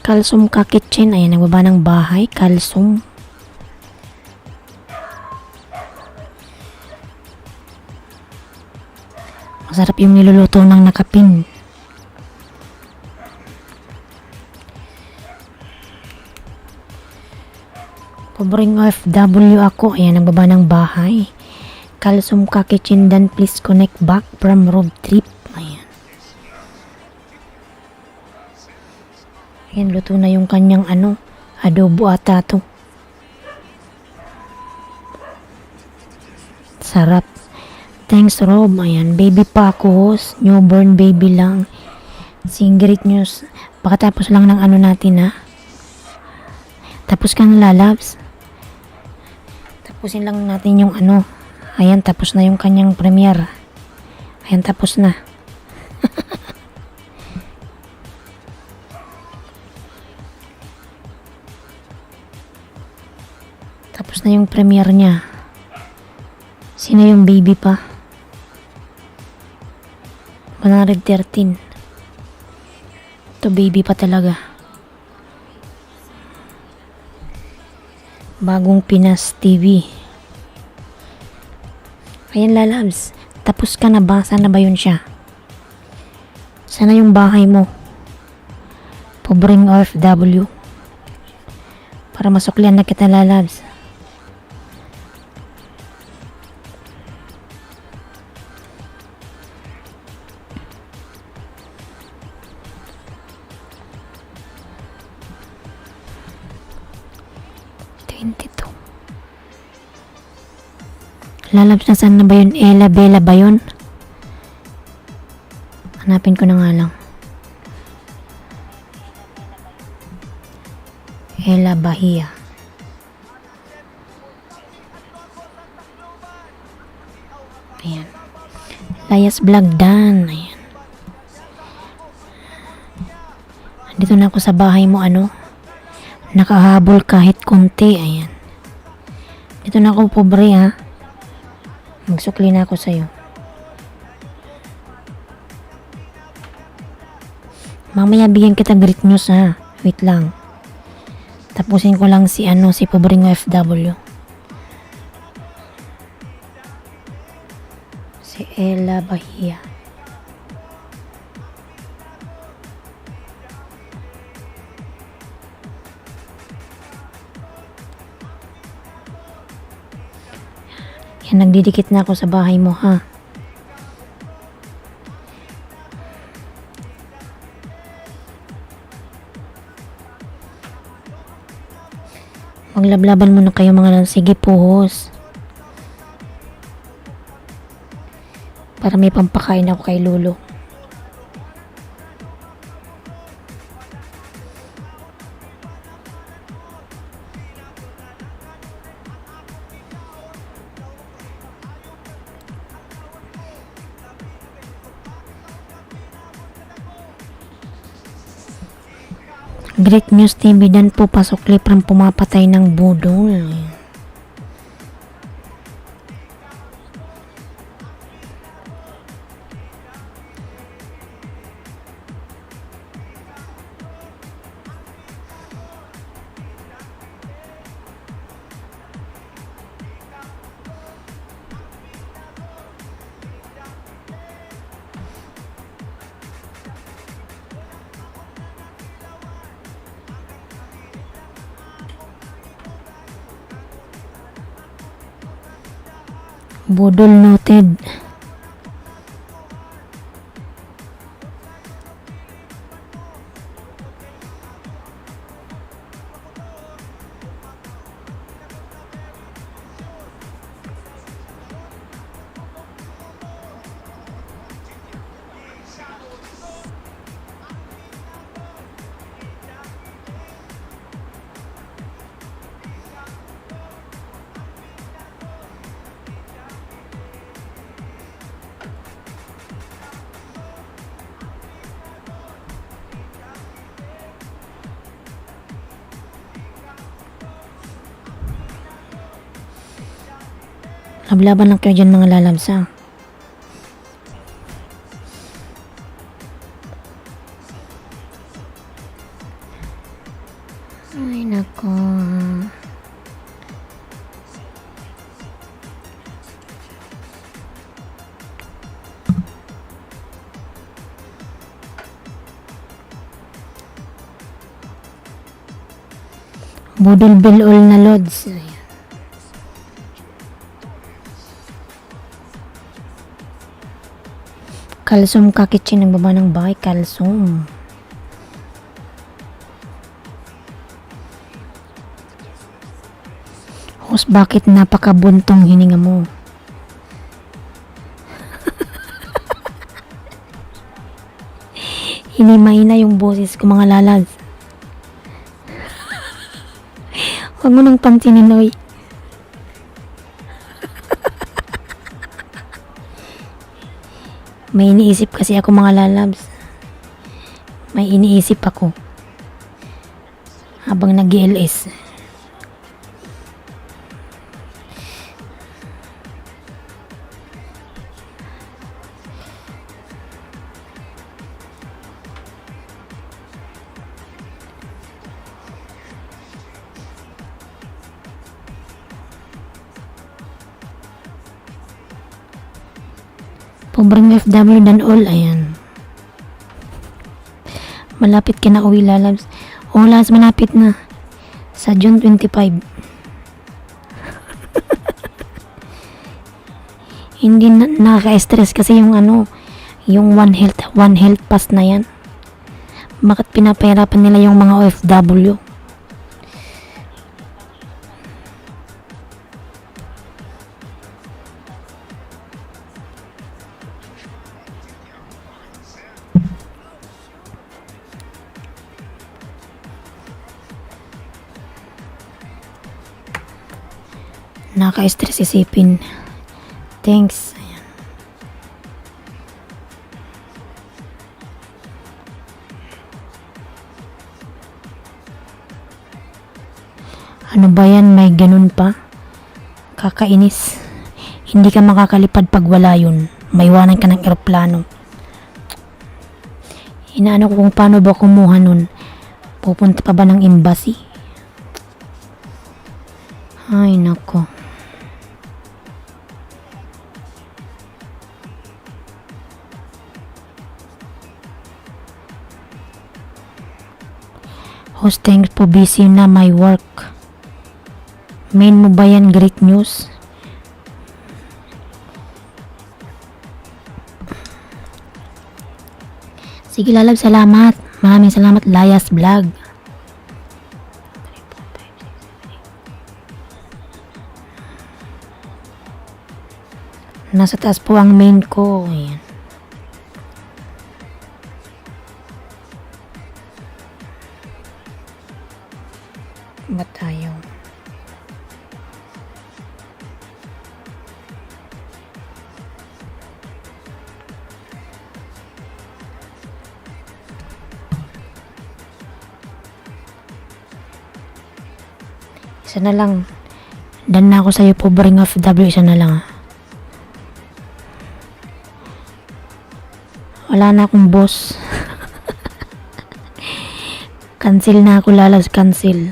Kalsum ka kitchen, ayan nagbaba ng bahay, kalsum. Masarap yung niluluto ng nakapin. Pobreng OFW ako, ayan nagbaba ng bahay. Kalsum ka kitchen, then please connect back from road trip. Ayan. Ayan, luto na yung kanyang adobo ata to. Sarap. Thanks Rob. Ayan, baby pa ako, newborn baby lang. Singrit news. Pakatapos lang ng natin ha. Tapos ka na lalabs. Tapusin lang natin yung Ayan, tapos na yung kanyang premiere. Ayan, tapos na. Tapos na yung premiere niya. Sino yung baby pa? 113. Ito baby pa talaga. Bagong Pinas TV. Ayan lalabs. Tapos ka na ba? Sana ba yun siya? Sana yung bahay mo. Pobreng OFW. Para masuklian na kita lalabs. Lalabs na saan na ba yun? Ella Bella ba yun? Hanapin ko na nga lang. Ella Bahia. Ayan. Layas Vlog Dan. Ayan. Andito na ako sa bahay mo nakahabol kahit konti. Ayan. Dito na ako pobre ha. Magsukli na ako sa'yo. Mamaya bigyan kita great news ha. Wait lang. Tapusin ko lang si pobreng OFW. Si Ella Bahia. Yan, nagdidikit na ako sa bahay mo ha. Maglablaban muna kayo mga lalabs. Sige po, host. Para may pampakain ako kay Lolo. Great News TV dan po pasok liprang pumapatay ng budol. Budol noted. Lablaban lang kayo dyan mga lalabs ha. Ay nako. Budol bill all na lods. Kalsum kakitsin nagbaba ng bahay. Kalsum. Host, bakit napakabuntong hininga mo? Hinimay na yung boses ko mga lalaz. Huwag mo nang pansinin, oy. May iniisip kasi ako mga lalabs. May iniisip ako. Habang nag-LS. Pobreng FW dan all, ayan. Malapit ka na uwi lalabs. O las, malapit na. Sa June 25. Hindi na, nakaka-stress kasi yung ano, yung one health pass na yan. Bakit pinapahirapan nila yung mga OFW? Nakaka-stress isipin. Thanks. Ayan. Ano ba yan? May ganun pa? Kakainis. Hindi ka makakalipad pag wala yun. Maiwanan ka ng eroplano. Inaano ko kung paano ba kumuha nun. Pupunta pa ba ng embassy? Ay, nako. Host, thanks po, busy na my work. Main mo ba yan, Great News? Sige lalab, salamat. Maraming salamat, Layas Vlog. Nasa taas po ang main ko. Ayan. Ba't ayaw? Isa na lang. Dan na ako sa'yo po, bring of W. Isa na lang. Wala na akong boss. Cancel na ako, lalas, cancel.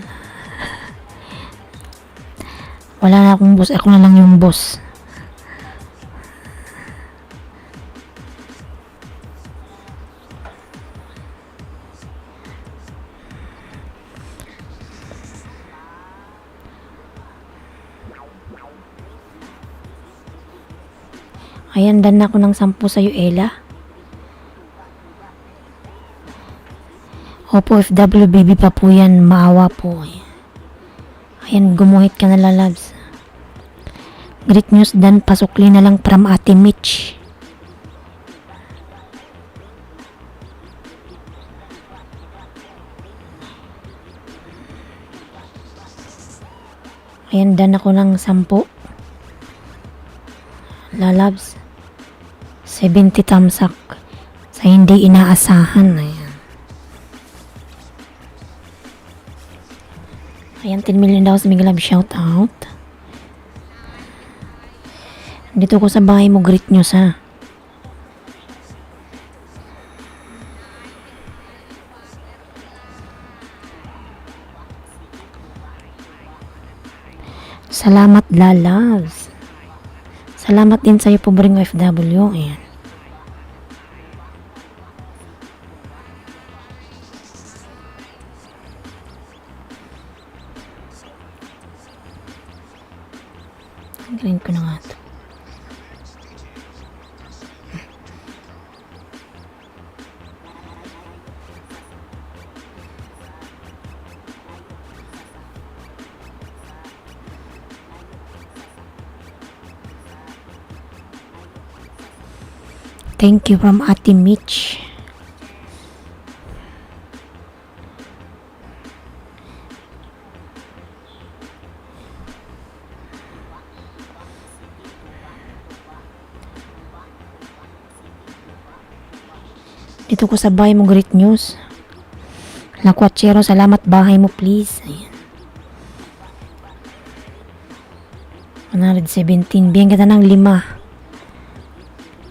Wala na akong boss. Ako na lang yung boss. Ayan, dan na ako ng 10 sa'yo, Ella. Opo, FWBB pa po yan. Maawa po. Ayan, gumuhit ka na, lalabs. Great news, dan. Pasukli na lang from Ate Mitch. Ayan, dan ako ng 10. Lalabs. 70 tamsak. Sa hindi inaasahan. Ayan. Ayan, 10 million daw sa Migalab shoutout. Dito ko sa bahay mo, great news ha. Salamat, lalabs. Salamat din sa'yo po, Bring OFW. Ayan. Galing ko na nga ito. Thank you from Ate Mitch. Dito ko sa bahay mo, great news. Lakwatsero, salamat bahay mo, please. Ayan. 117. Bigyan kita ng 5.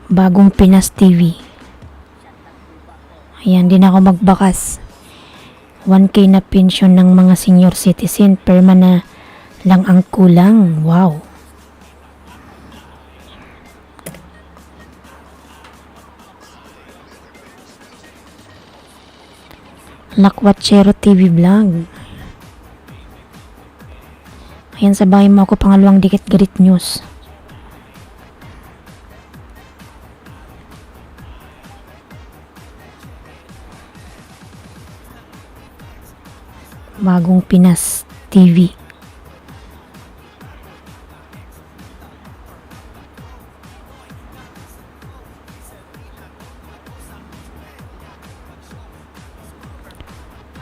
Bagong Pinas TV. Ayan, din ako magbakas. 1K na pension ng mga senior citizen. Perma na lang ang kulang. Wow. Lakwatsero TV vlog. Ayan, sa bahay mo ako, pangalawang dikit, great news. Bagong Pinas TV.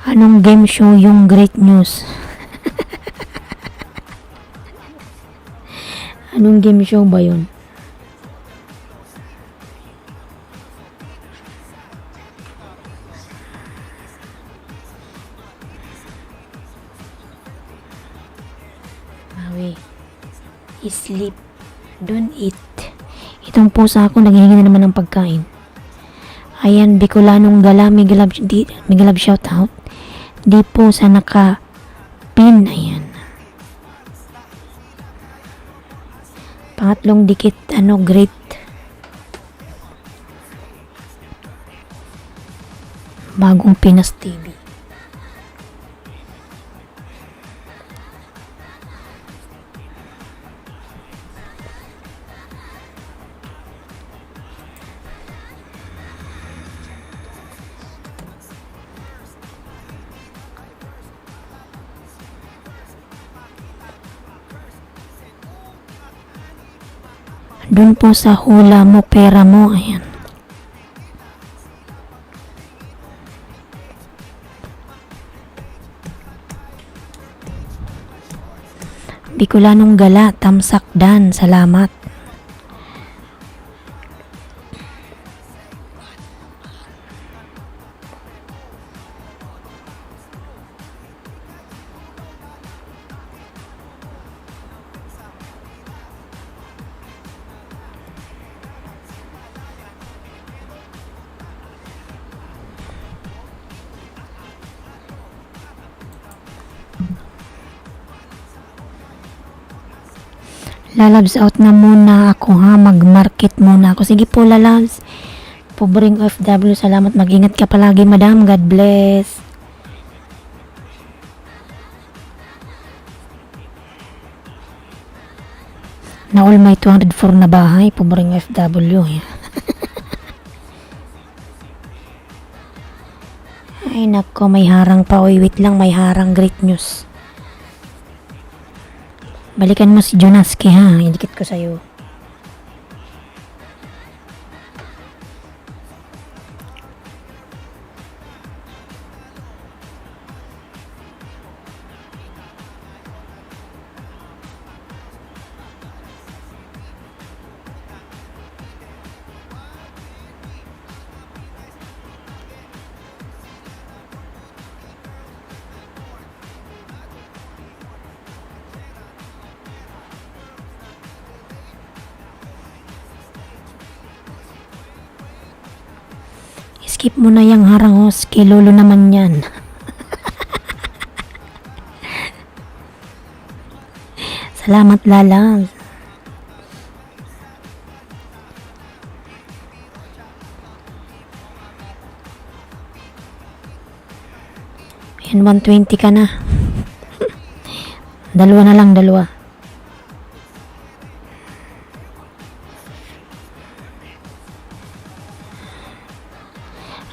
Anong game show yung great news? Anong game show ba yun? Sleep, don't eat. Itong pusa ako naghihingi na naman ng pagkain. Ayan, Bicolanong Gala, Migalab shoutout. Di po sa naka-pin. Ayan. Pangatlong dikit, great. Bagong Pinas TV. Doon po sa hula mo, pera mo. Ayan. Bicolanong Gala, Tamsak Dan, salamat. Lalabs out na muna ako ha, mag-market muna ako. Sige po lalabs. Pobreng OFW, salamat. Mag-ingat ka palagi madam, God bless. Na all my 204 na bahay, pobreng OFW. Ay nako, may harang pa. Oy, wait lang, may harang. Great news. Balikan mo si Jonaski ha, idikit ko sa'yo. Skip mo na yung harang hos, kilolo naman yan. Salamat lalang. Ayan, 120 ka na. Dalawa na lang, dalawa.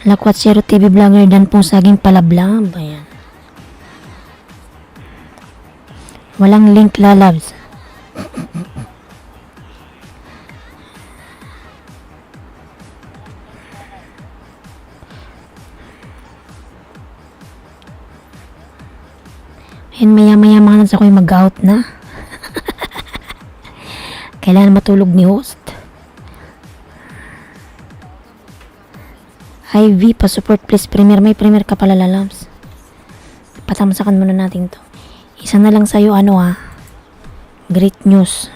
Lakwat Zero TV Vlogger dan pong saging palablab. Ayan. Walang link lalabs. Ayan, maya mga nasa ako'y mag-out na. Kailangan matulog ni host. IV, pa-support please. Premier, may premier ka pala lalabs. Patamsakan muna natin to. Isa na lang sa'yo, ano ha. Great news.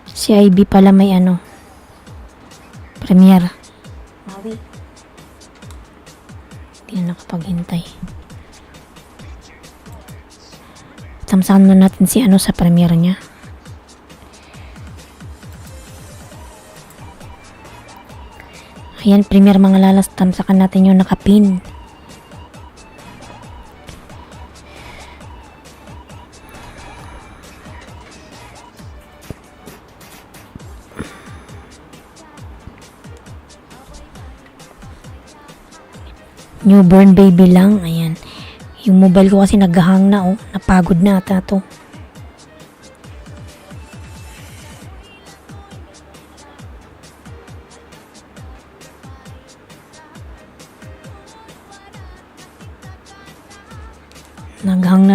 Si IV pala may ano. Premier. Mawi. Hindi na nakapaghintay. Patamsakan muna natin si ano sa premier niya. Ayan, premier mga lalas, tamsakan natin yung nakapin. Newborn baby lang, ayan. Yung mobile ko kasi naghahang na, oh. Napagod na ata to.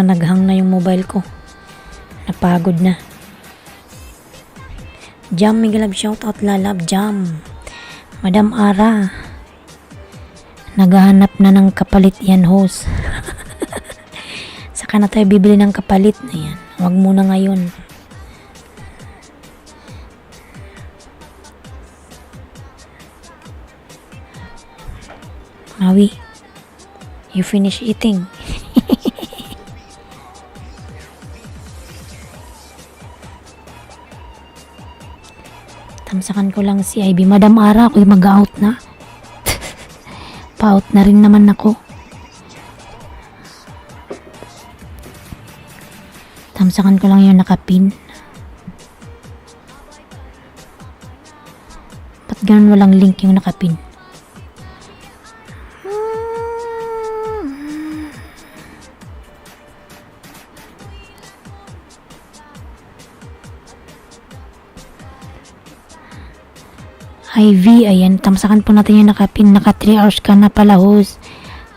Naghang na yung mobile ko. Napagod na. Jam, Miguel, shoutout lalab, Jam. Madam Ara. Naghahanap na ng kapalit yan, host. Saka na tayo bibili ng kapalit. Ayan. Huwag muna ngayon. Mawi, you finish eating. Tamsakan ko lang si Ivy. Madam Ara, ako'y mag-out na. Pa-out na rin naman ako. Tamsakan ko lang yung nakapin. Ba't ganun walang link yung nakapin? IV, ayan, tamsakan po natin yung naka 3 hours ka na pala, host.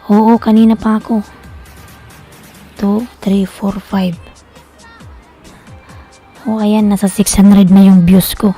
Oo, kanina pa ako. 2, 3, 4, 5. Oh, ayan, nasa 600 na yung views ko.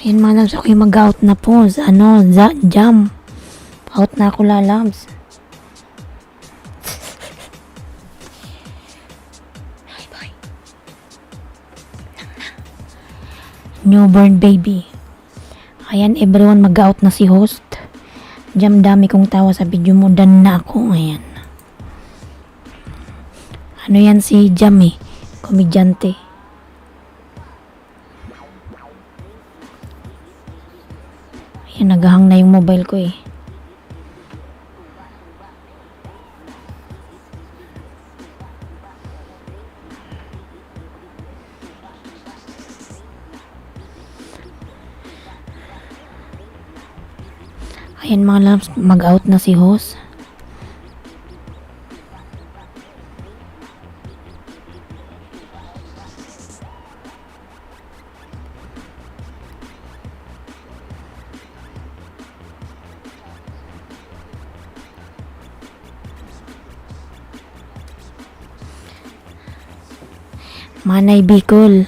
Ayan mga labs, ako yung mag-out na po sa jam. Out na ako lalabs. Newborn baby. Ayan everyone, mag-out na si host. Jam, dami kong tawa sa video mo. Dan na ako. Ayan. Ano yan si Jam eh. Komedyante. Ayan, naghahang na yung mobile ko eh. Ayan mga loves, mag-out na si host. Manay Bicol.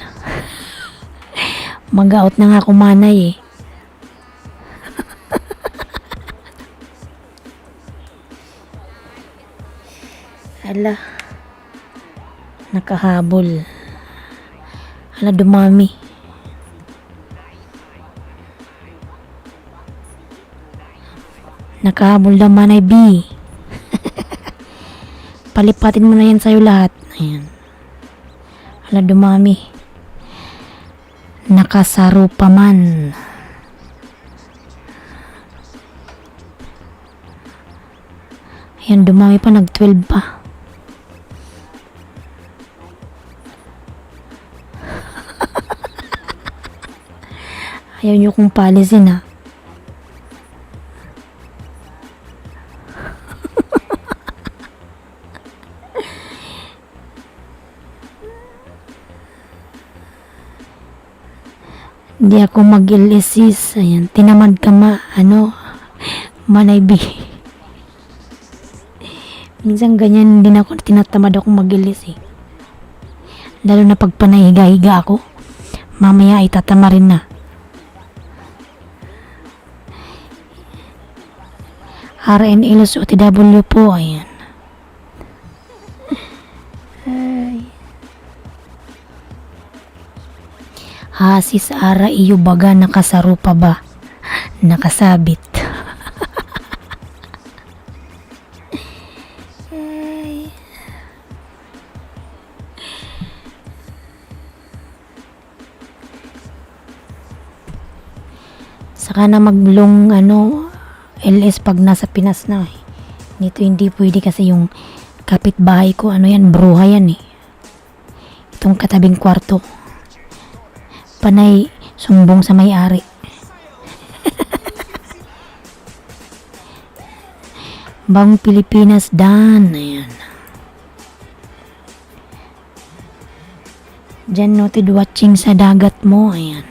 Mag-out na nga ako Manay eh. Ala. Nakahabol. Ala, dumami. Nakahabol na Manay B. Palipatin mo na yan sa'yo lahat. Ayan. Ala, dumami. Nakasaro pa man. Ayan, dumami pa. Nag-12 pa. Ayaw nyo kong palisin ha. Hindi ako mag-LSIS. Ayan, tinamad ka Manay B. Minsan ganyan din ako, tinatamad ako mag-LS eh. Lalo na pag panahiga-higa ako, mamaya ay tatama rin na. RNLS o TW po, ayan. Ay. Sis Ara iyo baga nakasaro pa ba? Nakasabit. Ay. Saka na maglong LS pag nasa Pinas na eh. Dito hindi pwede kasi yung kapitbahay ko, bruha yan eh. Itong katabing kwarto. Panay sumbong sa may-ari. Bang Pilipinas Dan. Ayan. Diyan noted watching sa dagat mo. Ayan.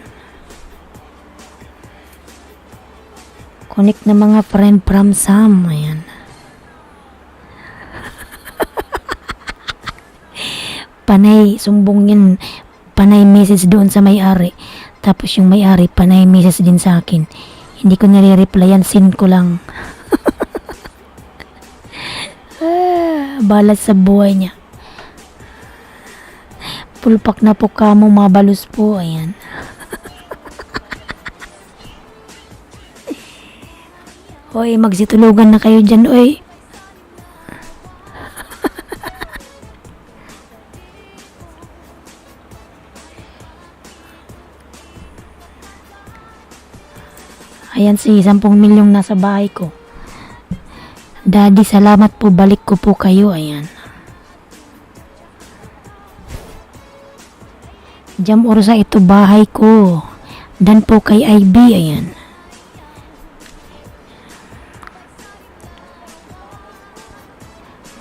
Connect na mga friend from Sam. Ayan. Panay sumbong yan. Panay message doon sa may-ari. Tapos yung may-ari, panay message din sa akin. Hindi ko nire-replyan, send ko lang. Balat sa buhay niya. Pulpak na po kamo, mabalus po. Ayan. Oy, magsitulugan na kayo dyan, oy. Ayan si 10 milyong nasa bahay ko. Daddy, salamat po. Balik ko po kayo. Ayan. Jam Orsa, ito bahay ko. Dan po kay IB. Ayan.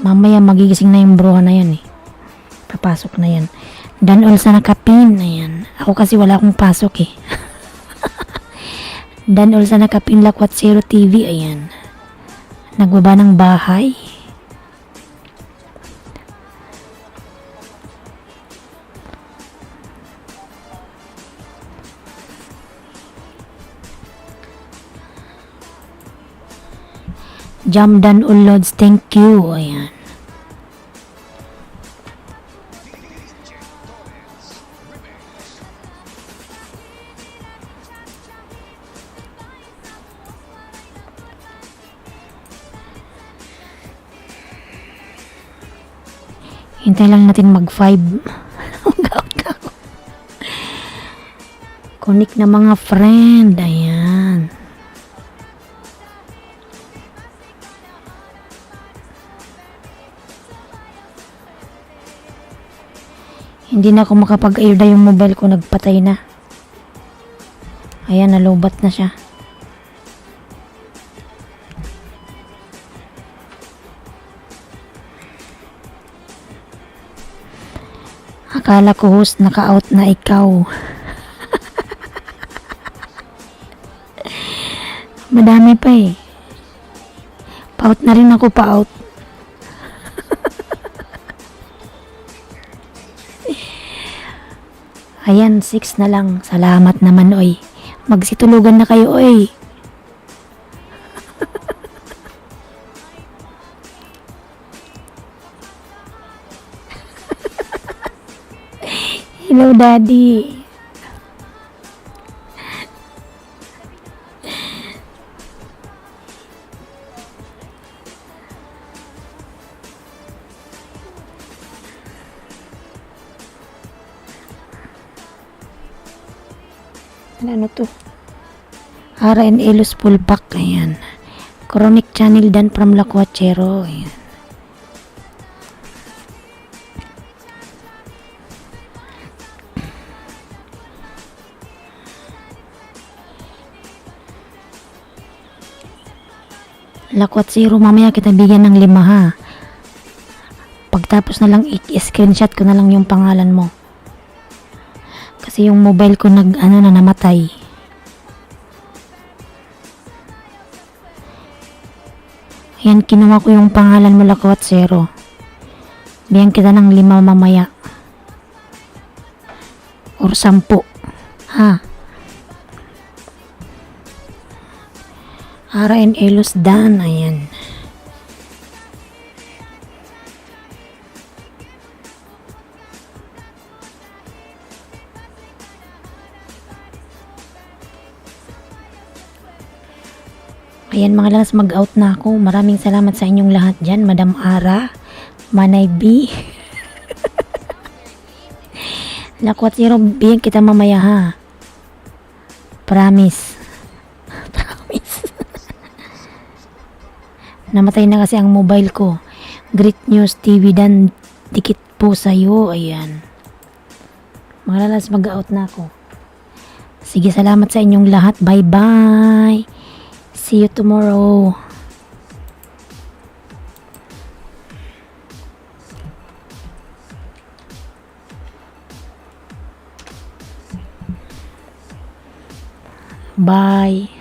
Mamaya magigising na yung bruha na yan eh. Papasok na yan. Dan all sa nakapin. Ayan. Ako kasi wala akong pasok eh. Dan all sa nakapin Lakwat Zero TV. Ayan. Nagbaba ng bahay. Jam Dan all loads. Thank you. Ayan. Hintay lang natin mag 5. Connect na mga friend. Ayan. Hindi na ako makapag-airda yung mobile ko. Nagpatay na. Ayan, nalubat na siya. Akala ko host, naka-out na ikaw. Madami pa eh. Pa-out na rin ako, pa-out. Ayan, 6 na lang. Salamat naman, oy. Magsitulugan na kayo, oy. Hello, Daddy. Ano to? RN Elos full pack. Ayan. Chronic channel Dan from Lakwachero. Ayan. Lakwat Zero, mamaya kita bigyan ng 5 ha. Pagtapos na lang i-screenshot ko na lang yung pangalan mo. Kasi yung mobile ko namatay. Ayan, kinuha ko yung pangalan mo, Lakwat Zero. Bigyan kita ng 5 mamaya. Or 10. Ha? RN Elos Dan. Ayan. Ayan mga lalas, mag-out na ako. Maraming salamat sa inyong lahat dyan. Madam Ara, Manay B. Lakwat Zero, bigyan kita mamaya ha. Promise. Promise. Namatay na kasi ang mobile ko. Great News TV Dan, dikit po sa'yo. Ayan. Mga lalas, mag-out na ako. Sige, salamat sa inyong lahat. Bye-bye. See you tomorrow. Bye.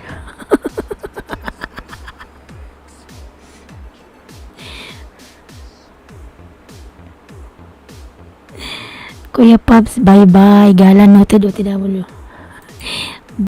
Kuya Pops, bye-bye. Gala noted OTW.